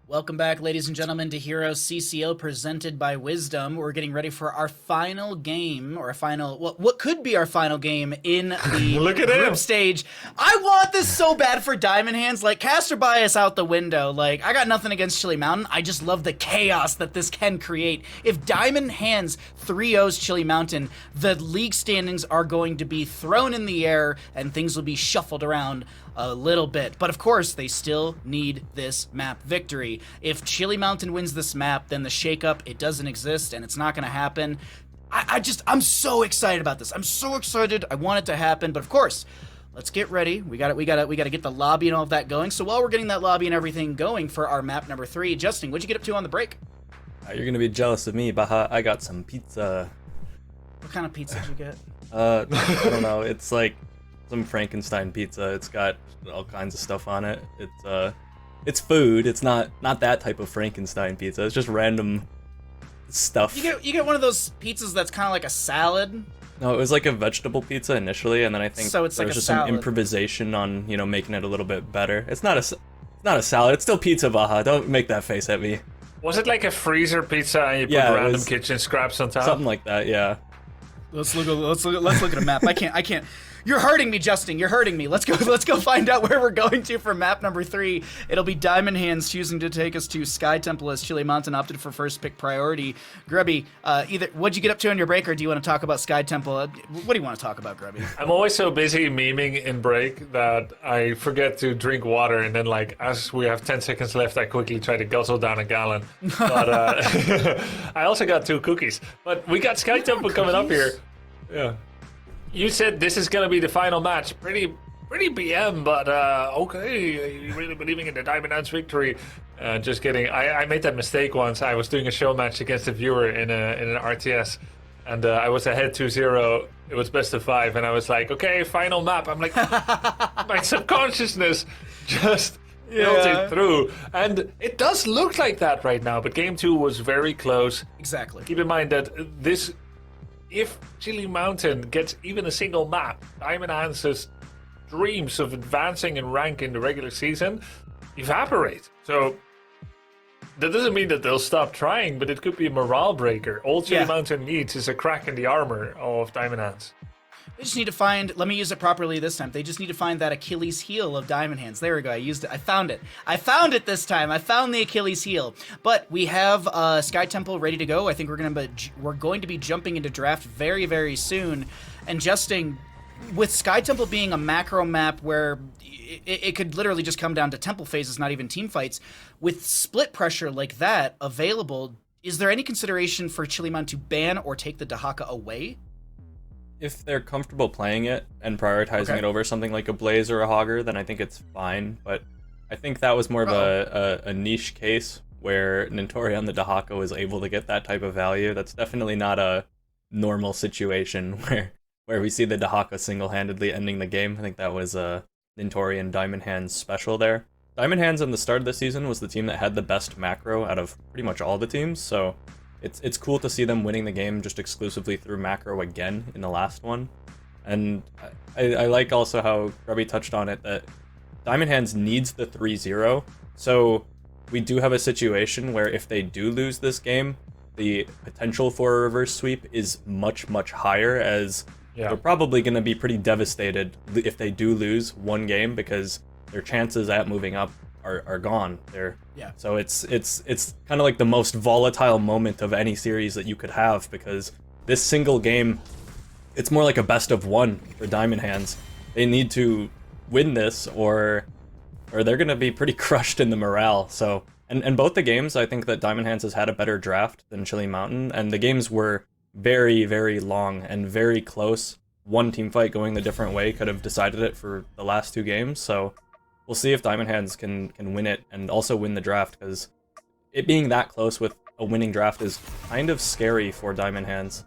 A: Welcome back, ladies and gentlemen, to HeroesCCL presented by Wisdom. We're getting ready for our final game, or a final, what could be our final game in the
B: Look at
A: group
B: him.
A: stage. I want this so bad for Diamond Hands. Like, caster bias out the window. Like, I got nothing against Chili Mountain. I just love the chaos that this can create. If Diamond Hands 3-0's Chili Mountain, the league standings are going to be thrown in the air and things will be shuffled around a little bit. But of course, they still need this map victory. If Chili Mountain wins this map, then the shakeup, it doesn't exist and it's not going to happen. I'm so excited about this. I'm so excited. I want it to happen. But of course, let's get ready. We got to get the lobby and all of that going. So while we're getting that lobby and everything going for our map number 3, Justin, what'd you get up to on the break?
C: You're gonna be jealous of me, Baha. I got some pizza.
A: What kind of pizza did you get?
C: I don't know. It's like some Frankenstein pizza. It's got all kinds of stuff on it. It's food. It's not that type of Frankenstein pizza. It's just random stuff.
A: You get one of those pizzas that's kind of like a salad.
C: No, it was like a vegetable pizza initially, and then I think
A: So it's
C: there
A: like
C: was
A: a
C: just
A: salad.
C: some improvisation on making it a little bit better. It's not a salad. It's still pizza, Baha. Don't make that face at me.
B: Was it like a freezer pizza and you put
C: Yeah, it
B: random
C: was
B: kitchen scraps on top?
C: something like that. Yeah.
A: Let's look at a map. I can't. You're hurting me, Justin. You're hurting me. Let's go find out where we're going to for map number 3. It'll be Diamond Hands choosing to take us to Sky Temple as Chili Mountain opted for first pick priority. Grubby, either what'd you get up to on your break, or do you want to talk about Sky Temple? What do you want to talk about, Grubby?
B: I'm always so busy memeing in break that I forget to drink water, and then like as we have 10 seconds left, I quickly try to guzzle down a gallon. But I also got 2 cookies. But we got Sky Temple coming up here. Yeah. You said this is gonna be the final match. Pretty BM, but okay. You really believing in the Diamond Hands victory? Just kidding. I made that mistake once. I was doing a show match against a viewer in an RTS, and I was ahead 2-0. It was best of 5, and I was like, okay, final map. I'm like, my subconsciousness just filtered through, and it does look like that right now. But game 2 was very close.
A: Exactly.
B: Keep in mind that this. If Chili Mountain gets even a single map, Diamond Hands' dreams of advancing in rank in the regular season evaporate. So that doesn't mean that they'll stop trying, but it could be a morale breaker. All Chili Mountain needs is a crack in the armor of Diamond Hands.
A: They just need to find, let me use it properly this time. They just need to find that Achilles heel of Diamond Hands. There we go. I used it. I found it. I found it this time. I found the Achilles heel. But we have Sky Temple ready to go. I think we're going to be jumping into draft very, very soon. And Justin, with Sky Temple being a macro map where it could literally just come down to temple phases, not even team fights, with split pressure like that available, is there any consideration for Chili Mountain to ban or take the Dahaka away?
C: If they're comfortable playing it and prioritizing it over something like a Blaze or a Hogger, then I think it's fine. But I think that was more of a niche case where Nintori on the Dahaka was able to get that type of value. That's definitely not a normal situation where we see the Dahaka single-handedly ending the game. I think that was Nintori and Diamond Hands special there. Diamond Hands in the start of the season was the team that had the best macro out of pretty much all the teams, so it's cool to see them winning the game just exclusively through macro again in the last one. And I like also how Grubby touched on it, that Diamond Hands needs the 3-0. So we do have a situation where if they do lose this game, the potential for a reverse sweep is much, much higher, as they're probably going to be pretty devastated if they do lose one game, because their chances at moving up are gone there.
A: Yeah.
C: So it's kind of like the most volatile moment of any series that you could have, because this single game, it's more like a best of one for Diamond Hands. They need to win this or they're gonna be pretty crushed in the morale. So and both the games, I think that Diamond Hands has had a better draft than Chili Mountain, and the games were very, very long and very close. One team fight going the different way could have decided it for the last 2 games. So we'll see if Diamond Hands can win it and also win the draft, because it being that close with a winning draft is kind of scary for Diamond Hands.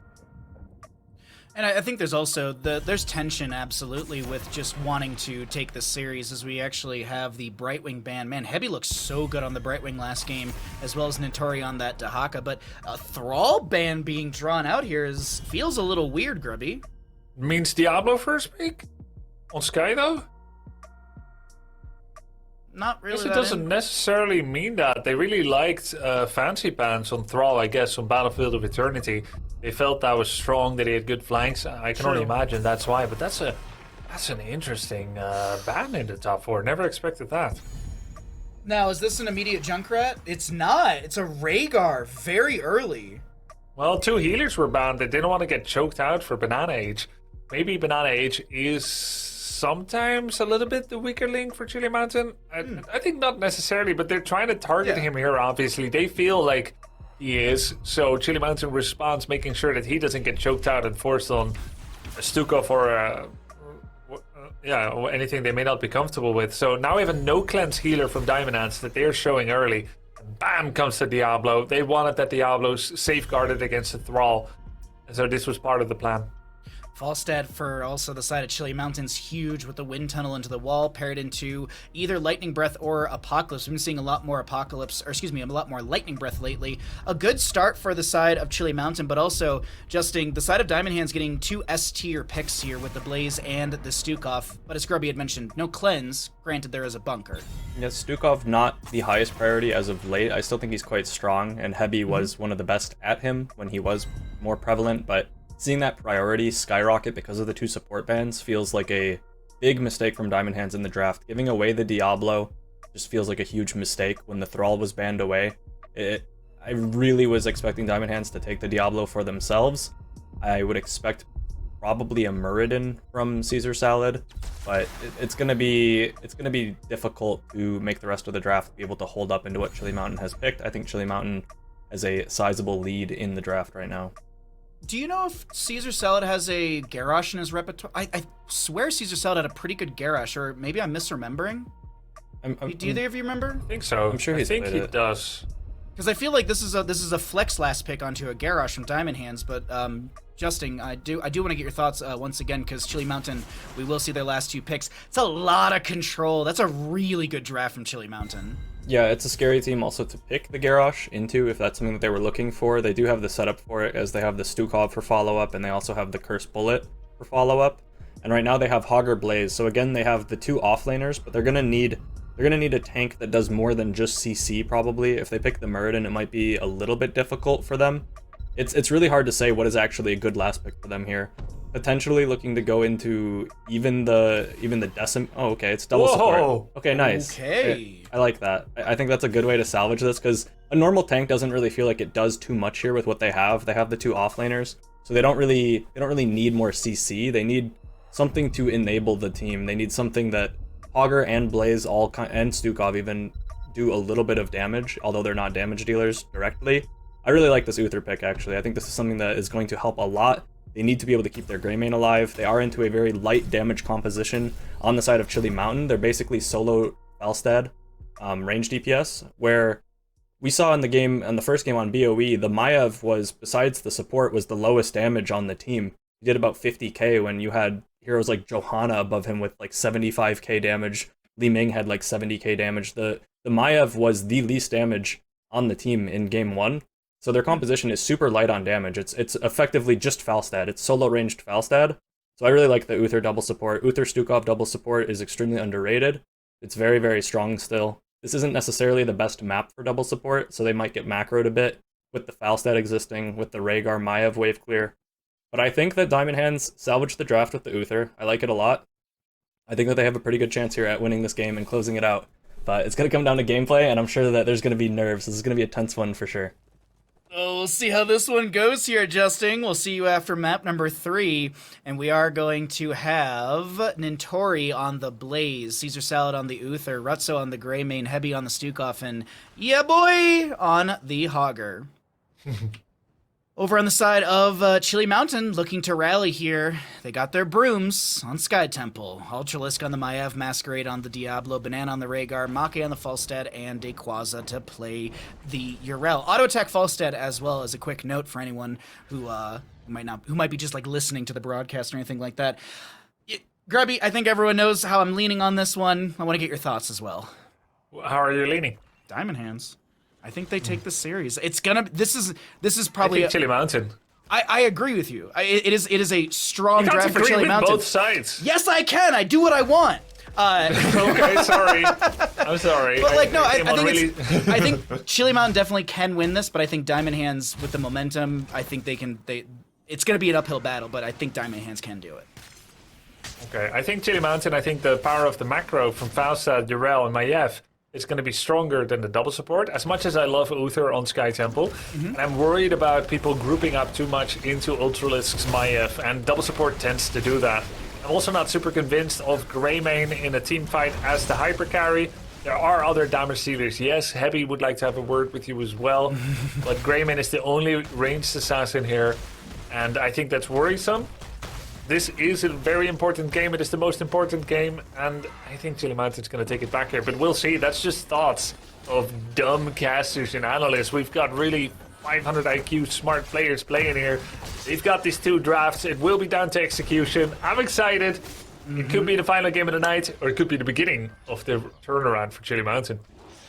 A: And I think there's also there's tension, absolutely, with just wanting to take this series, as we actually have the Brightwing ban. Man, Hebi looks so good on the Brightwing last game, as well as Notori on that Dahaka, but a Thrall ban being drawn out here feels a little weird, Grubby.
B: Means Diablo first pick on Sky, though?
A: Not really.
B: I guess it doesn't necessarily mean that. They really liked Fancy Pants on Thrall, I guess, on Battlefield of Eternity. They felt that was strong, that he had good flanks. I can only imagine that's why, but that's an interesting ban in the top 4. Never expected that.
A: Now, is this an immediate Junkrat? It's not. It's a Rhaegar, very early.
B: Well, 2 healers were banned. They didn't want to get choked out for Banana Age. Maybe Banana Age is sometimes a little bit the weaker link for Chili Mountain. I think not necessarily, but they're trying to target him here, obviously. They feel like he is, so Chili Mountain responds, making sure that he doesn't get choked out and forced on a Stukov or or anything they may not be comfortable with. So now we have a no-cleanse healer from Diamond Hands that they're showing early. And bam, comes the Diablo. They wanted that Diablo safeguarded against the Thrall. And so this was part of the plan.
A: Falstad for also the side of Chili Mountain's huge, with the wind tunnel into the wall paired into either Lightning Breath or Apocalypse. We've been seeing a lot more a lot more Lightning Breath lately. A good start for the side of Chili Mountain, but also, Justin, the side of Diamond Hands getting 2 S-tier picks here with the Blaze and the Stukov. But as Grubby had mentioned, no cleanse. Granted, there is a bunker.
C: Yeah, Stukov not the highest priority as of late. I still think he's quite strong, and Hebi was one of the best at him when he was more prevalent, but seeing that priority skyrocket because of the 2 support bans feels like a big mistake from Diamond Hands in the draft. Giving away the Diablo just feels like a huge mistake when the Thrall was banned away. I really was expecting Diamond Hands to take the Diablo for themselves. I would expect probably a Muradin from Caesar Salad, but it's gonna be difficult to make the rest of the draft be able to hold up into what Chili Mountain has picked. I think Chili Mountain has a sizable lead in the draft right now.
A: Do you know if Caesar Salad has a Garrosh in his repertoire? I swear Caesar Salad had a pretty good Garrosh, or maybe I'm misremembering. Do either of you remember?
B: I think so.
C: I'm sure he
B: does.
A: Because I feel like this is a flex last pick onto a Garrosh from Diamond Hands, but Justin, I do want to get your thoughts once again, because Chili Mountain, we will see their last 2 picks. It's a lot of control. That's a really good draft from Chili Mountain.
C: Yeah, it's a scary team also to pick the Garrosh into if that's something that they were looking for. They do have the setup for it, as they have the Stukov for follow-up, and they also have the Cursed Bullet for follow-up. And right now they have Hogger Blaze, so again they have the 2 offlaners, but they're gonna need a tank that does more than just CC probably. If they pick the Muradin, it might be a little bit difficult for them. It's really hard to say what is actually a good last pick for them here. Potentially looking to go into even the Decim. Oh, okay, it's double support. Okay, nice.
A: Okay.
C: I like that. I think that's a good way to salvage this, because a normal tank doesn't really feel like it does too much here with what they have. They have the 2 offlaners, so they don't really need more CC. They need something to enable the team. They need something that Hogger and Blaze and Stukov even do a little bit of damage, although they're not damage dealers directly. I really like this Uther pick, actually. I think this is something that is going to help a lot. They need to be able to keep their Greymane alive. They are into a very light damage composition on the side of Chili Mountain. They're basically solo Falstad range DPS, where we saw in the game, in the first game on BOE, the Maiev was, besides the support, was the lowest damage on the team. He did about 50k when you had heroes like Johanna above him with like 75k damage. Li Ming had like 70k damage. The Maiev was the least damage on the team in game 1. So their composition is super light on damage. It's effectively just Falstad. It's solo ranged Falstad. So I really like the Uther double support. Uther Stukov double support is extremely underrated. It's very, very strong still. This isn't necessarily the best map for double support, so they might get macroed a bit with the Falstad existing, with the Rhaegar Maiev wave clear. But I think that Diamond Hands salvaged the draft with the Uther. I like it a lot. I think that they have a pretty good chance here at winning this game and closing it out But it's going to come down to gameplay, and I'm sure that there's going to be nerves. This is going to be a tense one for sure.
A: Oh, we'll see how this one goes here, Justin. We'll see you after map number 3, and we are going to have Nintori on the Blaze, Caesar Salad on the Uther, Rutso on the Greymane, Hebi on the Stukov, and yeah boy on the Hogger. Over on the side of Chili Mountain, looking to rally here. They got their brooms on Sky Temple. Ultralisk on the Maiev, Masquerade on the Diablo, Banana on the Rhaegar, Maki on the Falstad, and Dayquaza to play the Yrel. Auto attack Falstad as well, as a quick note for anyone who might be just like listening to the broadcast or anything like that. Grubby, I think everyone knows how I'm leaning on this one. I want to get your thoughts as well.
B: How are you leaning?
A: Diamond Hands. I think they take the series. It's gonna. This is probably
B: Chili Mountain.
A: I agree with you. It is a strong draft for
B: agree
A: Chili
B: with
A: Mountain.
B: Both sides.
A: Yes, I can. I do what I want.
B: Okay, sorry. I'm sorry.
A: But like, no, I think Chili Mountain definitely can win this. But I think Diamond Hands with the momentum, I think they can. It's gonna be an uphill battle, but I think Diamond Hands can do it.
B: Okay, I think Chili Mountain. I think the power of the macro from Falstad, Yrel, and Maiev is going to be stronger than the double support. As much as I love Uther on Sky Temple, and I'm worried about people grouping up too much into Ultralisk's Maiev, and double support tends to do that. I'm also not super convinced of Greymane in a team fight as the hyper carry. There are other damage dealers. Yes, Hebi would like to have a word with you as well, but Greymane is the only ranged assassin here, and I think that's worrisome. This is a very important game. It is the most important game, and I think Chili Mountain's going to take it back here. But we'll see. That's just thoughts of dumb casters and analysts. We've got really 500 IQ smart players playing here. They've got these 2 drafts. It will be down to execution. I'm excited. It could be the final game of the night, or it could be the beginning of the turnaround for Chili Mountain.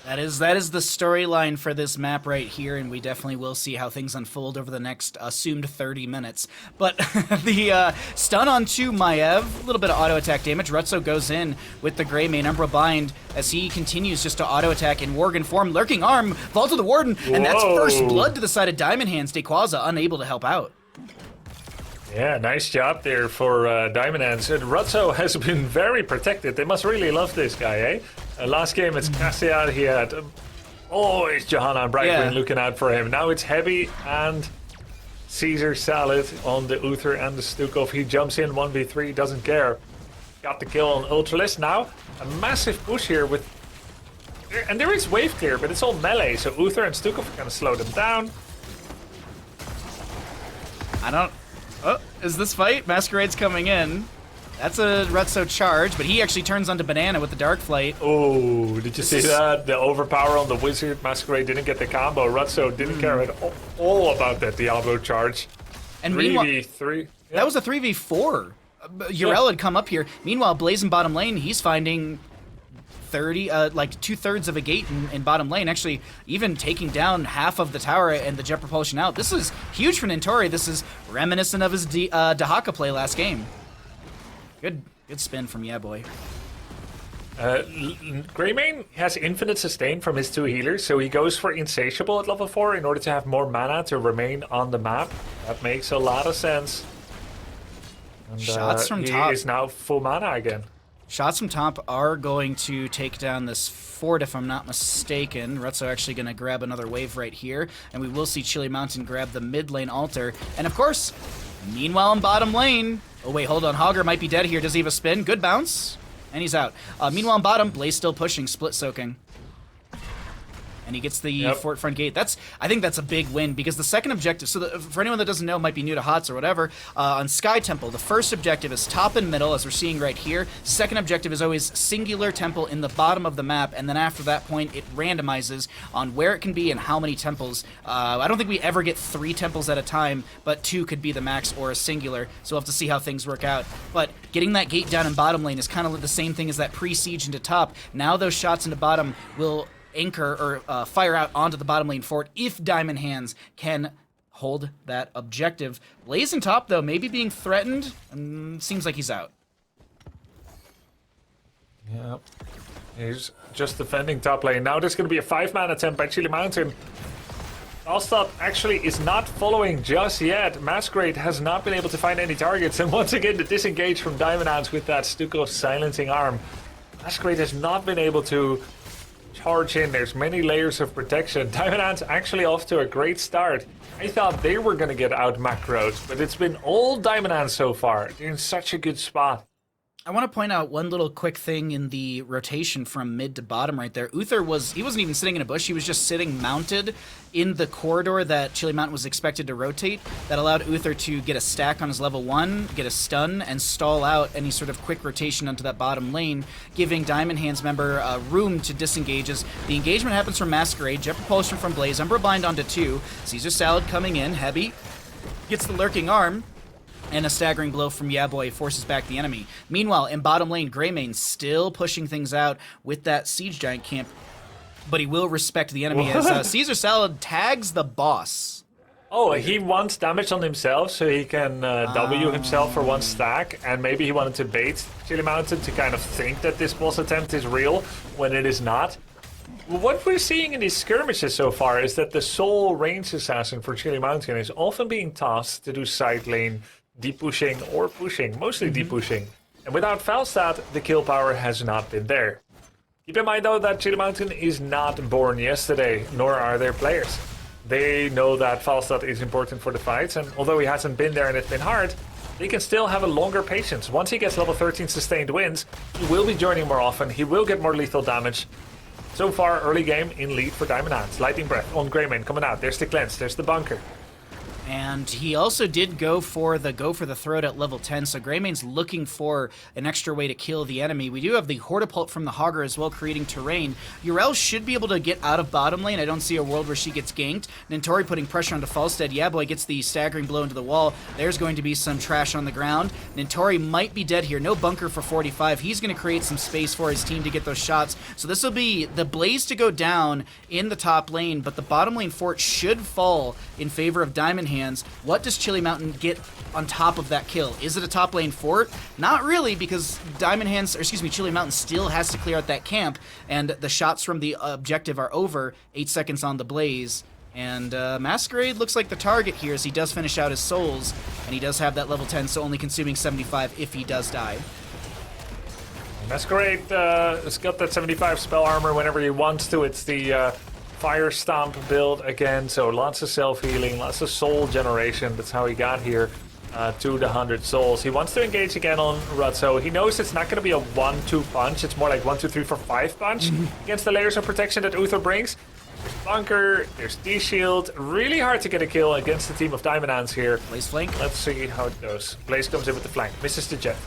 A: That is the storyline for this map right here, and we definitely will see how things unfold over the next assumed 30 minutes. But the stun on 2 Maiev, a little bit of auto attack damage. Rutso goes in with the Greymane Umbra Bind as he continues just to auto attack in Worgen form. Lurking Arm, Vault of the Warden, and that's first blood to the side of Diamond Hands. Dayquaza unable to help out.
B: Yeah, nice job there for Diamond Hands. And Rutso has been very protected. They must really love this guy, eh? Last game it's Cassian. He had always Johanna and Brightwing looking out for him. Now it's Hebi and Caesar Salad on the Uther and the Stukov. He jumps in 1v3, doesn't care. Got the kill on Ultralisk. Now a massive push here with... And there is wave clear, but it's all melee. So Uther and Stukov are going to slow them down.
A: Oh, is this fight? Masquerade's coming in. That's a Rutso charge, but he actually turns onto Banana with the Dark Flight.
B: Oh, did you see that? The overpower on the Wizard. Masquerade didn't get the combo. Rutso didn't care at all about that Diablo charge.
A: And
B: 3v3. Yeah.
A: That was a 3v4. Yrel had come up here. Meanwhile, Blaze in bottom lane, he's finding 2/3 of a gate in bottom lane, actually even taking down half of the tower and the jet propulsion out. This is huge for Nintori. This is reminiscent of his Dahaka play last game. Good spin from Yeah Boy.
B: Greymane has infinite sustain from his 2 healers, so he goes for Insatiable at level 4 in order to have more mana to remain on the map. That makes a lot of sense. And,
A: Shots from top.
B: He is now full mana again.
A: Shots from top are going to take down this fort, if I'm not mistaken. Rutso actually going to grab another wave right here, and we will see Chili Mountain grab the mid lane altar. And of course, meanwhile in bottom lane... Oh wait, hold on. Hogger might be dead here. Does he have a spin? Good bounce. And he's out. Meanwhile in bottom, Blaze still pushing, split soaking. And he gets the fort front gate. I think that's a big win, because the second objective, so for anyone that doesn't know, might be new to HoTS or whatever, on Sky Temple, the first objective is top and middle, as we're seeing right here. Second objective is always singular temple in the bottom of the map, and then after that point, it randomizes on where it can be and how many temples. I don't think we ever get 3 temples at a time, but 2 could be the max or a singular, so we'll have to see how things work out. But getting that gate down in bottom lane is kind of the same thing as that pre-siege into top. Now those shots into bottom will anchor or fire out onto the bottom lane fort if Diamond Hands can hold that objective. Blaze in top, though, maybe being threatened. Seems like he's out.
B: Yep. He's just defending top lane. Now there's going to be a 5-man attempt by Chili Mountain. Falstad actually is not following just yet. Masquerade has not been able to find any targets. And once again, the disengage from Diamond Hands with that Stukov silencing arm. Masquerade has not been able to charge in. There's many layers of protection. Diamond Hands actually off to a great start. I thought they were going to get out macroed, but it's been all Diamond Hands so far. They're in such a good spot.
A: I want to point out one little quick thing in the rotation from mid to bottom right there. Uther he wasn't even sitting in a bush, he was just sitting mounted in the corridor that Chili Mountain was expected to rotate. That allowed Uther to get a stack on his level 1, get a stun, and stall out any sort of quick rotation onto that bottom lane, giving Diamond Hands member room to disengage. As the engagement happens from Masquerade, Jet Propulsion from Blaze, Umbra Bind onto 2, Caesar Salad coming in, Heavy gets the lurking arm, and a staggering blow from Yaboy forces back the enemy. Meanwhile, in bottom lane, Greymane still pushing things out with that Siege Giant camp, but he will respect the enemy as Caesar Salad tags the boss.
B: Oh, he wants damage on himself so he can W himself for 1 stack, and maybe he wanted to bait Chili Mountain to kind of think that this boss attempt is real when it is not. What we're seeing in these skirmishes so far is that the sole range assassin for Chili Mountain is often being tasked to do side lane deep pushing or pushing, mostly deep pushing. And without Falstad, the kill power has not been there. Keep in mind though that Chili Mountain is not born yesterday, nor are their players. They know that Falstad is important for the fights, and although he hasn't been there and it's been hard, they can still have a longer patience. Once he gets level 13 sustained wins, he will be joining more often, he will get more lethal damage. So far, early game in lead for Diamond Hands. Lightning Breath on Greymane coming out. There's the cleanse, there's the bunker.
A: And he also did go for the throat at level 10, so Greymane's looking for an extra way to kill the enemy. We do have the Hortipult from the Hogger as well, creating terrain. Urel should be able to get out of bottom lane. I don't see a world where she gets ganked. Nintori putting pressure onto Falstead. Yaboy gets the staggering blow into the wall. There's going to be some trash on the ground. Nintori might be dead here. No bunker for 45. He's going to create some space for his team to get those shots. So this will be the Blaze to go down in the top lane, but the bottom lane fort should fall in favor of Diamond Hands. What does Chili Mountain get on top of that kill? Is it a top lane fort? Not really, because Chili Mountain still has to clear out that camp, and the shots from the objective are over. 8 seconds on the Blaze. And Masquerade looks like the target here, as he does finish out his souls, and he does have that level 10, so only consuming 75 if he does die.
B: Masquerade has got that 75 spell armor whenever he wants to. It's the Fire Stomp build again, so lots of self-healing, lots of soul generation. That's how he got here to the 100 souls. He wants to engage again on Rutso. He knows it's not going to be a 1-2 punch. It's more like 1, 2, 3, 4, 5 punch against the layers of protection that Uther brings. There's Bunker, there's D-Shield. Really hard to get a kill against the team of Diamond Hands here.
A: Blaze flank.
B: Let's see how it goes. Blaze comes in with the flank, misses the jet.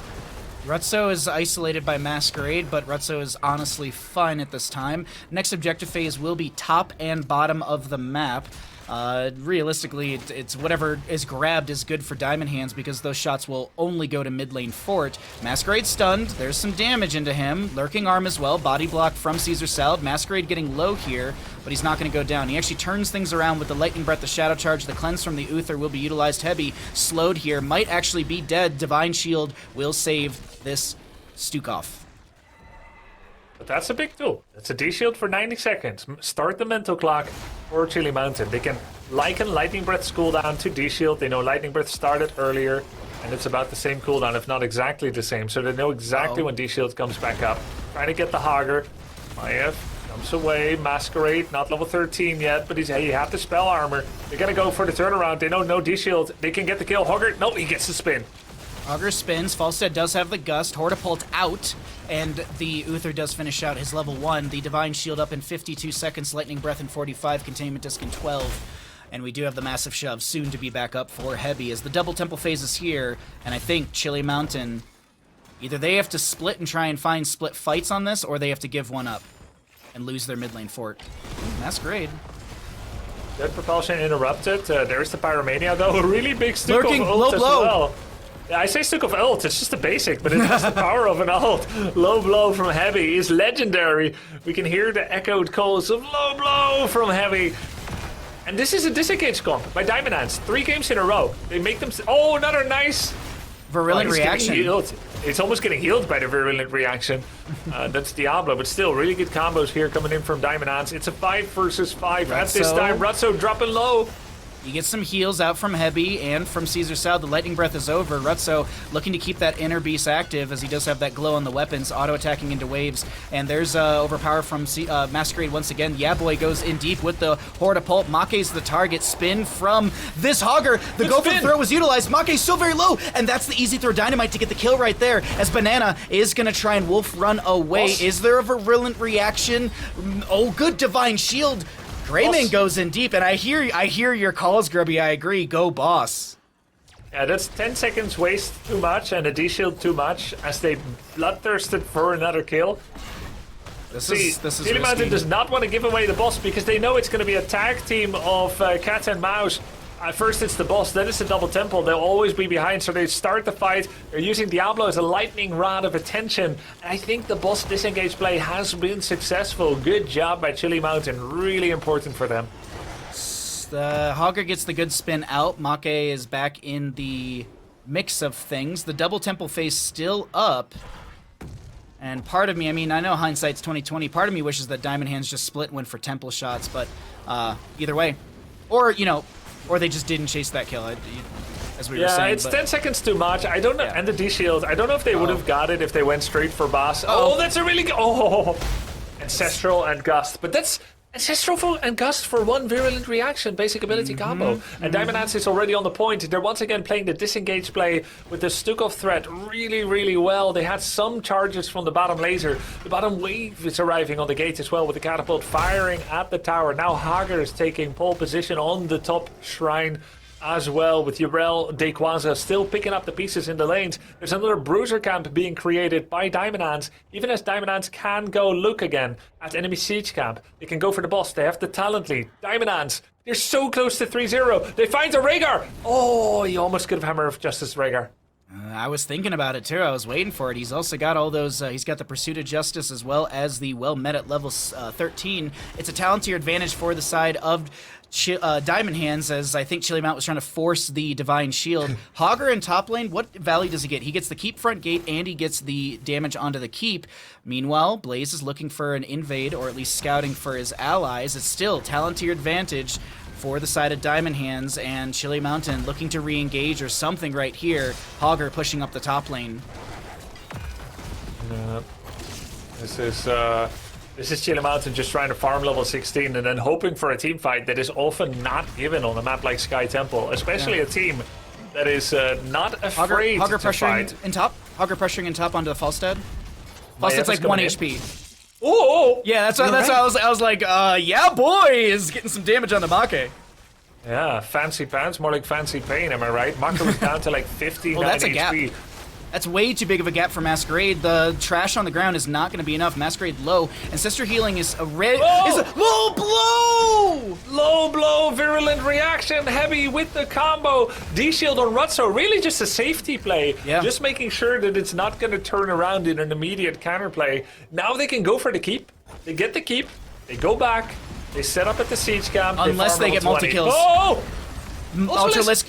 A: Rutso is isolated by Masquerade, but Rutso is honestly fine at this time. Next objective phase will be top and bottom of the map. Realistically, it's whatever is grabbed is good for Diamond Hands, because those shots will only go to mid lane fort. Masquerade stunned. There's some damage into him. Lurking arm as well. Body block from Caesar Salad. Masquerade getting low here, but he's not going to go down. He actually turns things around with the Lightning Breath, the Shadow Charge. The cleanse from the Uther will be utilized heavy. Slowed here. Might actually be dead. Divine Shield will save this Stukov.
B: But that's a big tool. It's a D-Shield for 90 seconds. Start the mental clock for Chili Mountain. They can liken Lightning Breath's cooldown to D-Shield. They know Lightning Breath started earlier, and it's about the same cooldown, if not exactly the same. So they know exactly when D-Shield comes back up. Trying to get the Hogger. Maiev comes away. Masquerade, not level 13 yet, but he had the spell armor. They're going to go for the turnaround. They know no D-Shield. They can get the kill. Hogger, no, he gets the spin.
A: Augur spins. Falstead does have the Gust. Hortipult out. And the Uther does finish out his level 1. The Divine Shield up in 52 seconds. Lightning Breath in 45. Containment Disc in 12. And we do have the Massive Shove soon to be back up for Heavy as the double temple phase is here. And I think Chili Mountain, either they have to split and try and find split fights on this, or they have to give one up and lose their mid lane fort. Masquerade.
B: Jet propulsion interrupted. There's the Pyromania though. A really big Stuk of ult
A: low
B: as
A: blow.
B: well. Yeah, I say Stuk of ult, it's just a basic, but it has the power of an ult. Low blow from Heavy is legendary. We can hear the echoed calls of low blow from Heavy. And this is a disengage comp by Diamond Hands. 3 games in a row. They make them... Oh, another nice...
A: Virulent reaction.
B: It's almost getting healed by the virulent reaction. That's Diablo, but still, really good combos here coming in from Diamond Hands. It's a 5 versus 5 at this time. Rutso dropping low.
A: He gets some heals out from Heavy and from Caesar Salad. The Lightning Breath is over. Rutso looking to keep that Inner Beast active as he does have that glow on the weapons, auto-attacking into waves. And there's Overpower from Masquerade once again. Yeah Boy goes in deep with the Horde of Pulp. Make's the target. Spin from this Hogger. The go for the throw was utilized. Make's still very low, and that's the easy throw Dynamite to get the kill right there as Banana is going to try and wolf run away. Is there a virulent reaction? Oh, good Divine Shield. Grayman goes in deep, and I hear your calls, Grubby. I agree. Go, boss.
B: Yeah, that's 10 seconds waste too much and a D-shield too much as they bloodthirsted for another kill.
A: This is
B: Chili Mountain does not want to give away the boss because they know it's going to be a tag team of cat and mouse. First it's the boss, then it's the double temple. They'll always be behind, so they start the fight. They're using Diablo as a lightning rod of attention. I think the boss disengage play has been successful. Good job by Chili Mountain, really important for them.
A: The Hogger gets the good spin out. Make is back in the mix of things. The double temple phase still up. And part of me, I mean, I know hindsight's 20/20. Part of me wishes that Diamond Hands just split and went for temple shots, but either way. Or, you know, or they just didn't chase that kill, as we were saying.
B: Yeah, it's 10 seconds too much. I don't know, and the D-shield. I don't know if they would have got it if they went straight for boss. Oh, that's a really good... Oh, Ancestral and Gust. But that's Ancestral and Gust for one virulent reaction, basic ability combo. And Diamond Hands is already on the point. They're once again playing the disengage play with the Stukov threat really, really well. They had some charges from the bottom laser. The bottom wave is arriving on the gate as well with the catapult firing at the tower. Now Hager is taking pole position on the top shrine as well, with Urel Dequaza still picking up the pieces in the lanes. There's another bruiser camp being created by Diamond Hands, even as Diamond Hands can go look again at enemy siege camp. They can go for the boss. They have the talent lead. Diamond Hands, they're so close to 3-0. They find a Rhaegar. Oh, he almost could have Hammer of Justice Rhaegar.
A: I was thinking about it too. I was waiting for it. He's also got all those. He's got the Pursuit of Justice as well as the well met at level 13. It's a talent tier advantage for the side of Diamond Hands, as I think Chili Mount was trying to force the Divine Shield. Hogger in top lane, what value does he get? He gets the keep front gate and he gets the damage onto the keep. Meanwhile, Blaze is looking for an invade, or at least scouting for his allies. It's still talent tier advantage for the side of Diamond Hands, and Chili Mountain looking to re-engage or something right here. Hogger pushing up the top lane.
B: This is Chili Mountain just trying to farm level 16 and then hoping for a team fight that is often not given on a map like Sky Temple, especially a team that is not afraid
A: Hogger
B: to
A: pressuring
B: fight.
A: in top. Hogger pressuring in top onto the Falstad. Falstad's like 1 HP.
B: Oh!
A: Yeah, that's why I was like, yeah, boy is getting some damage on the Make.
B: Yeah, fancy pants, more like fancy pain, am I right? Maka was down to like 59
A: that's a
B: HP.
A: gap. That's way too big of a gap for Masquerade. The trash on the ground is not going to be enough. Masquerade low. Ancestor Healing is a red. Is a low blow!
B: Low blow, virulent reaction, Heavy with the combo. D-shield on Rutso, really just a safety play.
A: Yeah.
B: Just making sure that it's not going to turn around in an immediate counterplay. Now they can go for the keep. They get the keep. They go back. They set up at the siege camp.
A: Unless they get multi-kills.
B: Oh!
A: Ultralisk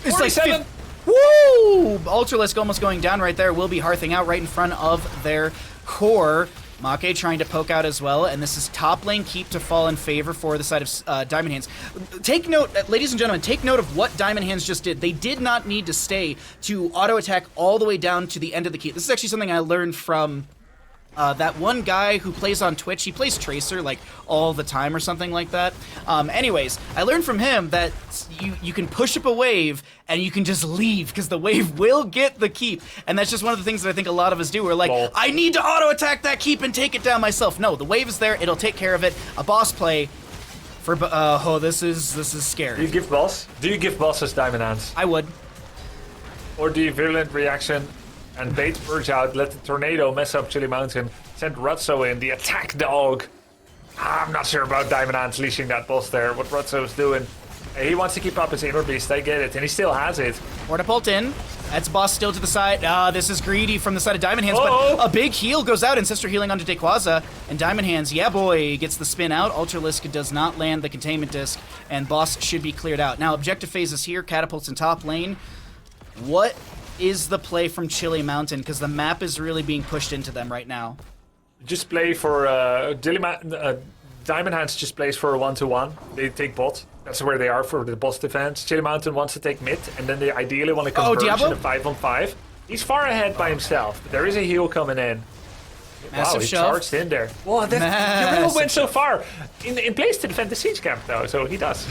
A: is like
B: 47.
A: Woo! Ultralisk almost going down right there. Will be hearthing out right in front of their core. Make trying to poke out as well, and this is top lane keep to fall in favor for the side of Diamond Hands. Take note, ladies and gentlemen, take note of what Diamond Hands just did. They did not need to stay to auto-attack all the way down to the end of the keep. This is actually something I learned from that one guy who plays on Twitch. He plays Tracer like all the time or something like that. Anyways, I learned from him that you can push up a wave and you can just leave because the wave will get the keep. And that's just one of the things that I think a lot of us do. We're like, I need to auto attack that keep and take it down myself. No, the wave is there. It'll take care of it. A boss play for this is scary.
B: Do you give boss? Do you give bosses Diamond Hands?
A: I would.
B: Or do you virulent reaction and bait Purge out, let the tornado mess up Chili Mountain, send Rutso in, the attack dog. I'm not sure about Diamond Hands leashing that boss there, what Rutso's doing. He wants to keep up his inner beast, I get it, and he still has it.
A: Portapult in. That's boss still to the side. This is greedy from the side of Diamond Hands, but a big heal goes out. Ancestor Healing onto Dequaza, and Diamond Hands, yeah boy, gets the spin out. Ultralisk does not land the containment disc, and boss should be cleared out. Now, objective phase is here. Catapults in top lane. What is the play from Chili Mountain? Because the map is really being pushed into them right now.
B: Just play for Diamond Hands just plays for a 1-to-1. They take bot. that's where they are for the boss defense. Chili Mountain wants to take mid, and then they ideally want to converge in a 5-on-5. He's far ahead by himself, but there is a heal coming in.
A: Massive
B: wow, he
A: shove.
B: charged in there. Wow, that Hero went so far. In place to defend the siege camp, though, so he does.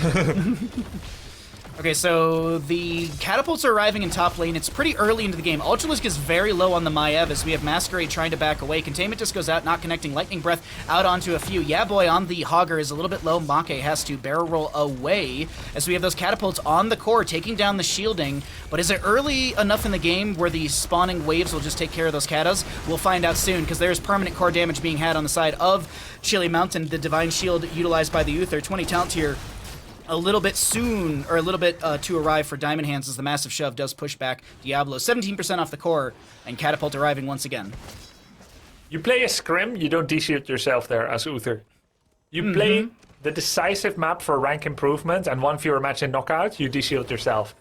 A: Okay, so the catapults are arriving in top lane. It's pretty early into the game. Ultralisk is very low on the Maiev as we have Masquerade trying to back away. Containment just goes out, not connecting. Lightning Breath out onto a few. Yeah, boy, on the Hogger is a little bit low. Make has to barrel roll away as we have those catapults on the core, taking down the shielding. But is it early enough in the game where the spawning waves will just take care of those katas? We'll find out soon, because there's permanent core damage being had on the side of Chili Mountain. The Divine Shield utilized by the Uther. 20 talent here. A little bit soon, or a little bit to arrive for Diamond Hands as the massive shove does push back Diablo. 17% off the core, and Catapult arriving once again.
B: You play a scrim, you don't de-shield yourself there as Uther. You play the decisive map for rank improvement and one fewer match in knockout, you de-shield yourself.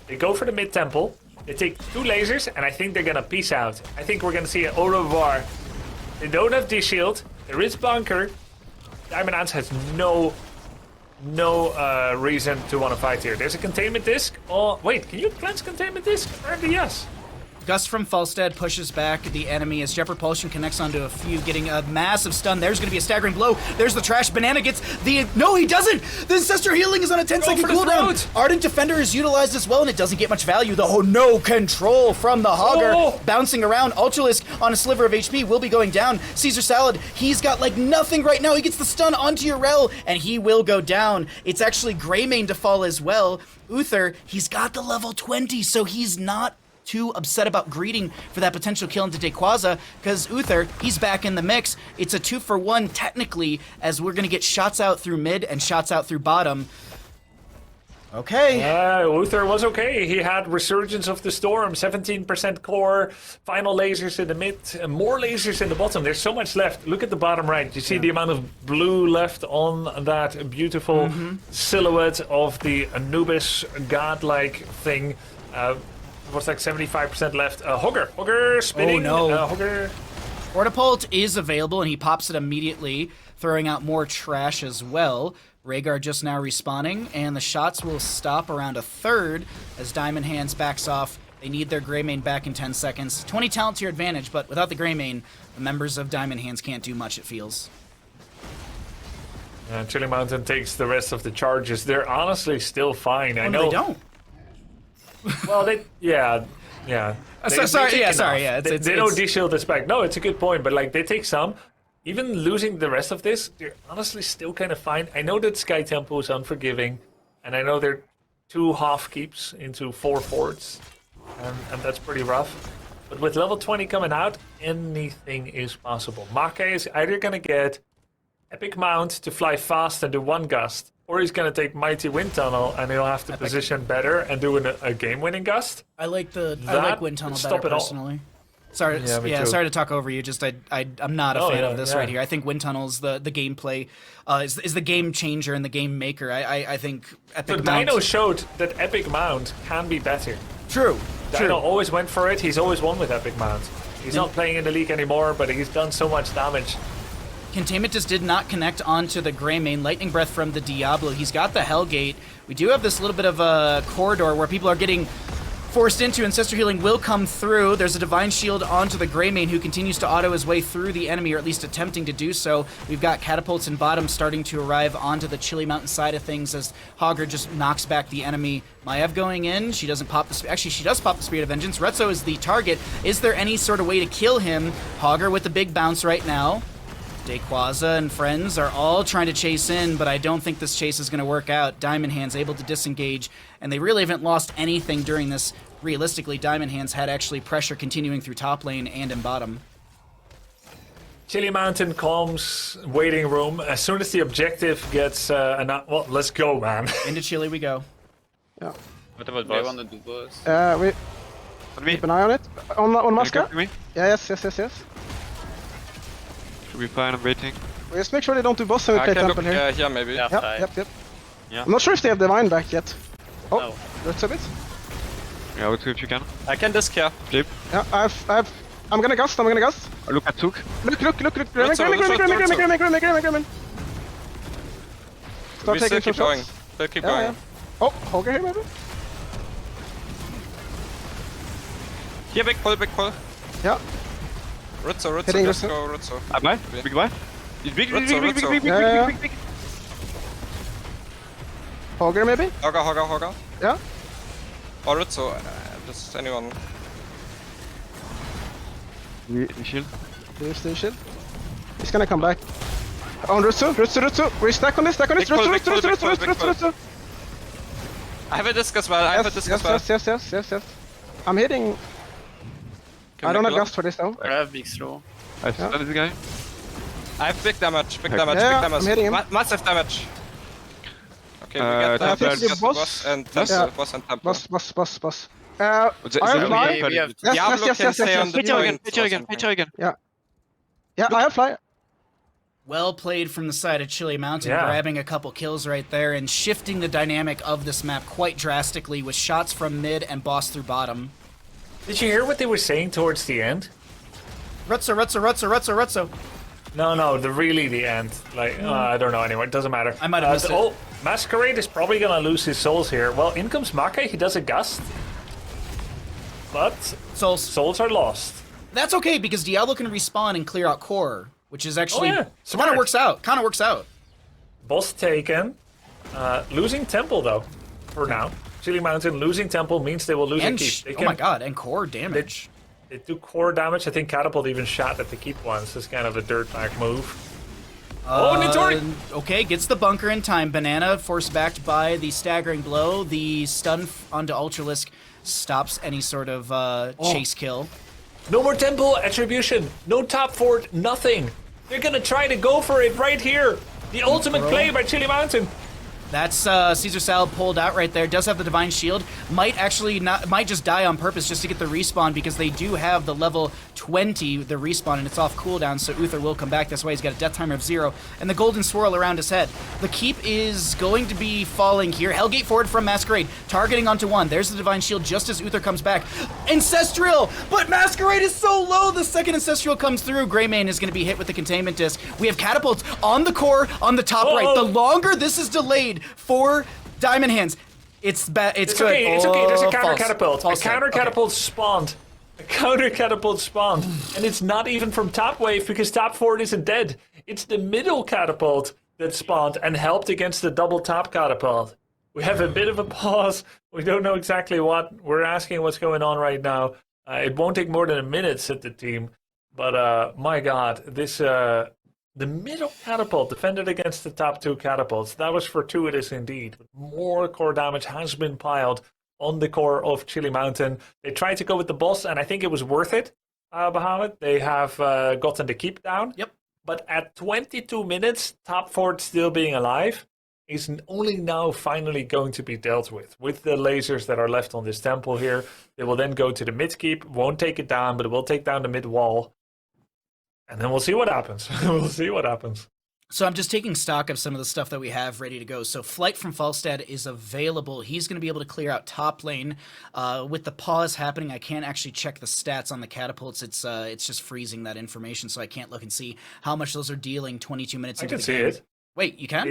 B: They go for the mid-temple, they take 2 lasers, and I think they're gonna peace out. I think we're gonna see an au revoir. They don't have de-shield, there is bunker. Diamond Hands has no reason to want to fight here. There's a containment disc. Oh, wait, can you cleanse containment disc? Apparently, yes.
A: Gust from Falstad pushes back the enemy as Jet Propulsion connects onto a few, getting a massive stun. There's going to be a staggering blow. There's the trash. Banana gets the... No, he doesn't! The Ancestor Healing is on a 10-second cooldown. Ardent Defender is utilized as well, and it doesn't get much value. The no control from the Hogger. Bouncing around. Ultralisk on a sliver of HP will be going down. Caesar Salad, he's got like nothing right now. He gets the stun onto Urel, and he will go down. It's actually Greymane to fall as well. Uther, he's got the level 20, so he's not too upset about greeting for that potential kill into Dequaza, because Uther, he's back in the mix. It's a 2-for-1 technically, as we're going to get shots out through mid and shots out through bottom. Okay.
B: Uther was okay. He had Resurgence of the Storm, 17% core, final lasers in the mid, and more lasers in the bottom. There's so much left. Look at the bottom right. You see the amount of blue left on that beautiful silhouette of the Anubis godlike thing. What's like 75% left? Hogger spinning.
A: Oh no.
B: Hogger.
A: Ortopult is available and he pops it immediately, throwing out more trash as well. Rhaegar just now respawning, and the shots will stop around a third as Diamond Hands backs off. They need their Greymane back in 10 seconds. 20 talent to your advantage, but without the Greymane, the members of Diamond Hands can't do much, it feels.
B: Chili Mountain takes the rest of the charges. They're honestly still fine. I know
A: they don't.
B: Well, yeah. They don't de-shield this back. No, it's a good point, but like they take some. Even losing the rest of this, they're honestly still kind of fine. I know that Sky Temple is unforgiving, and I know they're 2 half keeps into 4 forts, and that's pretty rough. But with level 20 coming out, anything is possible. Make is either going to get Epic Mount to fly fast and do 1 gust, or he's going to take Mighty Wind Tunnel and he'll have to position better and do a game-winning gust.
A: I like Wind Tunnel better personally. Sorry to talk over you. Just I'm not a fan of this right here. I think Wind Tunnel's the gameplay is the game changer and the game maker. I think Epic Mount.
B: Dino showed that Epic Mount can be better.
A: True.
B: Dino always went for it. He's always won with Epic Mount. He's not playing in the league anymore, but he's done so much damage.
A: Containment just did not connect onto the Greymane. Lightning Breath from the Diablo. He's got the Hellgate. We do have this little bit of a corridor where people are getting forced into. Ancestor Healing will come through. There's a Divine Shield onto the Greymane, who continues to auto his way through the enemy, or at least attempting to do so. We've got catapults in bottom starting to arrive onto the Chili Mountain side of things as Hogger just knocks back the enemy. Maiev going in. She doesn't pop the... Actually, she does pop the Spirit of Vengeance. Retzo is the target. Is there any sort of way to kill him? Hogger with the big bounce right now. Dequaza and friends are all trying to chase in, but I don't think this chase is going to work out. Diamond Hands able to disengage, and they really haven't lost anything during this. Realistically, Diamond Hands had actually pressure continuing through top lane and in bottom.
B: Chili Mountain calms waiting room. As soon as the objective gets well, let's go, man.
A: Into Chili we go.
D: Yeah.
E: What about boss? Want to do boss?
D: We keep an eye on it. On Masca?
H: Me?
D: Yeah, yes.
H: Should be fine, I'm waiting.
D: We just make sure they don't do boss and we play temple here.
E: Yeah, maybe.
D: Yep.
E: Yeah.
D: I'm not sure if they have Divine back yet. Oh,
E: No.
D: that's a bit.
H: Yeah, let's see if you can.
E: I can disc here.
H: Flip.
D: Yeah, I'm gonna gust.
H: Look at Took.
D: Look. Gremmin. Start taking some shots.
F: We'll keep
D: Yeah,
F: going.
D: yeah. Oh, Hogger here maybe?
F: Here, big pull.
D: Yeah.
F: Rutzo,
D: Hitting
F: just
D: Rutzo.
F: go Rutzo.
H: Bye. Big bye. Big.
D: Yeah. Hogger maybe?
F: Hogger.
D: Yeah.
F: Or Rutzo, just anyone.
H: Shield.
D: There's the shield. He's gonna come back. On Rutsu. We stack on this.
F: Big pull.
D: Rutsu.
F: I have a disc as well.
D: Yes. I'm hitting. I don't have gust for this though.
E: I have big slow.
H: I stunned this guy.
F: I have big damage.
D: Yeah, I'm hitting him.
F: Massive damage. Okay, we get
D: I think the
F: boss
D: boss
F: and
D: Yeah.
F: temple. Boss and temple.
D: Boss. I have fly.
E: We have
F: Diablo can stay on the
H: Hit you
F: point.
H: again.
D: Yeah, I have fly.
A: Well played from the side of Chili Mountain,
B: Yeah.
A: grabbing a couple kills right there and shifting the dynamic of this map quite drastically with shots from mid and boss through bottom.
B: Did you hear what they were saying towards the end?
A: Rutso.
B: No, the end. Like, I don't know anymore. It doesn't matter.
A: I might have missed it.
B: Oh, Masquerade is probably gonna lose his souls here. Well, in comes Maka. He does a gust, but souls are lost.
A: That's okay because Diablo can respawn and clear out core, which is actually kind
B: smart.
A: of works out.
B: Boss taken. Losing Temple though, for now. Chili Mountain losing Temple means they will lose a keep.
A: Oh my god, and core damage.
B: They do core damage. I think Catapult even shot at the keep once. It's kind of a dirtbag move. Nitori!
A: Okay, gets the bunker in time. Banana forced backed by the staggering blow. The stun onto Ultralisk stops any sort of chase kill.
B: No more Temple Attribution. No top fort. Nothing. They're gonna try to go for it right here. The ultimate play by Chili Mountain.
A: That's Caesar Salad pulled out right there. Does have the Divine Shield. Might just die on purpose just to get the respawn because they do have the level 20, the respawn, and it's off cooldown, so Uther will come back. That's why he's got a death timer of 0. And the golden swirl around his head. The keep is going to be falling here. Hellgate forward from Masquerade, targeting onto 1. There's the Divine Shield just as Uther comes back. Ancestral! But Masquerade is so low! The second Ancestral comes through. Greymane is going to be hit with the Containment Disc. We have Catapults on the core, on the top right. The longer this is delayed for Diamond Hands, it's good.
B: It's okay. There's a counter
A: false.
B: catapult.
A: False
B: A counter
A: okay.
B: catapult spawned. A counter catapult spawned. And it's not even from top wave because top fort isn't dead. It's the middle catapult that spawned and helped against the double top catapult. We have a bit of a pause. We don't know exactly what. We're asking what's going on right now. It won't take more than a minute, said the team. But my god, this the middle catapult defended against the top 2 catapults. That was fortuitous indeed. More core damage has been piled on the core of Chili Mountain. They tried to go with the boss, and I think it was worth it, Bahamut. They have gotten the keep down.
A: Yep.
B: But at 22 minutes, top fort still being alive is only now finally going to be dealt with the lasers that are left on this temple here. They will then go to the mid keep, won't take it down, but it will take down the mid wall. And then we'll see what happens.
A: So I'm just taking stock of some of the stuff that we have ready to go. So Flight from Falstad is available. He's going to be able to clear out top lane. With the pause happening, I can't actually check the stats on the catapults. It's just freezing that information, so I can't look and see how much those are dealing 22 minutes into the game. I can see it. Wait, you can?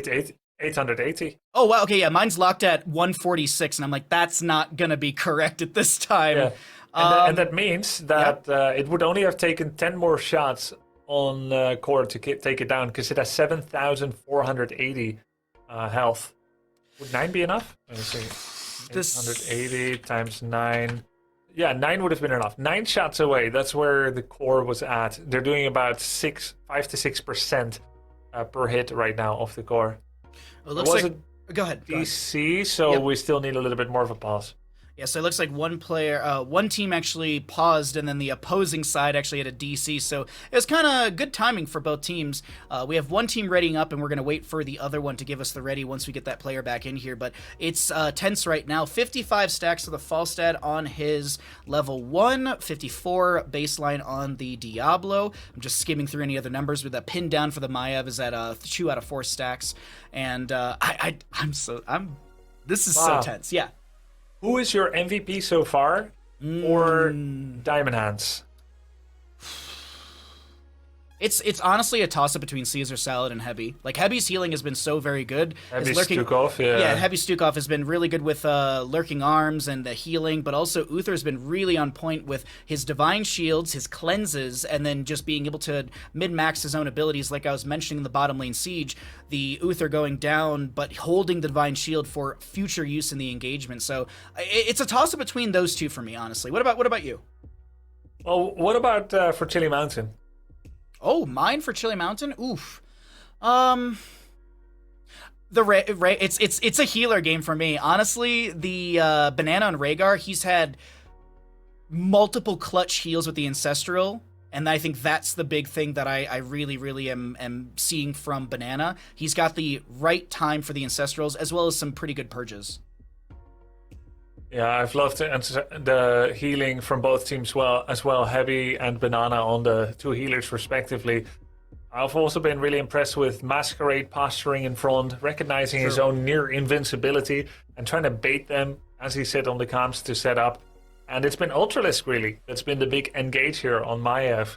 B: 880.
A: Oh, wow. Okay, yeah, mine's locked at 146, and I'm like, that's not going to be correct at this time.
B: Yeah. And that means that it would only have taken 10 more shots on core to take it down because it has 7,480 health. Would 9 be enough? Let me see. 880 times 9. Yeah, 9 would have been enough. 9 shots away. That's where the core was at. They're doing about 5 to 6% per hit right now of the core.
A: It looks like. Go ahead.
B: DC, so we still need a little bit more of a pause.
A: Yeah, so it looks like one team actually paused, and then the opposing side actually had a DC, so it was kind of good timing for both teams. We have one team readying up, and we're going to wait for the other one to give us the ready once we get that player back in here, but it's tense right now. 55 stacks for the Falstad on his level 1, 54 baseline on the Diablo. I'm just skimming through any other numbers, but that pin down for the Maiev is at 2 out of 4 stacks, and this is so tense, yeah.
B: Who is your MVP so far for Diamond Hands?
A: It's honestly a toss-up between Caesar Salad and Heavy. Like, Heavy's healing has been so very good.
B: Heavy Stukov, yeah.
A: Yeah, Heavy Stukov has been really good with lurking arms and the healing, but also Uther's been really on point with his divine shields, his cleanses, and then just being able to min-max his own abilities. Like I was mentioning in the bottom lane siege, the Uther going down, but holding the divine shield for future use in the engagement. So it's a toss-up between those two for me, honestly. What about you?
B: Well, what about for Chili Mountain?
A: Oh, mine for Chili Mountain? Oof. It's a healer game for me. Honestly, the Banana on Rhaegar, he's had multiple clutch heals with the Ancestral, and I think that's the big thing that I really, really am seeing from Banana. He's got the right time for the Ancestrals, as well as some pretty good purges.
B: Yeah, I've loved the healing from both teams as well, Heavy and Banana on the two healers respectively. I've also been really impressed with Masquerade posturing in front, recognizing his own near invincibility and trying to bait them, as he said on the comms, to set up. And it's been Ultralisk really that's been the big engage here on Maiev.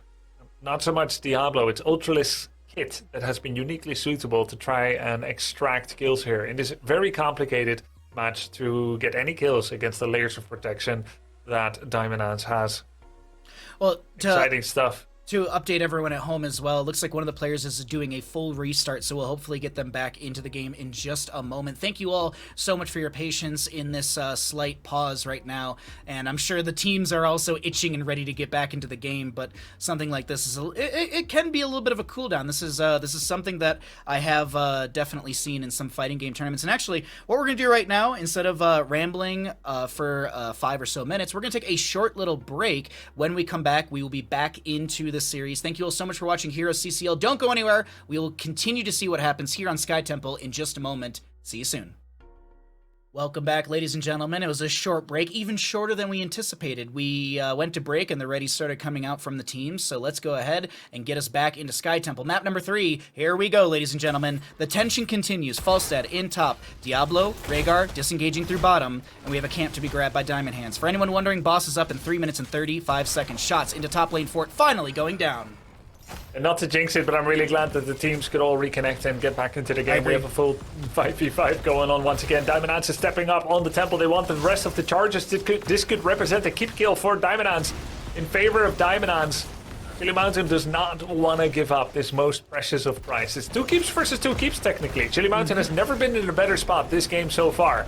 B: Not so much Diablo, it's Ultralisk kit that has been uniquely suitable to try and extract kills here in this very complicated match to get any kills against the layers of protection that Diamond Hands has.
A: Well,
B: exciting stuff.
A: To update everyone at home as well, it looks like one of the players is doing a full restart, so we'll hopefully get them back into the game in just a moment. Thank you all so much for your patience in this slight pause right now, and I'm sure the teams are also itching and ready to get back into the game, but something like this is it can be a little bit of a cooldown. This is something that I have definitely seen in some fighting game tournaments. And actually, what we're going to do right now, instead of rambling for 5 or so minutes, we're going to take a short little break. When we come back, we will be back into this series. Thank you all so much for watching HeroesCCL. Don't go anywhere. We will continue to see what happens here on Sky Temple in just a moment. See you soon. Welcome back, ladies and gentlemen. It was a short break, even shorter than we anticipated. We went to break and the readies started coming out from the teams, so let's go ahead and get us back into Sky Temple. Map number 3, here we go, ladies and gentlemen. The tension continues. Falstad in top, Diablo, Rhaegar disengaging through bottom, and we have a camp to be grabbed by Diamond Hands. For anyone wondering, boss is up in 3 minutes and 35 seconds. Shots into top lane fort, finally going down.
B: And not to jinx it, but I'm really glad that the teams could all reconnect and get back into the game. We have a full 5v5 going on once again. Diamond Hands is stepping up on the temple. They want the rest of the charges. This could represent a keep kill for Diamond Hands in favor of Diamond Hands. Chili Mountain does not want to give up this most precious of prizes. 2 keeps versus 2 keeps, technically. Chili Mountain has never been in a better spot this game so far.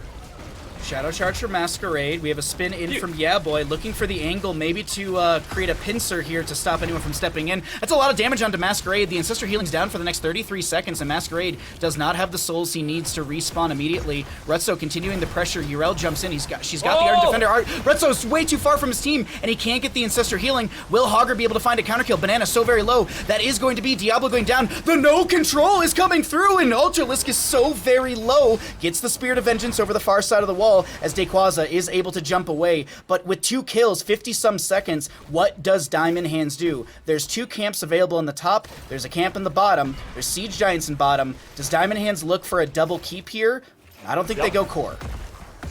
A: Shadow Charge for Masquerade. We have a spin in from Yeah Boy, looking for the angle, maybe to create a pincer here to stop anyone from stepping in. That's a lot of damage onto Masquerade. The Ancestor healing's down for the next 33 seconds, and Masquerade does not have the souls he needs to respawn immediately. Rutso continuing the pressure. Uriel jumps in. She's got the Ardent Defender. Rutso's way too far from his team, and he can't get the Ancestor healing. Will Hogger be able to find a counterkill? Banana so very low. That is going to be Diablo going down. The no control is coming through, and Ultralisk is so very low. Gets the Spirit of Vengeance over the far side of the wall as Dequaza is able to jump away, but with 2 kills, 50-some seconds, what does Diamond Hands do? There's 2 camps available in the top, there's a camp in the bottom, there's Siege Giants in bottom. Does Diamond Hands look for a double keep here? I don't think they go core.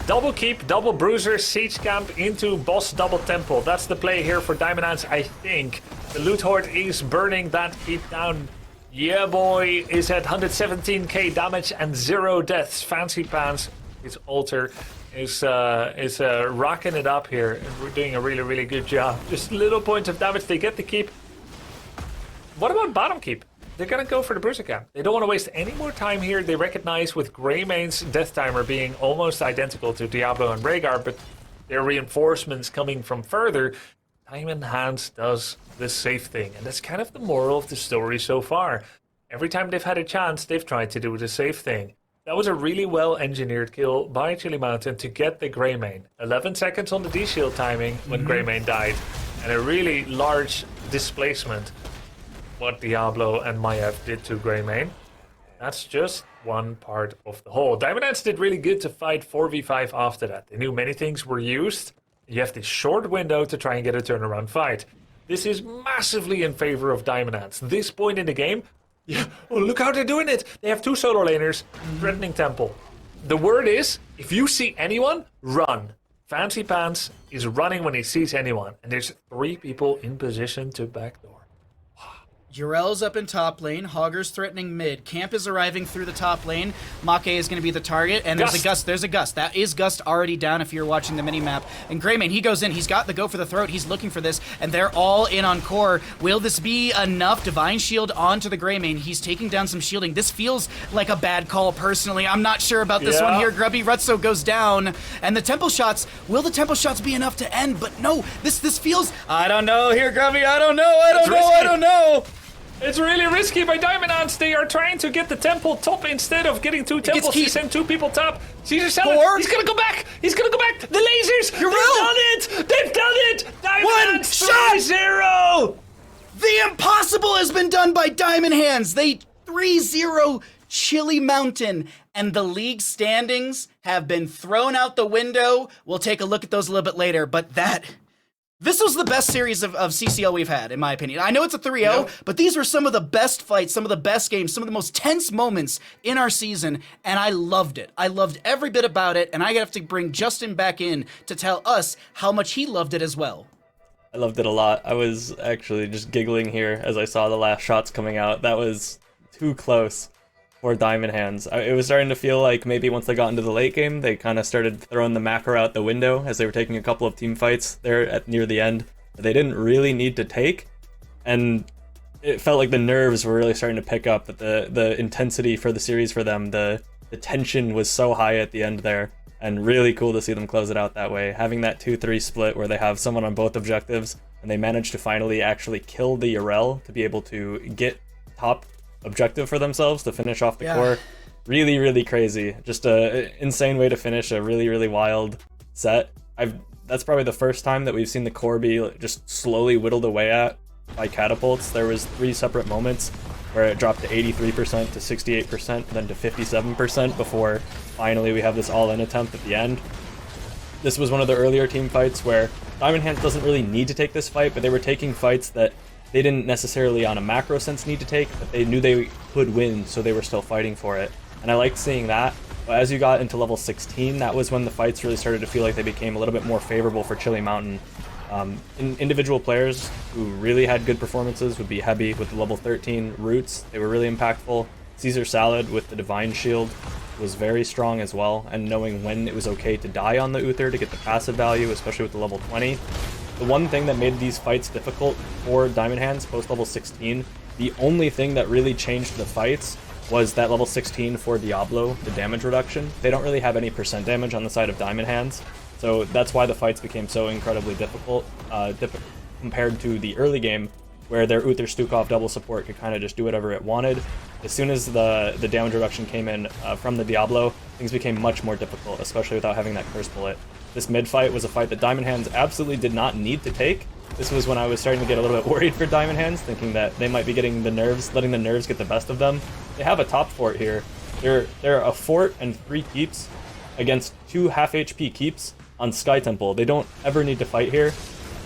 B: Double keep, double bruiser, siege camp into boss double temple. That's the play here for Diamond Hands, I think. The loot horde is burning that keep down. Yeah boy is at 117k damage and 0 deaths. Fancy Pants, his altar, is rocking it up here, and we're doing a really, really good job. Just little points of damage. They get the keep. What about bottom keep? They're gonna go for the bruiser camp. They don't want to waste any more time here. They recognize with Greymane's death timer being almost identical to Diablo and Rhaegar, but their reinforcements coming from further, Diamond Hands does the safe thing, and that's kind of the moral of the story so far. Every time they've had a chance, they've tried to do the safe thing. That was a really well-engineered kill by Chili Mountain to get the Greymane. 11 seconds on the D-shield timing when Greymane died, and a really large displacement. What Diablo and Maiev did to Greymane, that's just one part of the whole. Diamond Hands did really good to fight 4v5 after that. They knew many things were used. You have this short window to try and get a turnaround fight. This is massively in favor of Diamond Hands. This point in the game, yeah, oh, look how they're doing it. They have 2 solo laners threatening temple. The word is, if you see anyone, run. Fancy Pants is running when he sees anyone. And there's 3 people in position to backdoor.
A: Jarell's up in top lane. Hogger's threatening mid. Camp is arriving through the top lane. Make is going to be the target. And there's a Gust. There's a Gust. That is Gust already down if you're watching the minimap. And Greymane, he goes in. He's got the go for the throat. He's looking for this. And they're all in on core. Will this be enough? Divine Shield onto the Greymane. He's taking down some shielding. This feels like a bad call personally. I'm not sure about this one here. Grubby Rutso goes down. And the temple shots. Will the temple shots be enough to end? But no, this feels... I don't know here, Grubby. I don't know. I don't know.
B: It's really risky by Diamond Hands. They are trying to get the temple top instead of getting 2 temples. He sent 2 people top. Caesar Salad, he's gonna go back. He's gonna go back. The lasers. They've done it. They've done it. Diamond Hands 3-0.
A: The impossible has been done by Diamond Hands. They 3-0 Chili Mountain. And the league standings have been thrown out the window. We'll take a look at those a little bit later. But this was the best series of CCL we've had, in my opinion. I know it's a 3-0, but these were some of the best fights, some of the best games, some of the most tense moments in our season, and I loved it. I loved every bit about it, and I have to bring Justin back in to tell us how much he loved it as well.
C: I loved it a lot. I was actually just giggling here as I saw the last shots coming out. That was too close for Diamond Hands. It was starting to feel like maybe once they got into the late game, they kind of started throwing the macro out the window as they were taking a couple of team fights there near the end that they didn't really need to take. And it felt like the nerves were really starting to pick up, that the intensity for the series for them, the tension was so high at the end there, and really cool to see them close it out that way. Having that 2-3 split where they have someone on both objectives, and they managed to finally actually kill the Urel to be able to get top objective for themselves to finish off the core. Really, really crazy. Just a insane way to finish a really, really wild set. That's probably the first time that we've seen the core be just slowly whittled away at by catapults. There was 3 separate moments where it dropped to 83% to 68%, then to 57% before finally we have this all-in attempt at the end. This was one of the earlier team fights where Diamond Hands doesn't really need to take this fight, but they were taking fights that they didn't necessarily on a macro sense need to take, but they knew they could win, so they were still fighting for it. And I liked seeing that. But as you got into level 16, that was when the fights really started to feel like they became a little bit more favorable for Chili Mountain. Individual players who really had good performances would be Heavy with the level 13 Roots. They were really impactful. Caesar Salad with the Divine Shield was very strong as well, and knowing when it was okay to die on the Uther to get the passive value, especially with the level 20. The one thing that made these fights difficult for Diamond Hands post level 16, the only thing that really changed the fights was that level 16 for Diablo, the damage reduction. They don't really have any percent damage on the side of Diamond Hands, so that's why the fights became so incredibly difficult compared to the early game, where their Uther Stukov double support could kind of just do whatever it wanted. As soon as the damage reduction came in from the Diablo, things became much more difficult, especially without having that Curse Bullet. This mid-fight was a fight that Diamond Hands absolutely did not need to take. This was when I was starting to get a little bit worried for Diamond Hands, thinking that they might be getting the nerves, letting the nerves get the best of them. They have a top fort here. They're a fort and 3 keeps against 2 half HP keeps on Sky Temple. They don't ever need to fight here.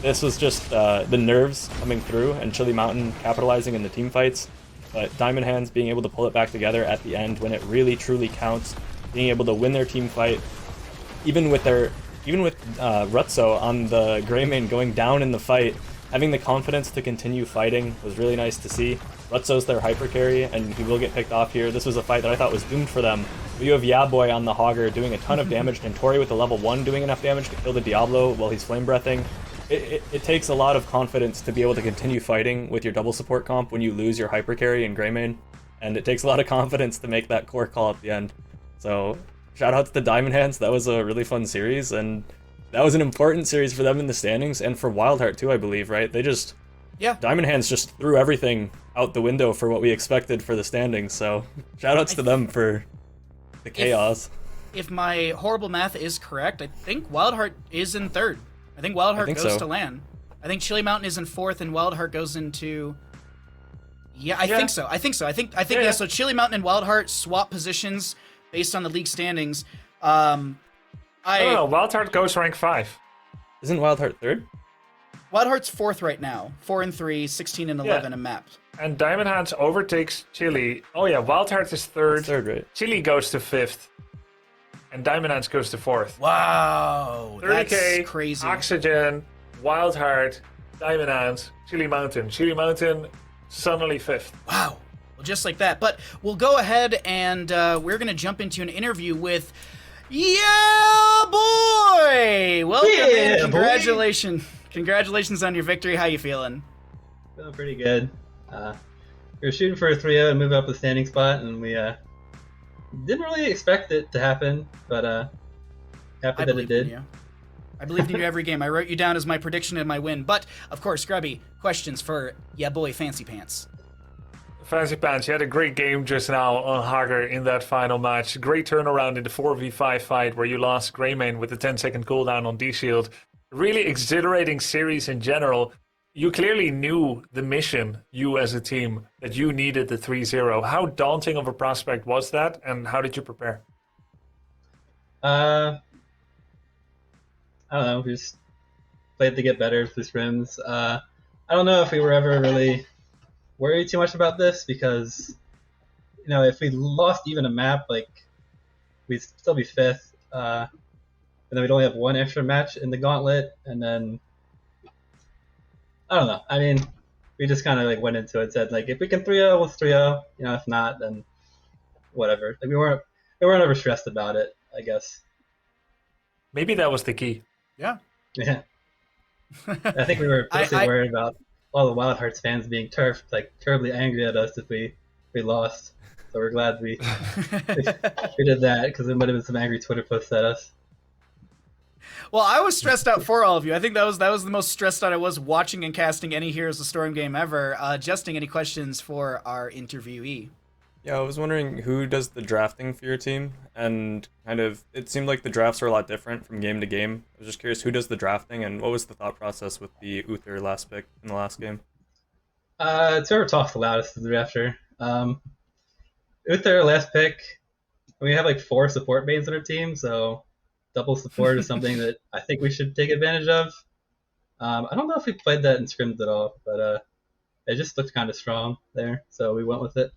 C: This was just the nerves coming through and Chili Mountain capitalizing in the team fights. But Diamond Hands being able to pull it back together at the end when it really truly counts, being able to win their team fight, even with Rutso on the Greymane going down in the fight, having the confidence to continue fighting was really nice to see. Rutso's their hyper carry, and he will get picked off here. This was a fight that I thought was doomed for them. But you have Yaboy on the Hogger doing a ton of damage, and Tori with the level 1 doing enough damage to kill the Diablo while he's flame breathing. It takes a lot of confidence to be able to continue fighting with your double support comp when you lose your hyper carry in Greymane, and it takes a lot of confidence to make that core call at the end. So shoutouts to Diamond Hands. That was a really fun series, and that was an important series for them in the standings, and for Wildheart too, I believe, right? Diamond Hands just threw everything out the window for what we expected for the standings, so shoutouts to them for the chaos.
A: If my horrible math is correct, I think Wildheart is in 3rd. I think Wildheart goes to LAN. I think Chili Mountain is in 4th, and Wildheart goes into... I think so. I think so Chili Mountain and Wildheart swap positions based on the league standings.
B: No, Wildheart goes rank 5.
C: Isn't Wildheart 3rd?
A: Wildheart's 4th right now. 4 and 3, 16 and 11 in maps.
B: And Diamond Hands overtakes Chili. Oh yeah, Wildheart is 3rd.
C: 3rd, right?
B: Chili goes to 5th. And Diamond Hands goes to 4th.
A: Wow,
B: 30K,
A: that's crazy.
B: Oxygen, Wildheart, Diamond Hands, Chili Mountain. Chili Mountain suddenly 5th.
A: Wow. Well, just like that. But we'll go ahead and we're going to jump into an interview with Yeah Boy! Welcome in. Congratulations. Congratulations on your victory. How you feeling?
K: Feeling pretty good. We were shooting for a 3-0 and move up the standing spot, and we didn't really expect it to happen, but happy that it did.
A: I believed in you every game. I wrote you down as my prediction and my win. But, of course, Grubby, questions for Yeah Boy Fancy Pants.
B: Fancy Pants, you had a great game just now on Hager in that final match. Great turnaround in the 4v5 fight where you lost Greymane with the 10-second cooldown on D-Shield. Really exhilarating series in general. You clearly knew the mission, you as a team, that you needed the 3-0. How daunting of a prospect was that, and how did you prepare?
K: I don't know, we just played to get better through scrims. I don't know if we were ever really worried too much about this because, you know, if we lost even a map, like, we'd still be 5th, and then we'd only have one extra match in the gauntlet, and then, I don't know. I mean, we just kind of like went into it, said like, if we can 3-0, let's 3-0. You know, if not, then whatever. Like, we weren't ever stressed about it, I guess.
B: Maybe that was the key.
A: Yeah.
K: Yeah. I think we were mostly worried about all the Wild Hearts fans being terribly angry at us if we lost. So we're glad we did that, because there might have been some angry Twitter posts at us.
A: Well, I was stressed out for all of you. I think that was the most stressed out I was watching and casting any Heroes of Storm game ever. Justin, any questions for our interviewee?
C: Yeah, I was wondering who does the drafting for your team, and kind of, it seemed like the drafts are a lot different from game to game. I was just curious who does the drafting, and what was the thought process with the Uther last pick in the last game?
K: It's whoever talks the loudest as the drafter. Uther last pick, we have like 4 support mains on our team, so double support is something that I think we should take advantage of. I don't know if we played that in scrims at all, but it just looked kind of strong there, so we went with it.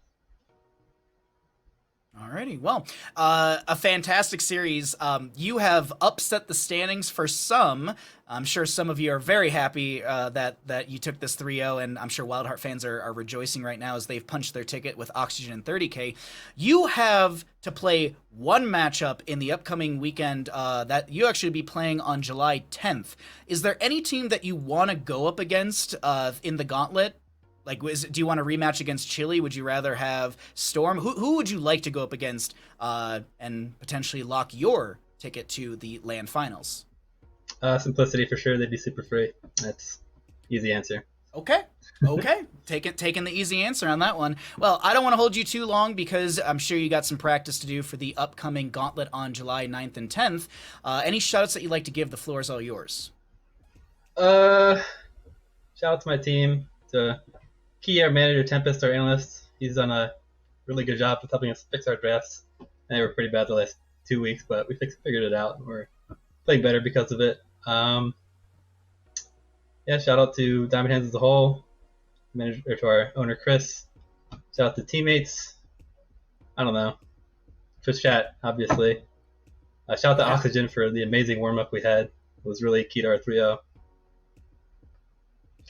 A: Alrighty, well, a fantastic series. You have upset the standings for some. I'm sure some of you are very happy that you took this 3-0, and I'm sure Wildheart fans are rejoicing right now as they've punched their ticket with Oxygen and 30k. You have to play one matchup in the upcoming weekend that you actually be playing on July 10th. Is there any team that you want to go up against in the gauntlet? Like, do you want a rematch against Chile? Would you rather have Storm? Who would you like to go up against and potentially lock your ticket to the LAN finals?
K: Simplicity for sure. They'd be super free. That's easy answer.
A: Okay. Taking the easy answer on that one. Well, I don't want to hold you too long because I'm sure you got some practice to do for the upcoming gauntlet on July 9th and 10th. Any shoutouts that you'd like to give? The floor is all yours.
K: Shout out to my team, to Key, our manager, Tempest, our analyst. He's done a really good job with helping us fix our drafts. And they were pretty bad the last 2 weeks, but we figured it out, and we're playing better because of it. Yeah, shout out to Diamond Hands as a whole, manager, to our owner, Chris. Shout out to teammates. I don't know. Twitch chat, obviously. Shout out to Oxygen for the amazing warm-up we had. It was really key to our 3-0.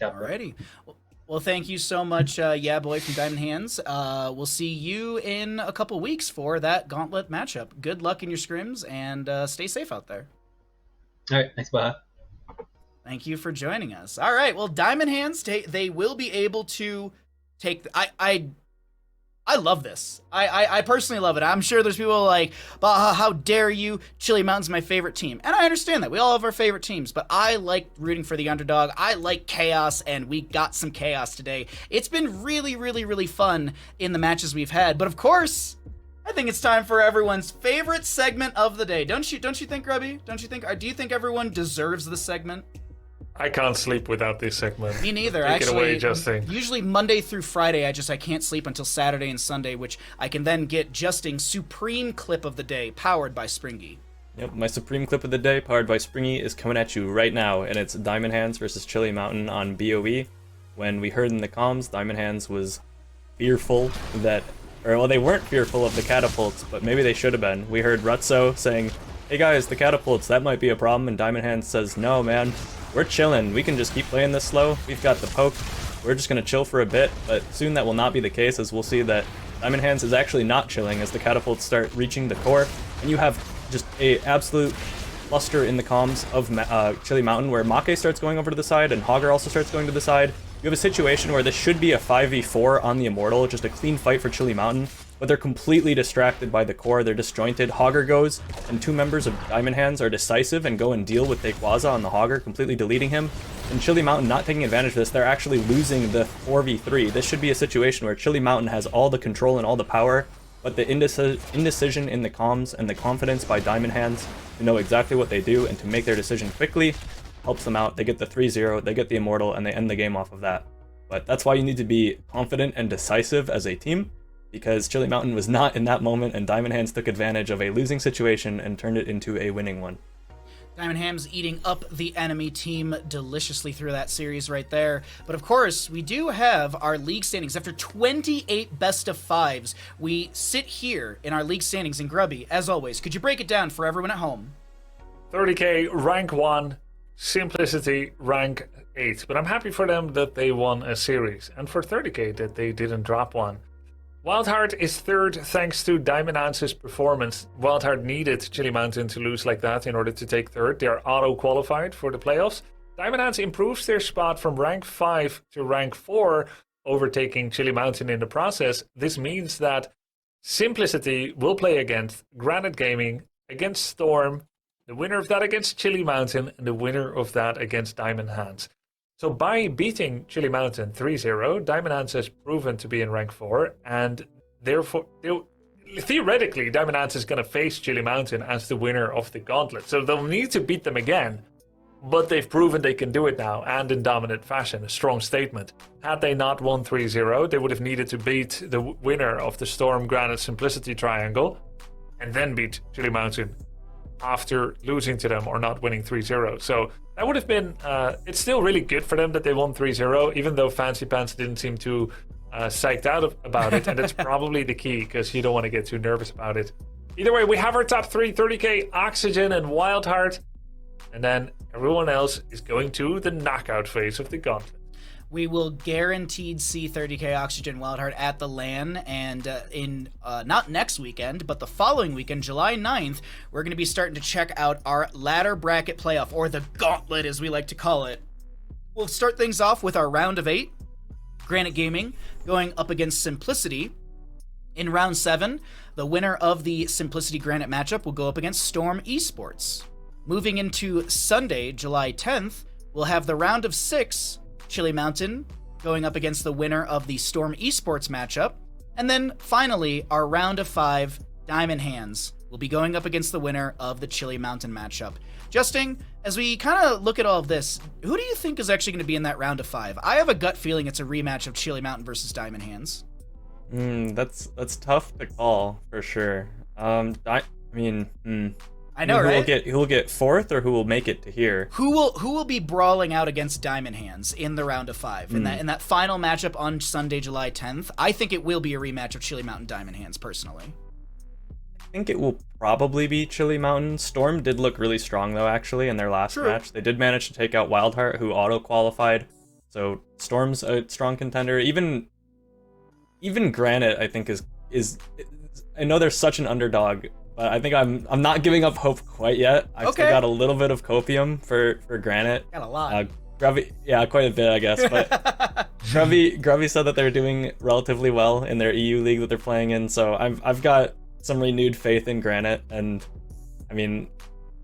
A: Alrighty. Well, thank you so much, Yeah Boy from Diamond Hands. We'll see you in a couple weeks for that gauntlet matchup. Good luck in your scrims, and stay safe out there.
K: All right, thanks, Baha.
A: Thank you for joining us. All right, well, Diamond Hands, they will be able to take... I love this. I personally love it. I'm sure there's people like, Baha, how dare you? Chili Mountain's my favorite team. And I understand that. We all have our favorite teams, but I like rooting for the underdog. I like chaos, and we got some chaos today. It's been really, really, really fun in the matches we've had. But of course, I think it's time for everyone's favorite segment of the day. Don't you think, Grubby? Don't you think? Or do you think everyone deserves this segment?
B: I can't sleep without this segment.
A: Me neither.
B: Take it away, Justin.
A: Usually Monday through Friday, I can't sleep until Saturday and Sunday, which I can then get Justin's Supreme Clip of the Day, powered by Springy.
C: Yep, my Supreme Clip of the Day, powered by Springy, is coming at you right now, and it's Diamond Hands versus Chili Mountain on BOE. When we heard in the comms, Diamond Hands was fearful that... Or, well, they weren't fearful of the catapults, but maybe they should have been. We heard Rutso saying, hey guys, the catapults, that might be a problem, and Diamond Hands says, no man, we're chilling, we can just keep playing this slow, we've got the poke. we're just going to chill for a bit, but soon that will not be the case, as we'll see that Diamond Hands is actually not chilling as the catapults start reaching the core, and you have just a absolute cluster in the comms of Chili Mountain, where Make starts going over to the side, and Hogger also starts going to the side. You have a situation where this should be a 5v4 on the Immortal, just a clean fight for Chili Mountain, but they're completely distracted by the core, they're disjointed. Hogger goes, and 2 members of Diamond Hands are decisive and go and deal with Taekwaza on the Hogger, completely deleting him. And Chili Mountain not taking advantage of this, they're actually losing the 4v3. This should be a situation where Chili Mountain has all the control and all the power, but the indecision in the comms and the confidence by Diamond Hands to know exactly what they do and to make their decision quickly helps them out. They get the 3-0, they get the Immortal, and they end the game off of that. But that's why you need to be confident and decisive as a team, because Chili Mountain was not in that moment, and Diamond Hands took advantage of a losing situation and turned it into a winning one.
A: Diamond Hands eating up the enemy team deliciously through that series right there. But of course, we do have our league standings. After 28 best of 5s, we sit here in our league standings in Grubby. As always, could you break it down for everyone at home?
B: 30k, rank 1, Simplicity, rank 8. But I'm happy for them that they won a series, and for 30k that they didn't drop one. Wildheart is 3rd thanks to Diamond Hands' performance. Wildheart needed Chili Mountain to lose like that in order to take 3rd. They are auto-qualified for the playoffs. Diamond Hands improves their spot from rank 5 to rank 4, overtaking Chili Mountain in the process. This means that Simplicity will play against Granite Gaming, against Storm, the winner of that against Chili Mountain, and the winner of that against Diamond Hands. So by beating Chili Mountain 3-0, Diamond Hands has proven to be in rank 4, and therefore, theoretically, Diamond Hands is going to face Chili Mountain as the winner of the gauntlet. So they'll need to beat them again, but they've proven they can do it now, and in dominant fashion, a strong statement. Had they not won 3-0, they would have needed to beat the winner of the Storm Granite Simplicity Triangle, and then beat Chili Mountain after losing to them or not winning 3-0. So that would have been, it's still really good for them that they won 3-0, even though Fancy Pants didn't seem too psyched out about it, and that's probably the key, because you don't want to get too nervous about it. Either way, we have our top 3, 30k, Oxygen, and Wildheart, and then everyone else is going to the knockout phase of the gauntlet.
A: We will guaranteed see 30k Oxygen Wildheart at the LAN, and in not next weekend, but the following weekend, July 9th, we're going to be starting to check out our ladder bracket playoff, or the gauntlet as we like to call it. We'll start things off with our round of 8, Granite Gaming going up against Simplicity. In round 7, the winner of the Simplicity Granite matchup will go up against Storm Esports. Moving into Sunday, July 10th, we'll have the round of 6, Chili Mountain going up against the winner of the Storm Esports matchup. And then finally, our round of 5, Diamond Hands, will be going up against the winner of the Chili Mountain matchup. Justin, as we kind of look at all of this, who do you think is actually going to be in that round of 5? I have a gut feeling it's a rematch of Chili Mountain versus Diamond Hands.
C: That's tough to call, for sure.
A: I know, right?
C: Who will get 4th, or who will make it to here?
A: Who will be brawling out against Diamond Hands in the round of 5 in that final matchup on Sunday, July 10th? I think it will be a rematch of Chili Mountain Diamond Hands, personally.
C: I think it will probably be Chili Mountain. Storm did look really strong, though, actually, in their last match. They did manage to take out Wildheart, who auto-qualified. So Storm's a strong contender. Even Granite, I think, is I know they're such an underdog, but I think I'm not giving up hope quite yet. I've still got a little bit of copium for Granite.
A: Got a lot.
C: Grubby, yeah, quite a bit, I guess. But Grubby said that they're doing relatively well in their EU league that they're playing in, so I've got some renewed faith in Granite. And I mean,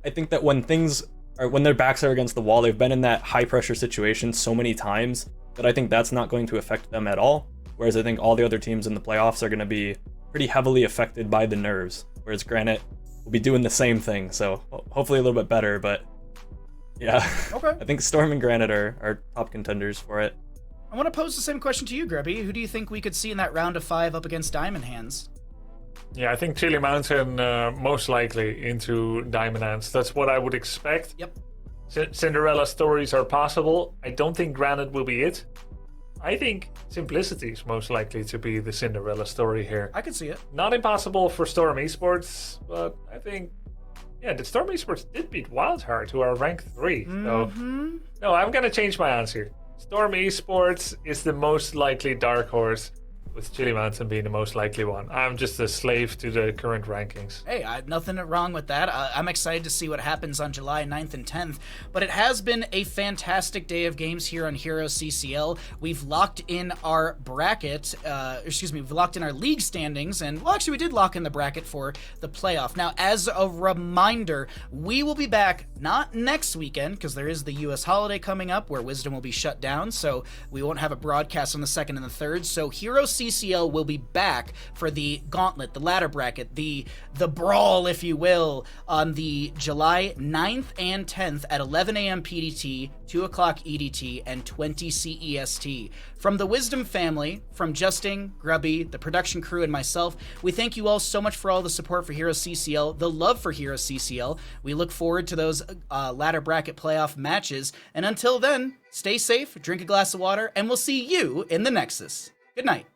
C: I think that when their backs are against the wall, they've been in that high pressure situation so many times that I think that's not going to affect them at all. Whereas I think all the other teams in the playoffs are going to be pretty heavily affected by the nerves. Whereas Granite will be doing the same thing, so hopefully a little bit better, but yeah. Okay. I think Storm and Granite are top contenders for it.
A: I want to pose the same question to you, Grubby. Who do you think we could see in that round of 5 up against Diamond Hands?
B: Yeah, I think Chili Mountain most likely into Diamond Hands. That's what I would expect.
A: Yep.
B: Cinderella stories are possible. I don't think Granite will be it. I think Simplicity is most likely to be the Cinderella story here.
A: I could see it.
B: Not impossible for Storm Esports, but I think, yeah, the Storm Esports did beat Wildheart, who are ranked 3. So, no, I'm going to change my answer. Storm Esports is the most likely dark horse, with Chili Mountain being the most likely one. I'm just a slave to the current rankings.
A: Hey, nothing wrong with that. I'm excited to see what happens on July 9th and 10th, but it has been a fantastic day of games here on HeroesCCL. We've locked in our bracket, we've locked in our league standings, and, well, actually, we did lock in the bracket for the playoff. Now, as a reminder, we will be back not next weekend, because there is the U.S. holiday coming up where Wisdom will be shut down, so we won't have a broadcast on the 2nd and the 3rd, so HeroesCCL will be back for the gauntlet, the ladder bracket, the brawl, if you will, on the July 9th and 10th at 11 a.m. PDT, 2 o'clock EDT, and 20 CEST. From the Wisdom family, from Justin, Grubby, the production crew, and myself, we thank you all so much for all the support for HeroesCCL, the love for HeroesCCL. We look forward to those ladder bracket playoff matches, and until then, stay safe, drink a glass of water, and we'll see you in the Nexus. Good night.